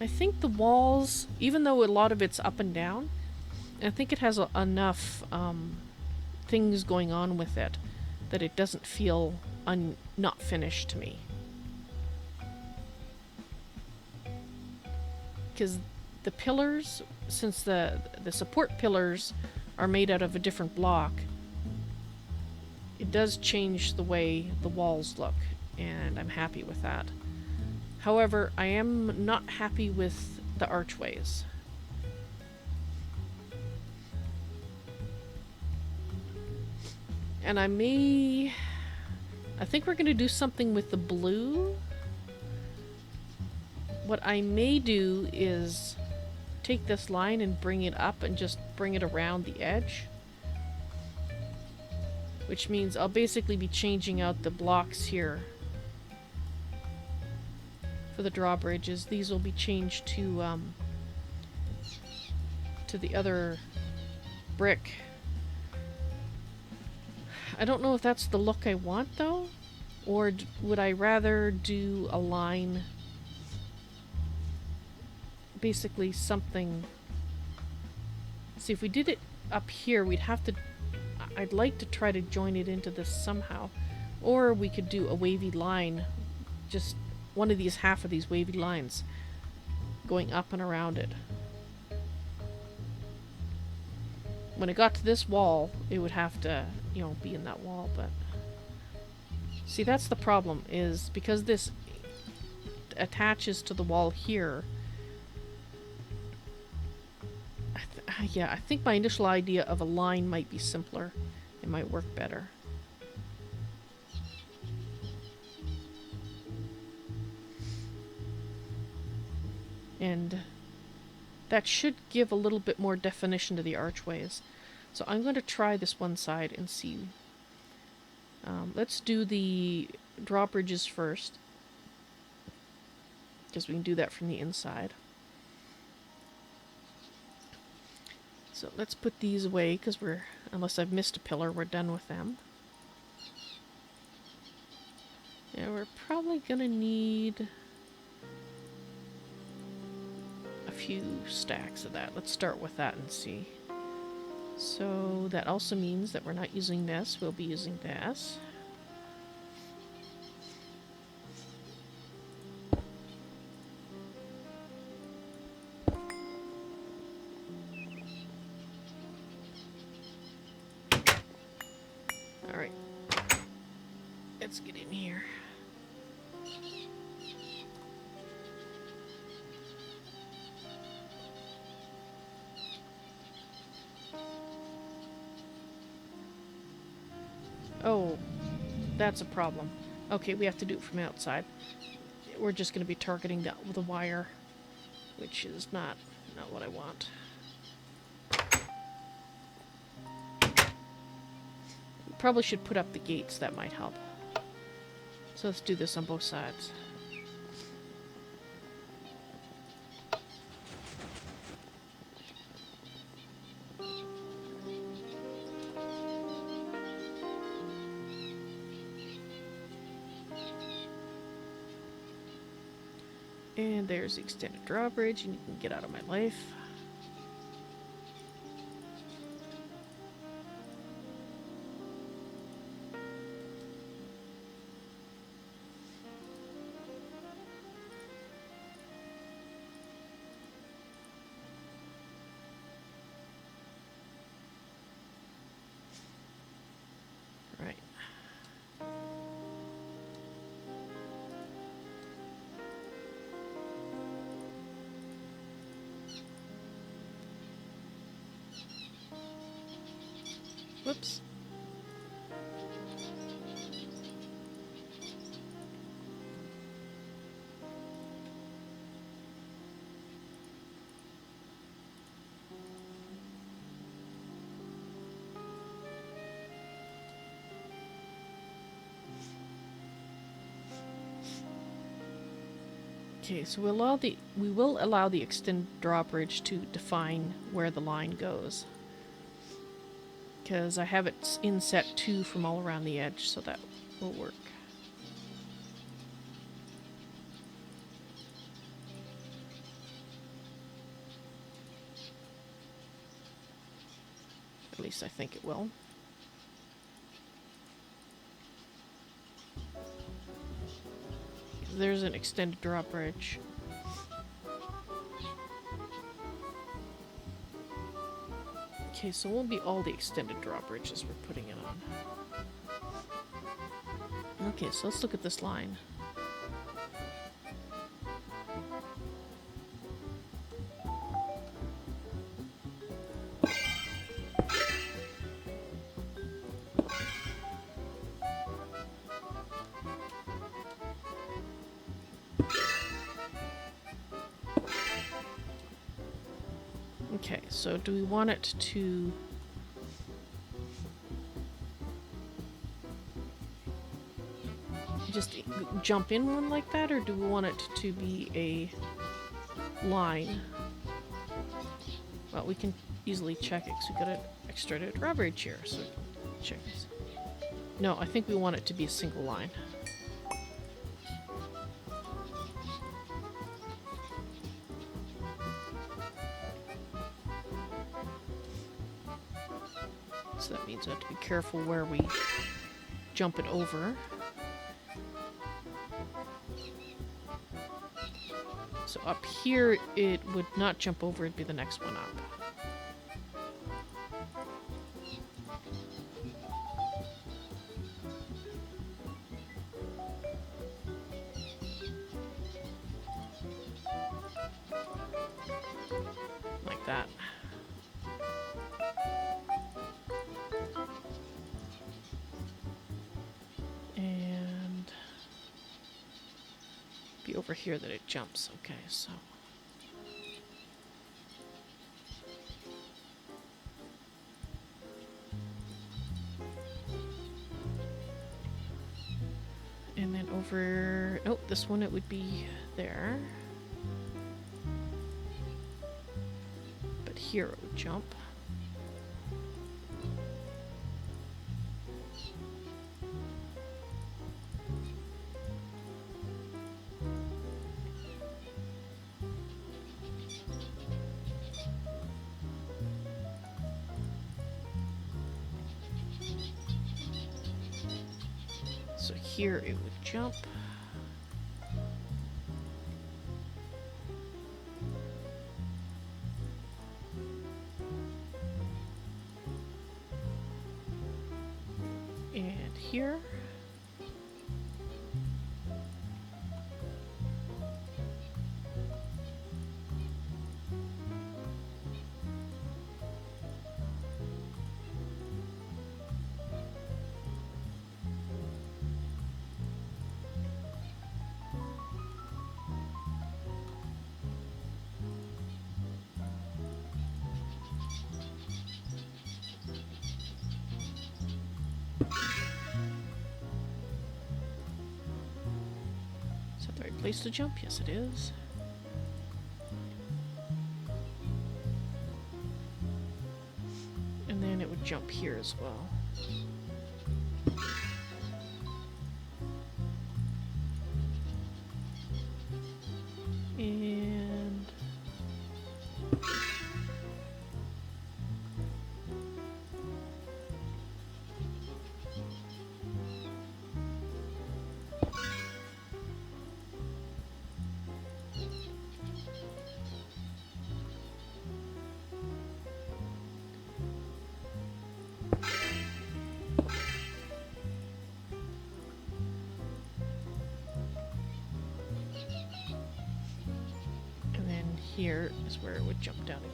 I think the walls, even though a lot of it's up and down, I think it has enough things going on with it that it doesn't feel not finished to me. Because the pillars, since the support pillars are made out of a different block, it does change the way the walls look, and I'm happy with that. However, I am not happy with the archways. And I think we're going to do something with the blue. What I may do is take this line and bring it up and just bring it around the edge. Which means I'll basically be changing out the blocks here for the drawbridges. These will be changed to the other brick. I don't know if that's the look I want, though, or would I rather do a line, basically something. See, if we did it up here, we'd have to, I'd like to try to join it into this somehow, or we could do a wavy line, just one of these, half of these wavy lines going up and around it. When it got to this wall, it would have to, you know, be in that wall, but see, that's the problem, is because this attaches to the wall here. Yeah, I think my initial idea of a line might be simpler. It might work better. And that should give a little bit more definition to the archways. So I'm going to try this one side and see. Let's do the drawbridges first, because we can do that from the inside. So let's put these away, because unless I've missed a pillar, we're done with them. Yeah, we're probably gonna need a few stacks of that. Let's start with that and see. So that also means that we're not using this, we'll be using this. Alright. Let's get in here. Oh, that's a problem. Okay, we have to do it from outside. We're just going to be targeting that with a wire, which is not what I want. We probably should put up the gates, that might help. So let's do this on both sides. And there's the extended drawbridge, and you can get out of my life. Right. Whoops. Okay, so we will allow the extended drawbridge to define where the line goes. Because I have it in set 2 from all around the edge, so that will work. At least I think it will. There's an extended drawbridge. Okay, so it won't be all the extended drawbridges we're putting it on. Okay, so let's look at this line. Okay, so do we want it to just jump in one like that, or do we want it to be a line? Well, we can easily check it because we got an extended drawbridge here, so check this. No, I think we want it to be a single line. So that means we have to be careful where we jump it over. So up here, it would not jump over, it'd be the next one up. Like that. And be over here that it jumps. Okay, so and then over, nope, this one it would be there. But here it would jump. So here it would jump. And here. Is that the right place to jump? Yes, it is. And then it would jump here as well. And then here is where it would jump down again.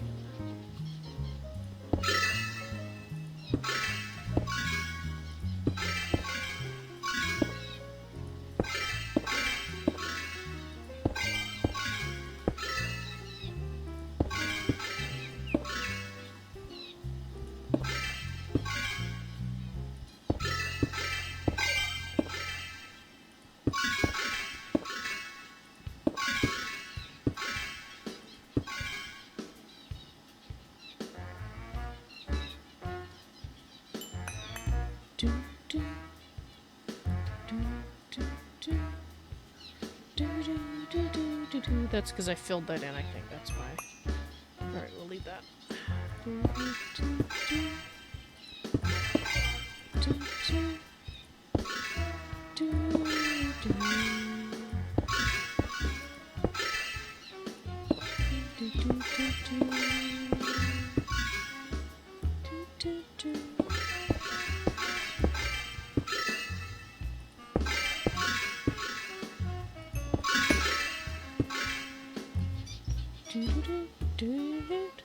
Do, do, do, do, do, do, do, do, do, do. That's because I filled that in, I think. That's why. Alright, we'll leave that. Do, do, do, do. Do, do. Do, do. Do, do, do, do. Do, do, do.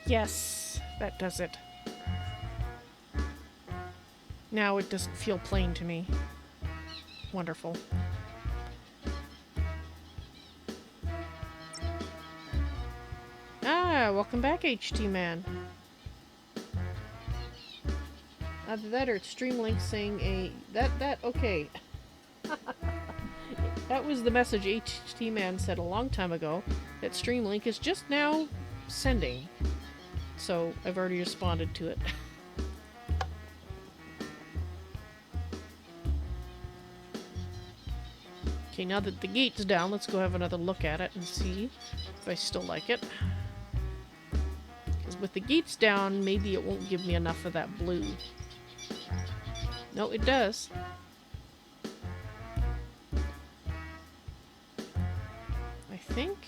Yes, that does it. Now it doesn't feel plain to me. Wonderful. Ah, welcome back, HT Man. Either that or it's Streamlink saying okay. That was the message HT Man said a long time ago, that Streamlink is just now sending. So I've already responded to it. Okay, now that the gate's down, let's go have another look at it and see if I still like it. Because with the gates down, maybe it won't give me enough of that blue. No, it does. I think.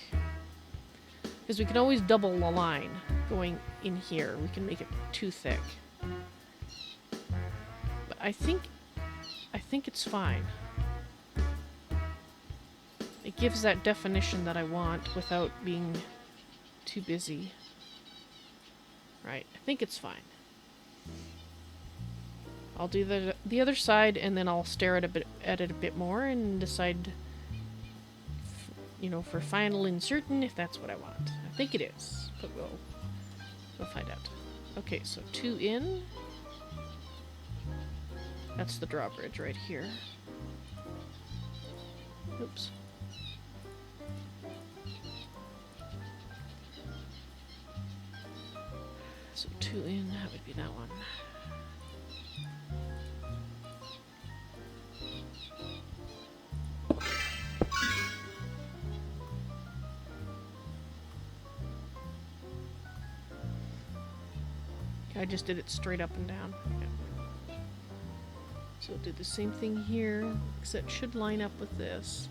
Because we can always double the line going in here. We can make it too thick. But I think it's fine. It gives that definition that I want without being too busy. Right, I think it's fine. I'll do the other side and then I'll stare at it a bit more and decide, you know, for final and certain if that's what I want. I think it is, but we'll find out. Okay, so 2 in. That's the drawbridge right here. Oops. So 2 in, that would be that one. I just did it straight up and down. Okay. So do the same thing here, except it should line up with this.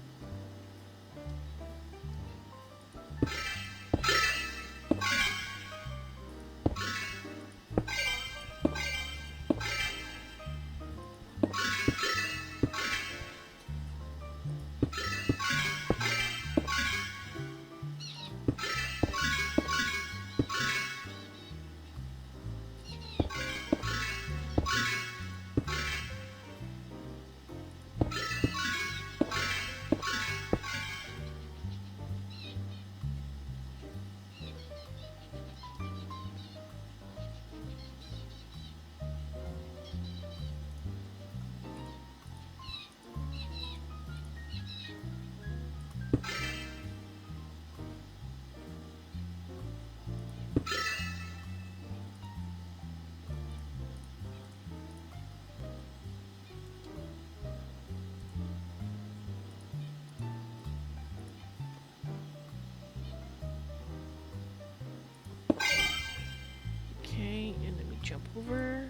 jump over.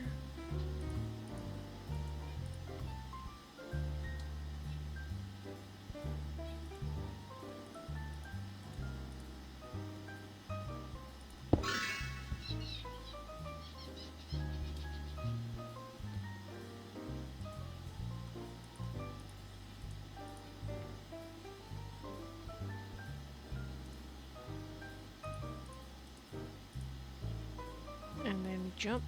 And then we jump.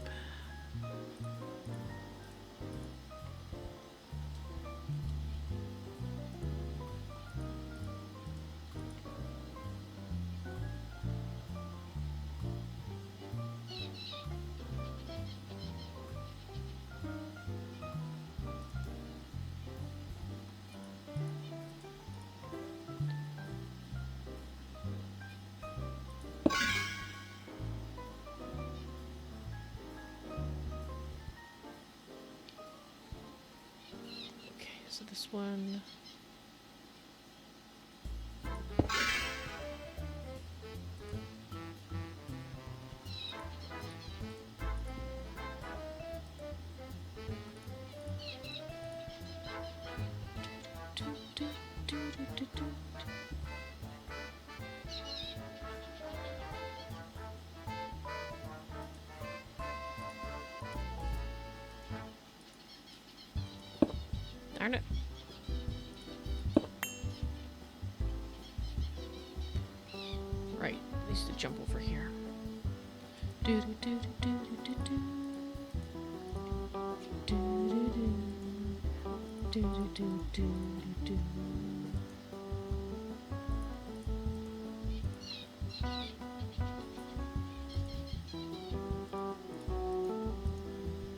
So this one. Darn it. Right, at least to jump over here. Do do do do do do do do do do do do do.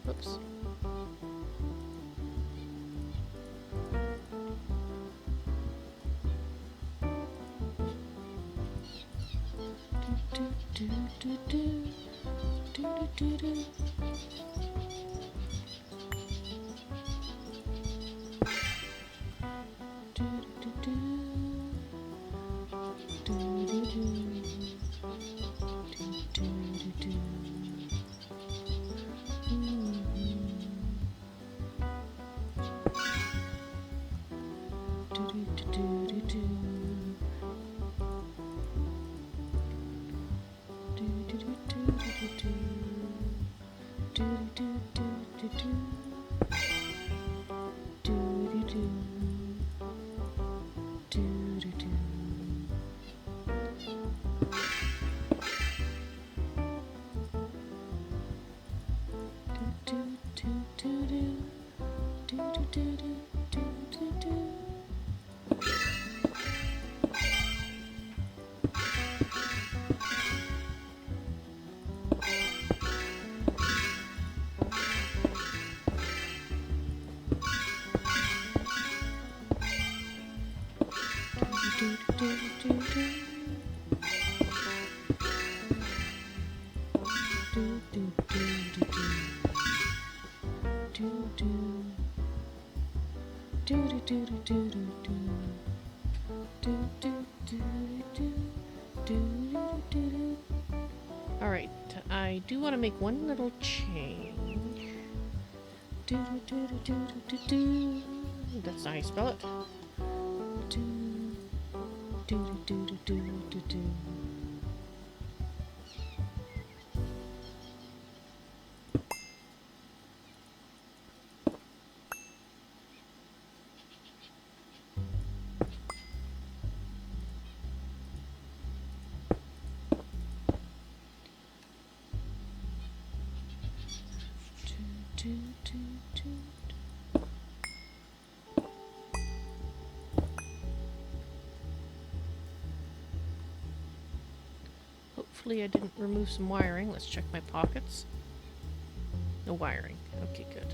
Oops. Do do do do do do. Alright, I do want to make one little change. That's not how you spell it. Hopefully I didn't remove some wiring. Let's check my pockets. No wiring. Okay, good.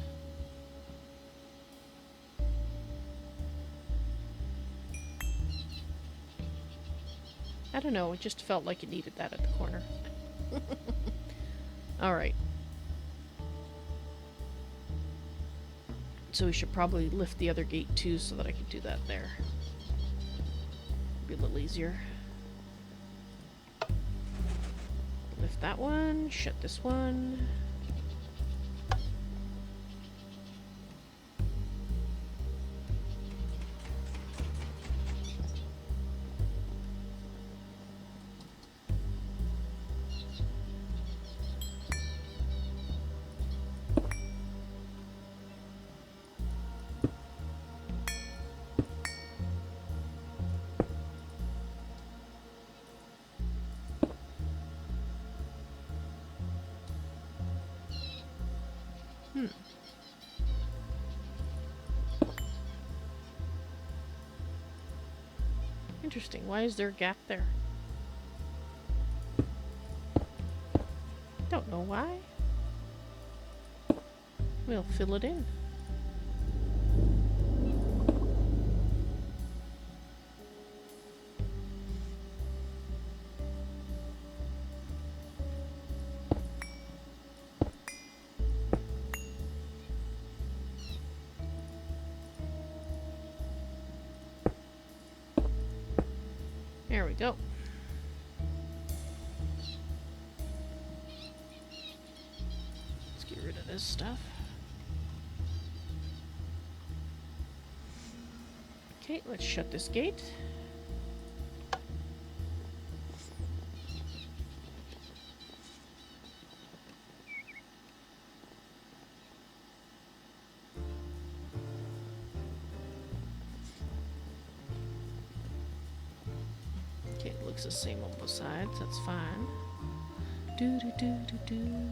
I don't know, it just felt like it needed that at the corner. Alright. So we should probably lift the other gate too so that I can do that there. Be a little easier. Lift that one, shut this one. Interesting. Why is there a gap there? Don't know why. We'll fill it in. There we go. Let's get rid of this stuff. Okay, let's shut this gate. Okay, it looks the same on both sides. That's fine. Do do do do do.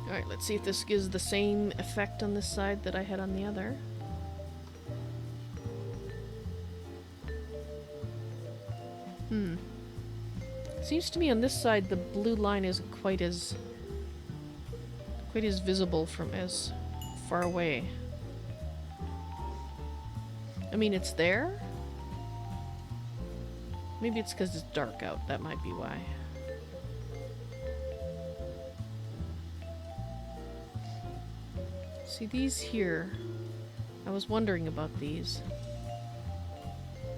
Alright, let's see if this gives the same effect on this side that I had on the other. Seems to me on this side the blue line isn't quite as visible from as far away. I mean, it's there. Maybe it's because it's dark out. That might be why. See these here, I was wondering about these.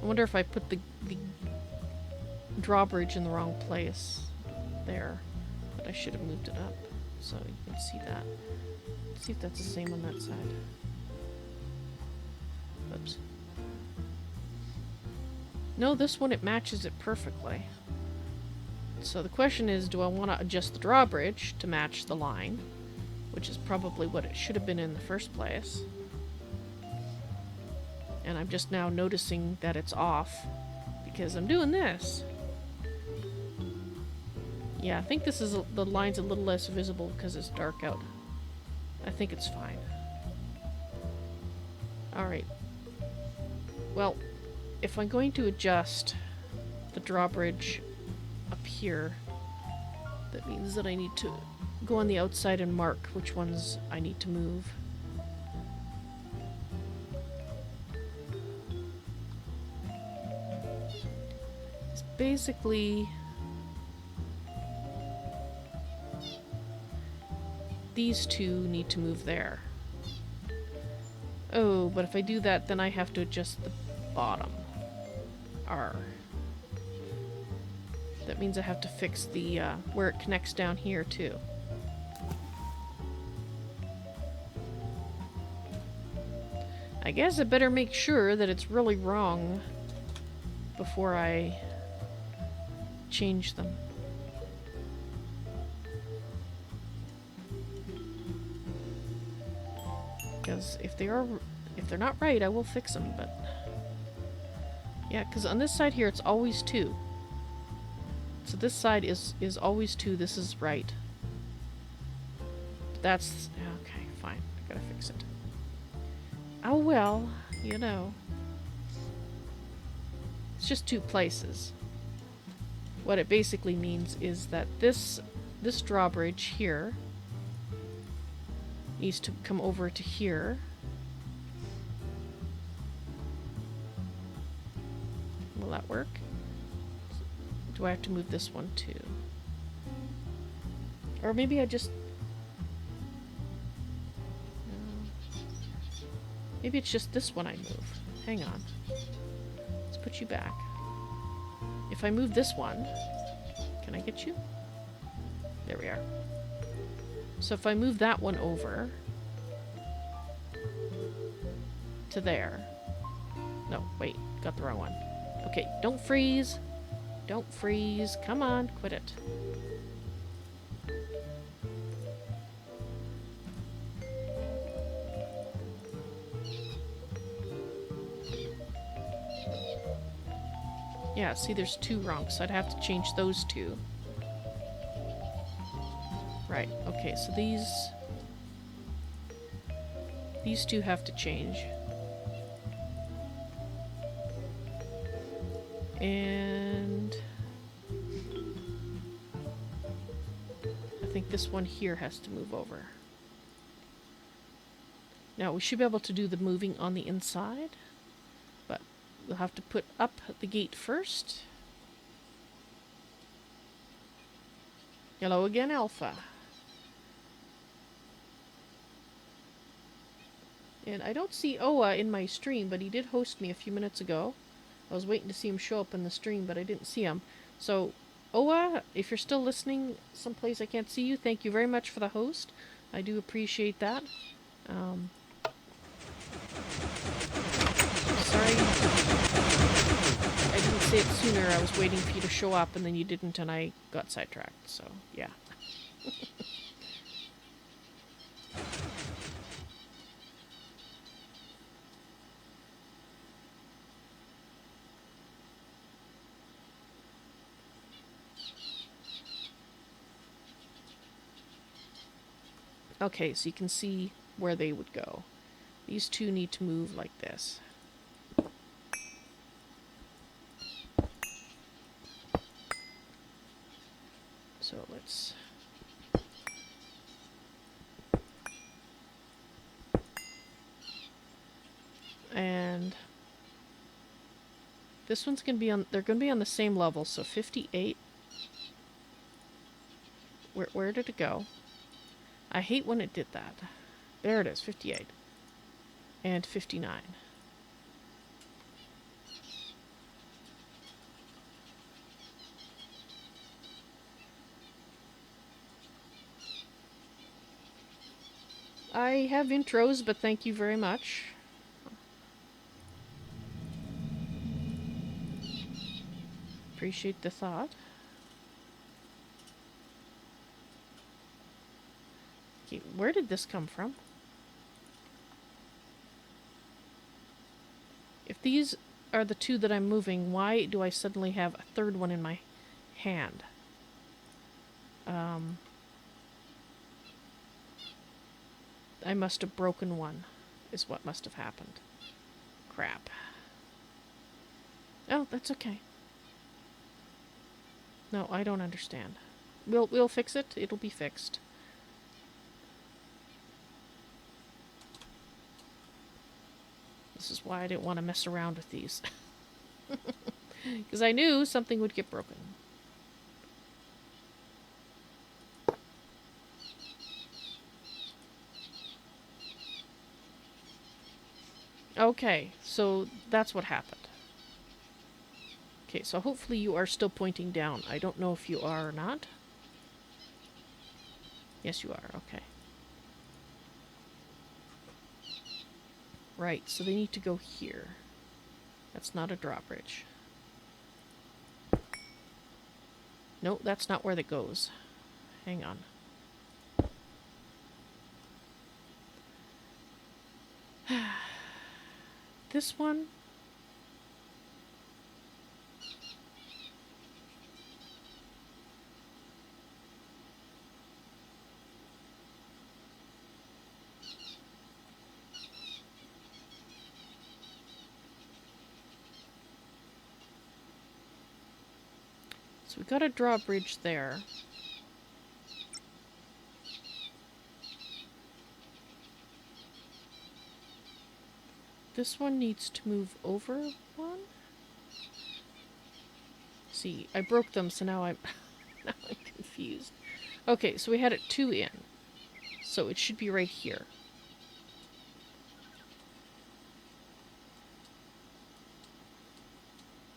I wonder if I put the drawbridge in the wrong place there, but I should have moved it up so you can see that. Let's see if that's the same on that side. Oops. No, this one, it matches it perfectly. So the question is, do I want to adjust the drawbridge to match the line? Which is probably what it should have been in the first place. And I'm just now noticing that it's off because I'm doing this. Yeah, I think this is the line's a little less visible because it's dark out. I think it's fine. Alright. Well, if I'm going to adjust the drawbridge up here, that means that I need to go on the outside and mark which ones I need to move. It's basically these two need to move there. Oh, but if I do that, then I have to adjust the bottom. R. That means I have to fix the where it connects down here too. I guess I better make sure that it's really wrong before I change them. Because if they're not right, I will fix them, but yeah, because on this side here it's always 2. So this side is always 2, this is right. That's okay, fine. I gotta fix it. Oh well, you know. It's just 2 places. What it basically means is that this drawbridge here needs to come over to here. Will that work? Do I have to move this one too? Or maybe I just... Maybe it's just this one I move. Hang on. Let's put you back. If I move this one... Can I get you? There we are. So if I move that one over... to there... No, wait. Got the wrong one. Okay, don't freeze. Don't freeze. Come on, quit it. Yeah, see, there's 2 wrong, so I'd have to change those 2. Right, okay, so these two have to change. And I think this one here has to move over. Now, we should be able to do the moving on the inside, but we'll have to put up the gate first. Hello again, Alpha. And I don't see Oa in my stream, but he did host me a few minutes ago. I was waiting to see him show up in the stream, but I didn't see him. So, Oa, if you're still listening someplace I can't see you, thank you very much for the host. I do appreciate that. Sorry I didn't say it sooner. I was waiting for you to show up, and then you didn't, and I got sidetracked. So, yeah. Okay, so you can see where they would go. These two need to move like this. So let's... And this one's going to be on... They're going to be on the same level, so 58. Where did it go? I hate when it did that. There it is, 58. And 59. I have intros, but thank you very much. Appreciate the thought. Okay, where did this come from? If these are the two that I'm moving, why do I suddenly have a third one in my hand? I must have broken one, is what must have happened. Crap. Oh, that's okay. No, I don't understand. We'll fix it. It'll be fixed. This is why I didn't want to mess around with these. Because I knew something would get broken. Okay, so that's what happened. Okay, so hopefully you are still pointing down. I don't know if you are or not. Yes, you are. Okay. Right, so they need to go here. That's not a drawbridge. No, that's not where that goes. Hang on. This one. So we got a drawbridge there. This one needs to move over one. See, I broke them, so now I'm now I'm confused. Okay, so we had it 2 in. So it should be right here.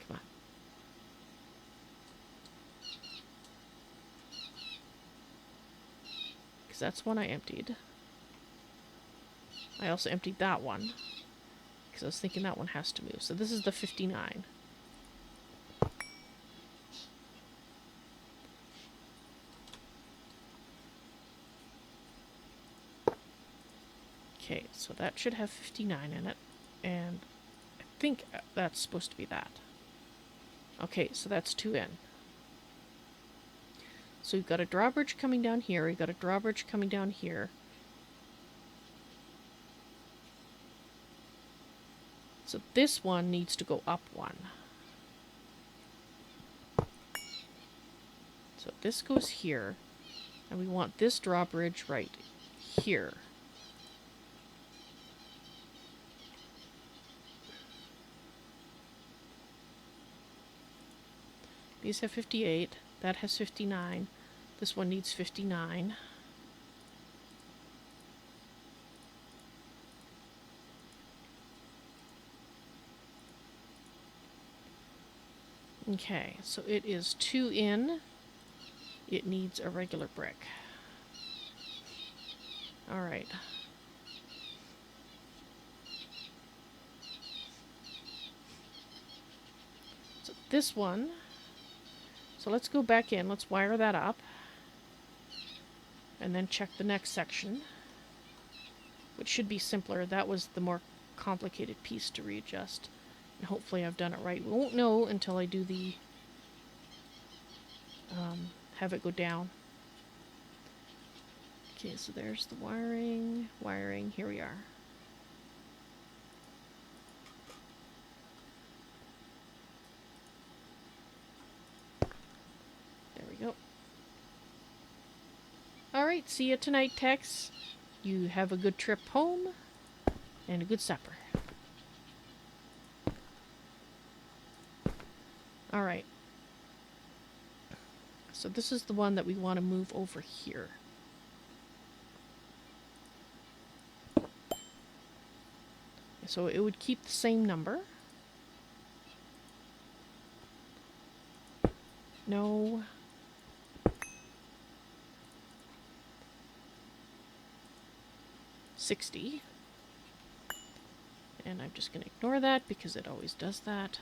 Come on. Because that's one I emptied. I also emptied that one. Because I was thinking that one has to move. So this is the 59. Okay, so that should have 59 in it. And I think that's supposed to be that. Okay, so that's 2 in. So we've got a drawbridge coming down here. We've got a drawbridge coming down here. So this one needs to go up one. So this goes here. And we want this drawbridge right here. These have 58. That has 59. This one needs 59. Okay, so it is 2 in. It needs a regular brick. Alright. So this one. So let's go back in. Let's wire that up. And then check the next section, which should be simpler. That was the more complicated piece to readjust. And hopefully I've done it right. We won't know until I do the have it go down. Okay, so there's the wiring. Here we are. There we go. Alright, see you tonight, Tex. You have a good trip home and a good supper. Alright. So this is the one that we want to move over here. So it would keep the same number. No. $60. And I'm just going to ignore that because it always does that.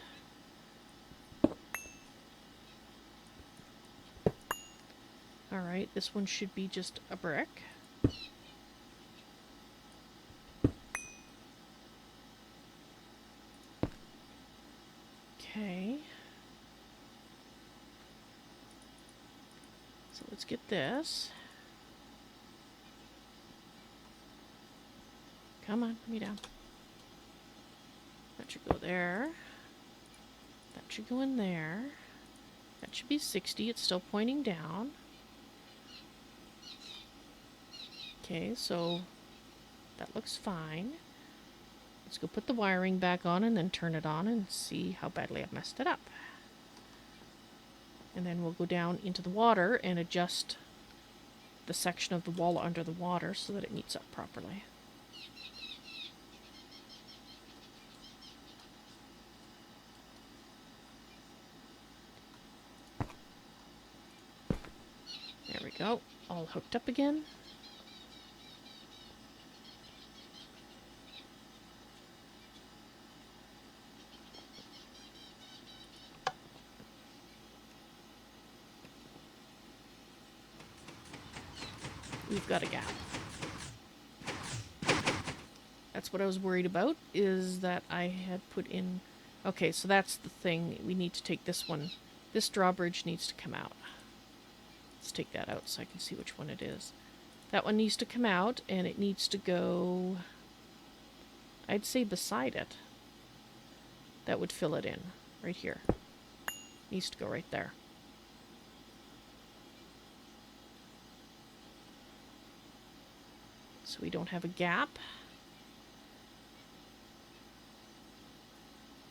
Alright, this one should be just a brick. Okay. So let's get this. Come on, let me down. That should go there. That should go in there. That should be 60. It's still pointing down. Okay, so that looks fine. Let's go put the wiring back on and then turn it on and see how badly I've messed it up. And then we'll go down into the water and adjust the section of the wall under the water so that it meets up properly. There we go, all hooked up again. We've got a gap. That's what I was worried about, is that I had put in... Okay, so that's the thing. We need to take this one. This drawbridge needs to come out. Let's take that out so I can see which one it is. That one needs to come out, and it needs to go... I'd say beside it. That would fill it in. Right here. Needs to go right there. So we don't have a gap.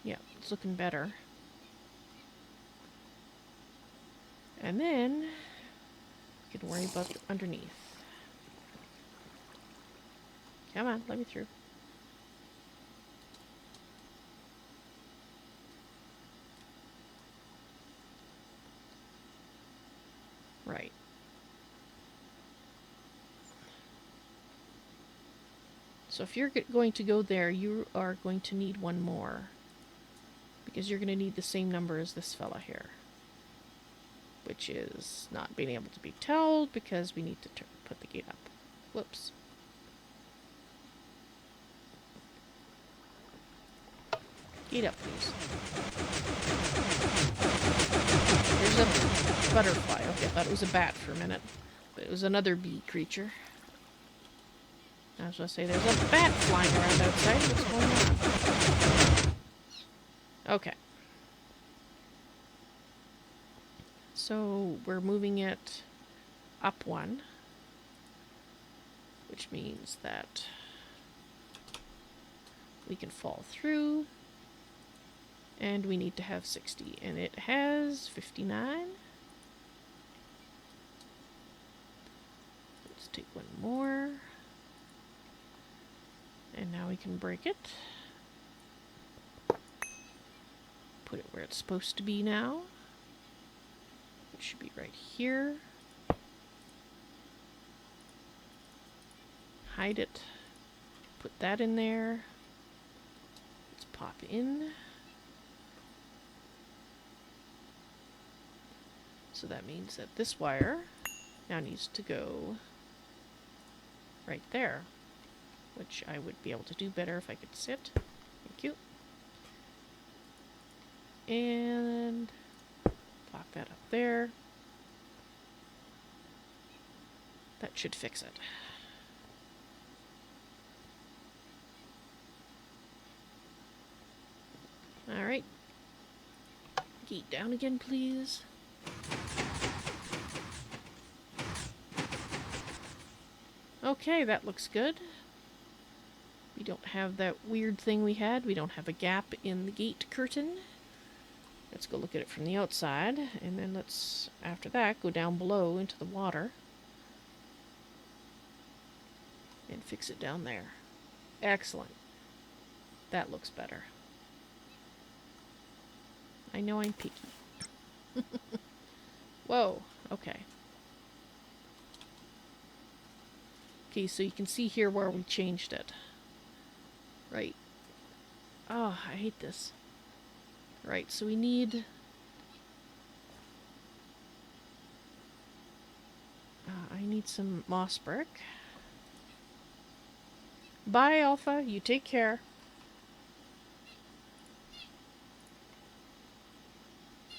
Yeah, it's looking better. And then we can worry about the underneath. Come on, let me through. Right. So if you're going to go there, you are going to need one more. Because you're going to need the same number as this fella here. Which is not being able to be told because we need to put the gate up. Whoops. Gate up, please. butterfly. Okay, I thought it was a bat for a minute. But it was another bee creature. I was going to say, there's a bat flying around outside. What's going on? Okay. So, we're moving it up one. Which means that we can fall through. And we need to have 60. And it has 59. Let's take one more. And now we can break it. Put it where it's supposed to be now. It should be right here. Hide it. Put that in there. Let's pop in. So that means that this wire now needs to go right there, which I would be able to do better if I could sit. Thank you. And pop that up there. That should fix it. Alright. Gate down again, please. Okay, that looks good. We don't have that weird thing we had. We don't have a gap in the gate curtain. Let's go look at it from the outside, and then let's, after that, go down below into the water and fix it down there. Excellent. That looks better. I know I'm picky. Whoa, okay. Okay, so you can see here where we changed it. Right. Oh, I hate this. Right, so we need... I need some moss brick. Bye, Alpha. You take care.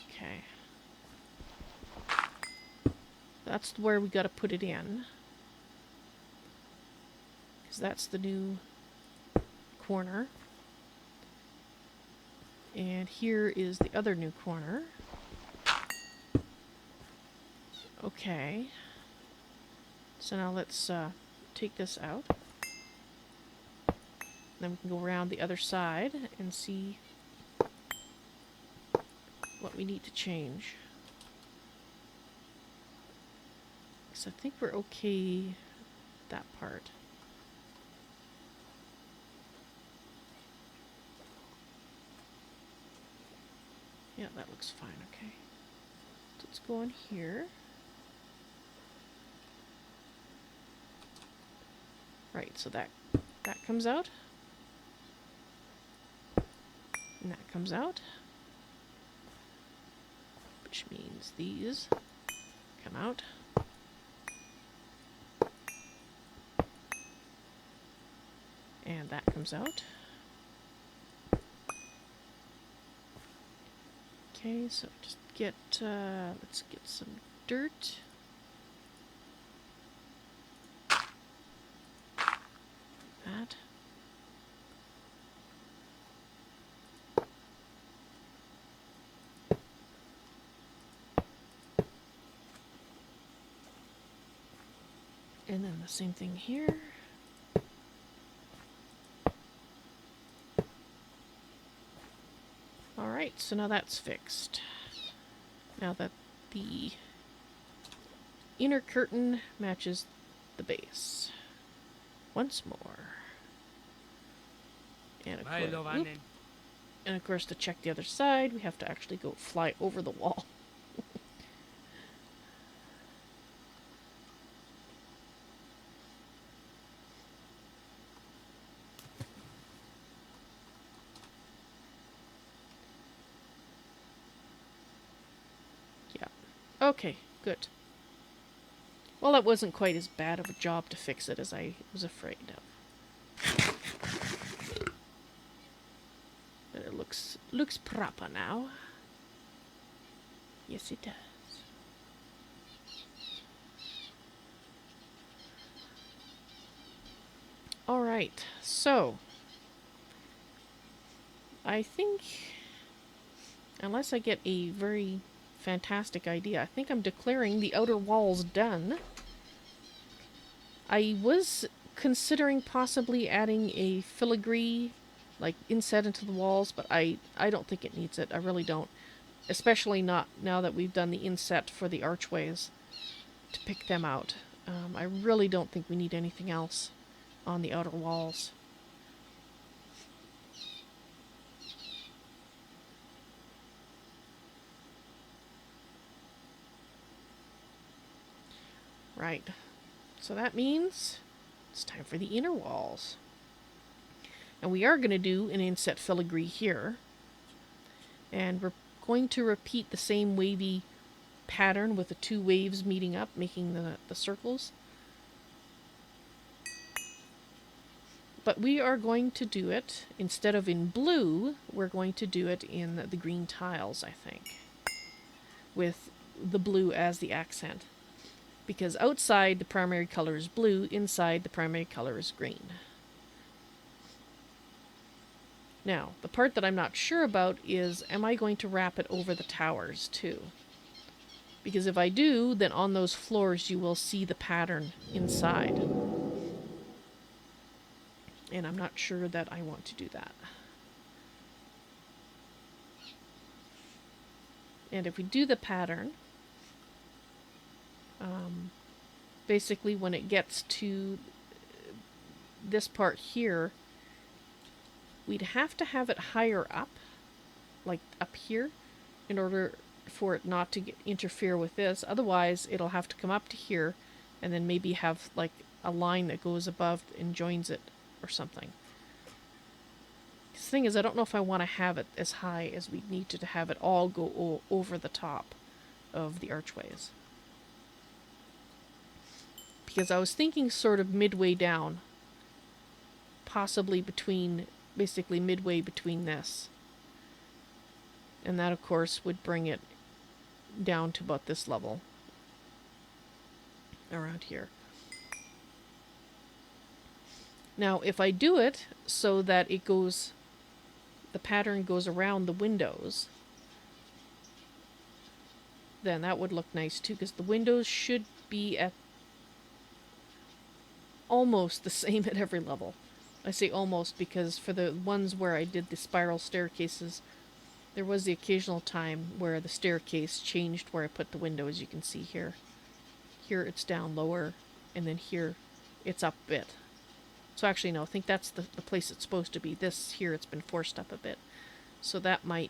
Okay. That's where we gotta put it in. Because that's the new corner. And here is the other new corner. Okay. So now let's take this out. Then we can go around the other side and see what we need to change. So I think we're okay with that part. Yeah, that looks fine, okay. So let's go on here. Right, so that comes out. And that comes out. Which means these come out. And that comes out. Okay, so just get, let's get some dirt. That. And then the same thing here. Alright, so now that's fixed. Now that the inner curtain matches the base. Once more. And of course, to check the other side, we have to actually go fly over the wall. Okay, good. Well, that wasn't quite as bad of a job to fix it as I was afraid of. But it looks proper now. Yes, it does. Alright, so I think, unless I get a very fantastic idea, I think I'm declaring the outer walls done. I was considering possibly adding a filigree, like inset into the walls, but I don't think it needs it. I really don't. Especially not now that we've done the inset for the archways to pick them out. I really don't think we need anything else on the outer walls. Right. So that means it's time for the inner walls. And we are going to do an inset filigree here. And we're going to repeat the same wavy pattern with the two waves meeting up, making the circles. But we are going to do it, instead of in blue, we're going to do it in the green tiles, I think. With the blue as the accent. Because outside the primary color is blue, inside the primary color is green. Now, the part that I'm not sure about is, am I going to wrap it over the towers too? Because if I do, then on those floors you will see the pattern inside. And I'm not sure that I want to do that. And if we do the pattern, basically when it gets to this part here, we'd have to have it higher up, like up here, in order for it not to interfere with this. Otherwise, it'll have to come up to here and then maybe have like a line that goes above and joins it or something. The thing is, I don't know if I want to have it as high as we need to have it all go over the top of the archways. Because I was thinking sort of midway down, possibly between, basically midway between this. And that, of course, would bring it down to about this level. Around here. Now, if I do it so that it goes, the pattern goes around the windows, then that would look nice too, because the windows should be at almost the same at every level. I say almost because for the ones where I did the spiral staircases, there was the occasional time where the staircase changed where I put the window, as you can see here. Here it's down lower, and then here it's up a bit. So actually, no, I think that's the place it's supposed to be. This here, it's been forced up a bit. So that might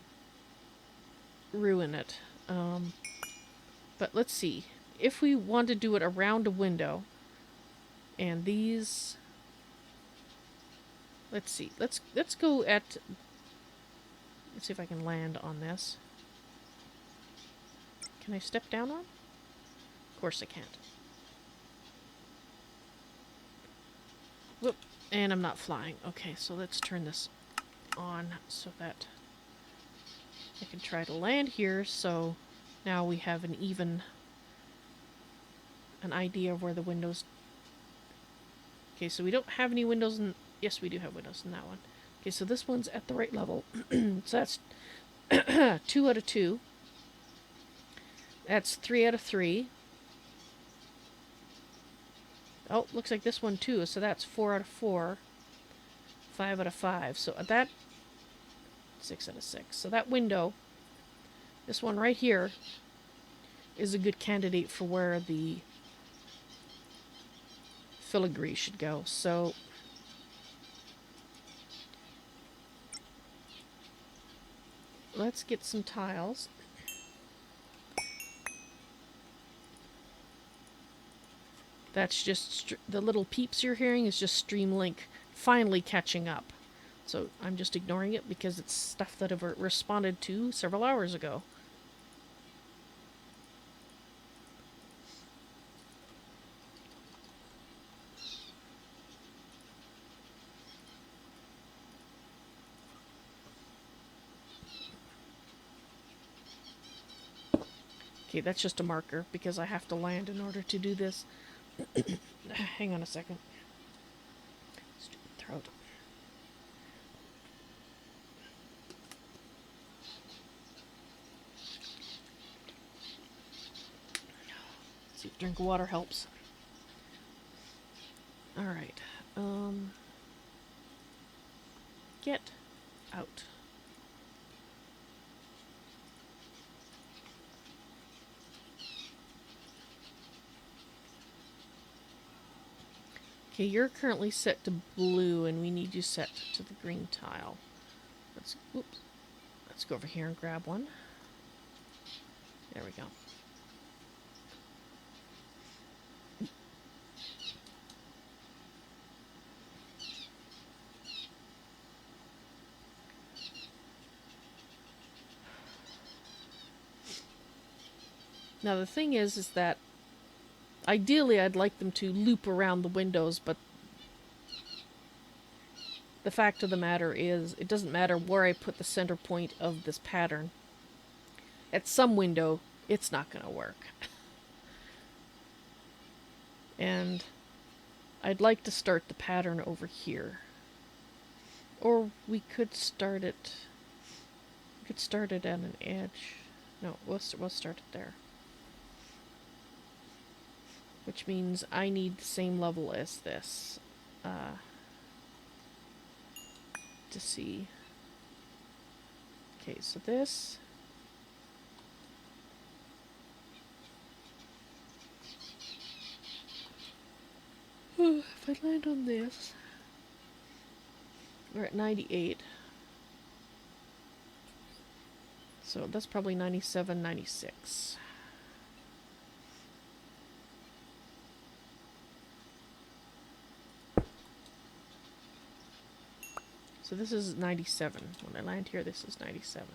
ruin it. But let's see. If we want to do it around a window, and these... Let's see. Let's go at... Let's see if I can land on this. Can I step down on? Of course I can't. Whoop. And I'm not flying. Okay, so let's turn this on so that I can try to land here. So now we have an idea of where the windows... Okay, so we don't have any windows in... Yes, we do have windows in that one. Okay, so this one's at the right level. So that's 2 out of 2. That's 3 out of 3. Oh, looks like this one too. So that's 4 out of 4. 5 out of 5. So that... 6 out of 6. So that window, this one right here, is a good candidate for where the filigree should go. So... let's get some tiles. That's just the little peeps you're hearing is just Streamlink finally catching up. So I'm just ignoring it because it's stuff that I've responded to several hours ago. Okay, that's just a marker because I have to land in order to do this. Hang on a second. Let's do out. Let's see if drink of water helps. Alright. Get out. Okay, you're currently set to blue, and we need you set to the green tile. Let's go over here and grab one. There we go. Now the thing is that ideally I'd like them to loop around the windows, but the fact of the matter is it doesn't matter where I put the center point of this pattern. At some window, it's not going to work. And I'd like to start the pattern over here. Or we could start it... We could start it at an edge. No, we'll start it there. Which means I need the same level as this. To see. Okay, so this... if I land on this... We're at 98. So that's probably 97, 96. So this is 97. When I land here, this is 97.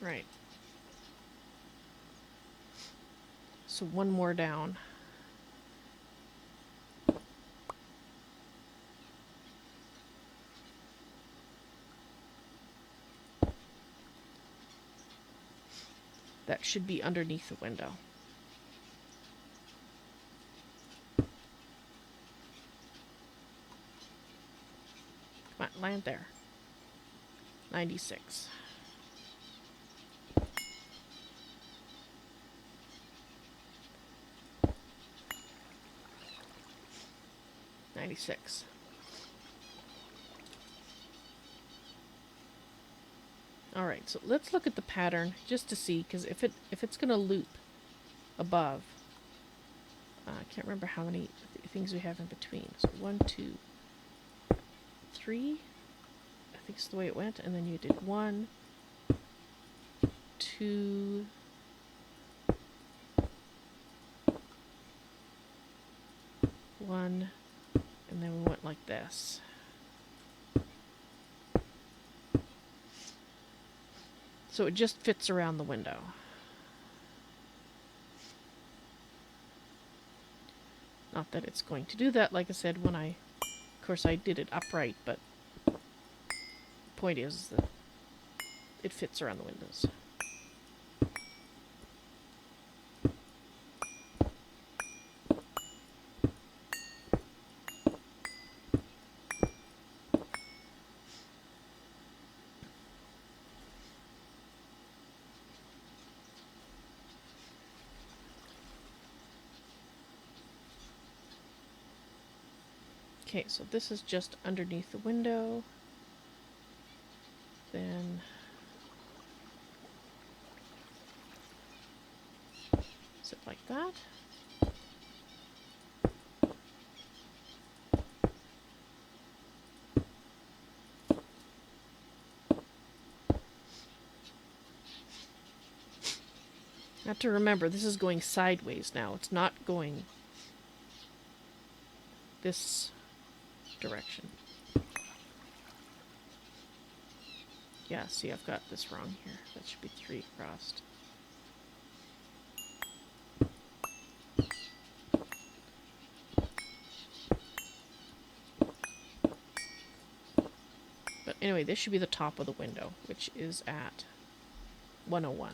Right. So one more down. That should be underneath the window. Come on, land there. 96. Alright, so let's look at the pattern just to see, because if it's going to loop above, I can't remember how many things we have in between. So 1, 2, 3, I think is the way it went, and then you did 1, 2, 1, and then we went like this. So it just fits around the window. Not that it's going to do that, like I said, when of course I did it upright, but the point is that it fits around the windows. Okay, so this is just underneath the window. Then sit like that. Have to remember, this is going sideways now. It's not going this direction. Yeah, see, I've got this wrong here. That should be 3 crossed. But anyway, this should be the top of the window, which is at 101.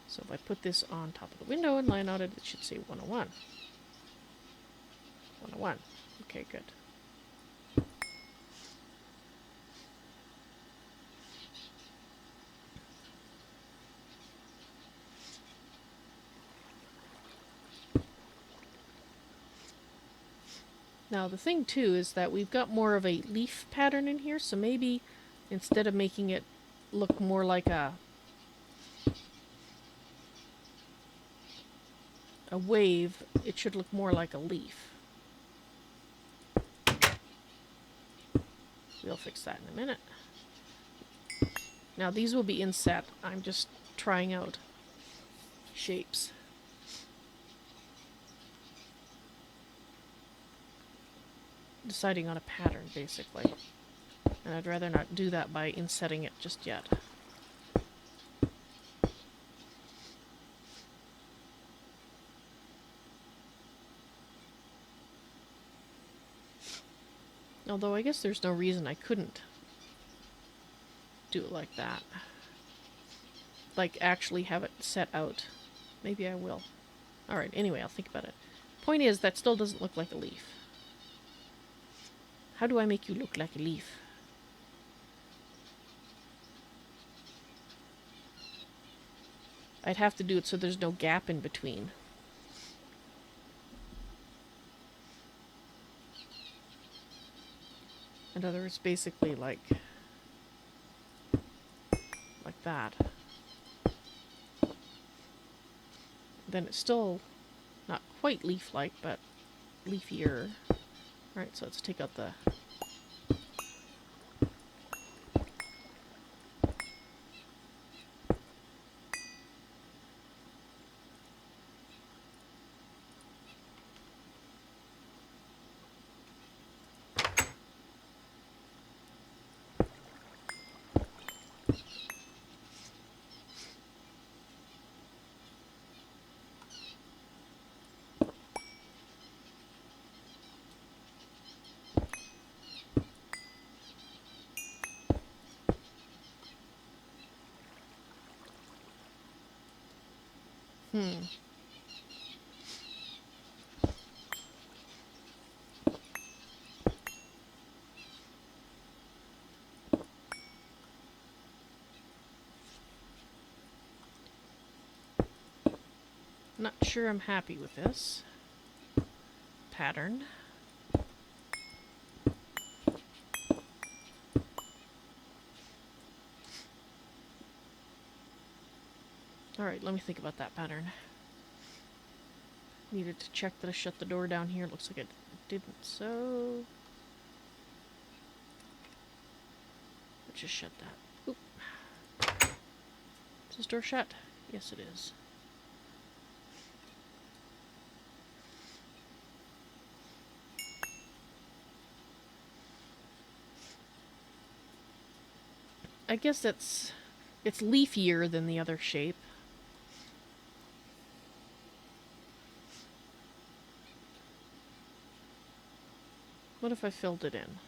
So if I put this on top of the window and line out it, it should say 101. 101. Okay, good. Now the thing too is that we've got more of a leaf pattern in here, so maybe instead of making it look more like a wave, it should look more like a leaf. We'll fix that in a minute. Now these will be inset. I'm just trying out shapes. Deciding on a pattern, basically. And I'd rather not do that by insetting it just yet. Although I guess there's no reason I couldn't do it like that. Like actually have it set out. Maybe I will. Alright, anyway, I'll think about it. Point is, that still doesn't look like a leaf. How do I make you look like a leaf? I'd have to do it so there's no gap in between. In other words, basically like that. Then it's still not quite leaf-like, but leafier. Alright, so let's take out the... Not sure I'm happy with this pattern. Alright, let me think about that pattern. Needed to check that I shut the door down here. Looks like it didn't, so... Let's just shut that. Oop. Is this door shut? Yes, it is. I guess it's leafier than the other shape. What if I filled it in?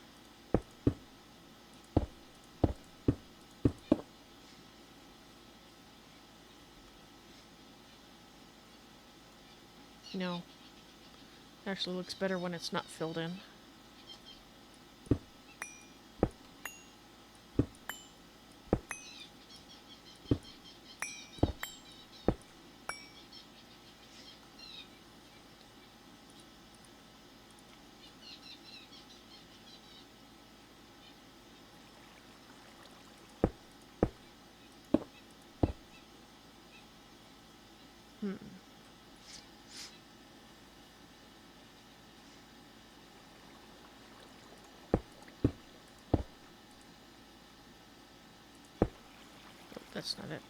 No. Actually looks better when it's not filled in. That's not it.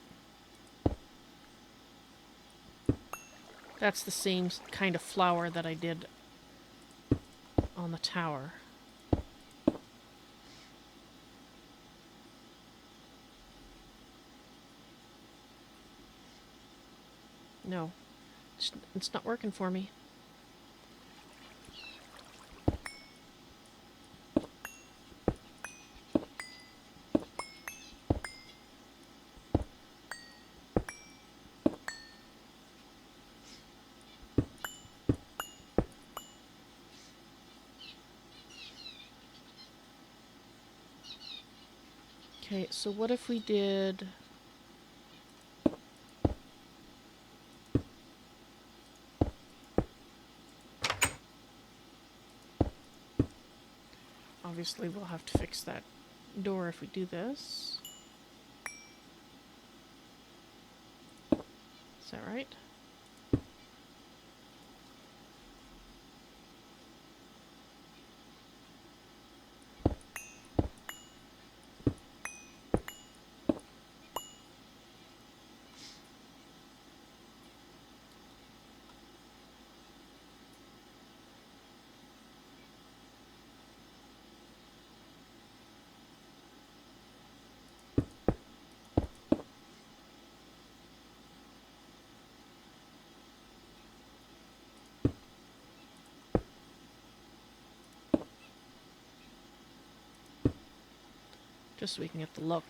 That's the same kind of flower that I did on the tower. No, it's not working for me. Okay, so what if we did... Obviously, we'll have to fix that door if we do this. Is that right? Just so we can get the look.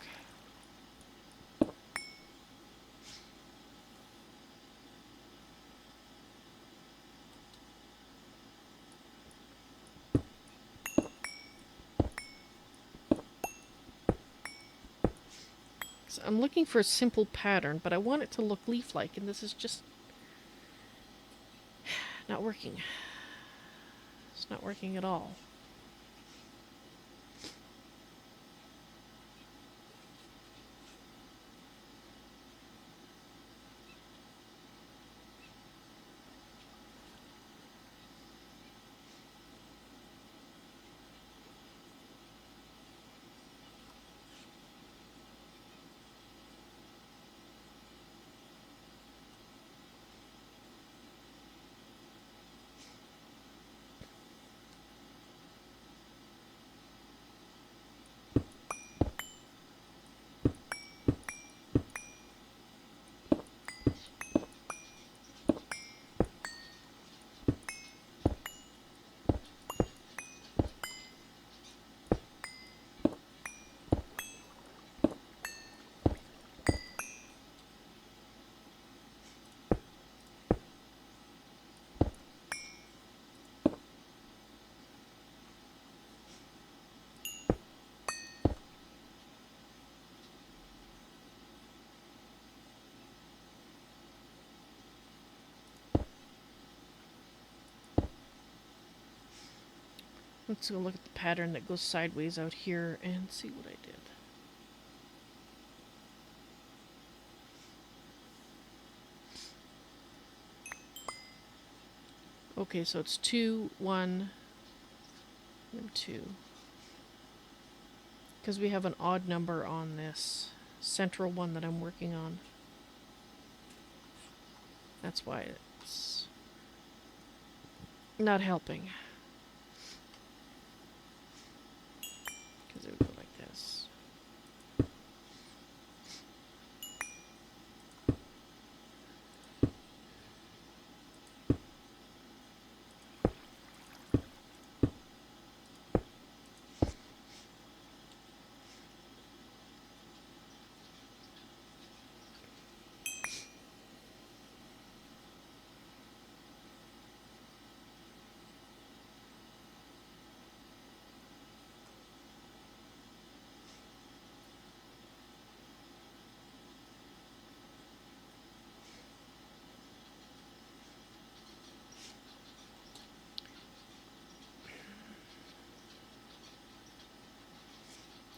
So I'm looking for a simple pattern, but I want it to look leaf-like, and this is just not working. It's not working at all. Let's go look at the pattern that goes sideways out here and see what I did. Okay, so it's 2, 1, and 2. Because we have an odd number on this central one that I'm working on. That's why it's not helping. Because it would go like this.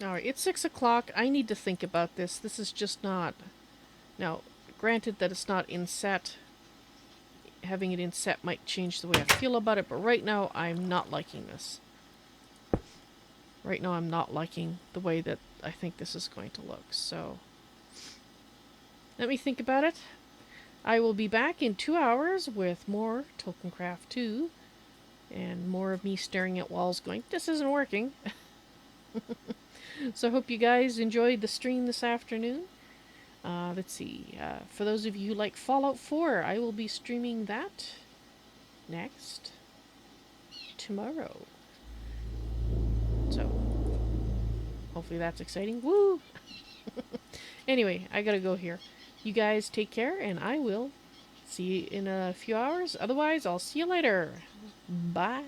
Alright, it's 6 o'clock. I need to think about this. This is just not... Now, granted that it's not inset. Having it inset might change the way I feel about it, but right now I'm not liking this. Right now I'm not liking the way that I think this is going to look, so... Let me think about it. I will be back in 2 hours with more Tolkiencraft II. And more of me staring at walls going, this isn't working. So I hope you guys enjoyed the stream this afternoon. Let's see. For those of you who like Fallout 4, I will be streaming that next tomorrow. So, hopefully that's exciting. Woo! Anyway, I gotta go here. You guys take care, and I will see you in a few hours. Otherwise, I'll see you later. Bye.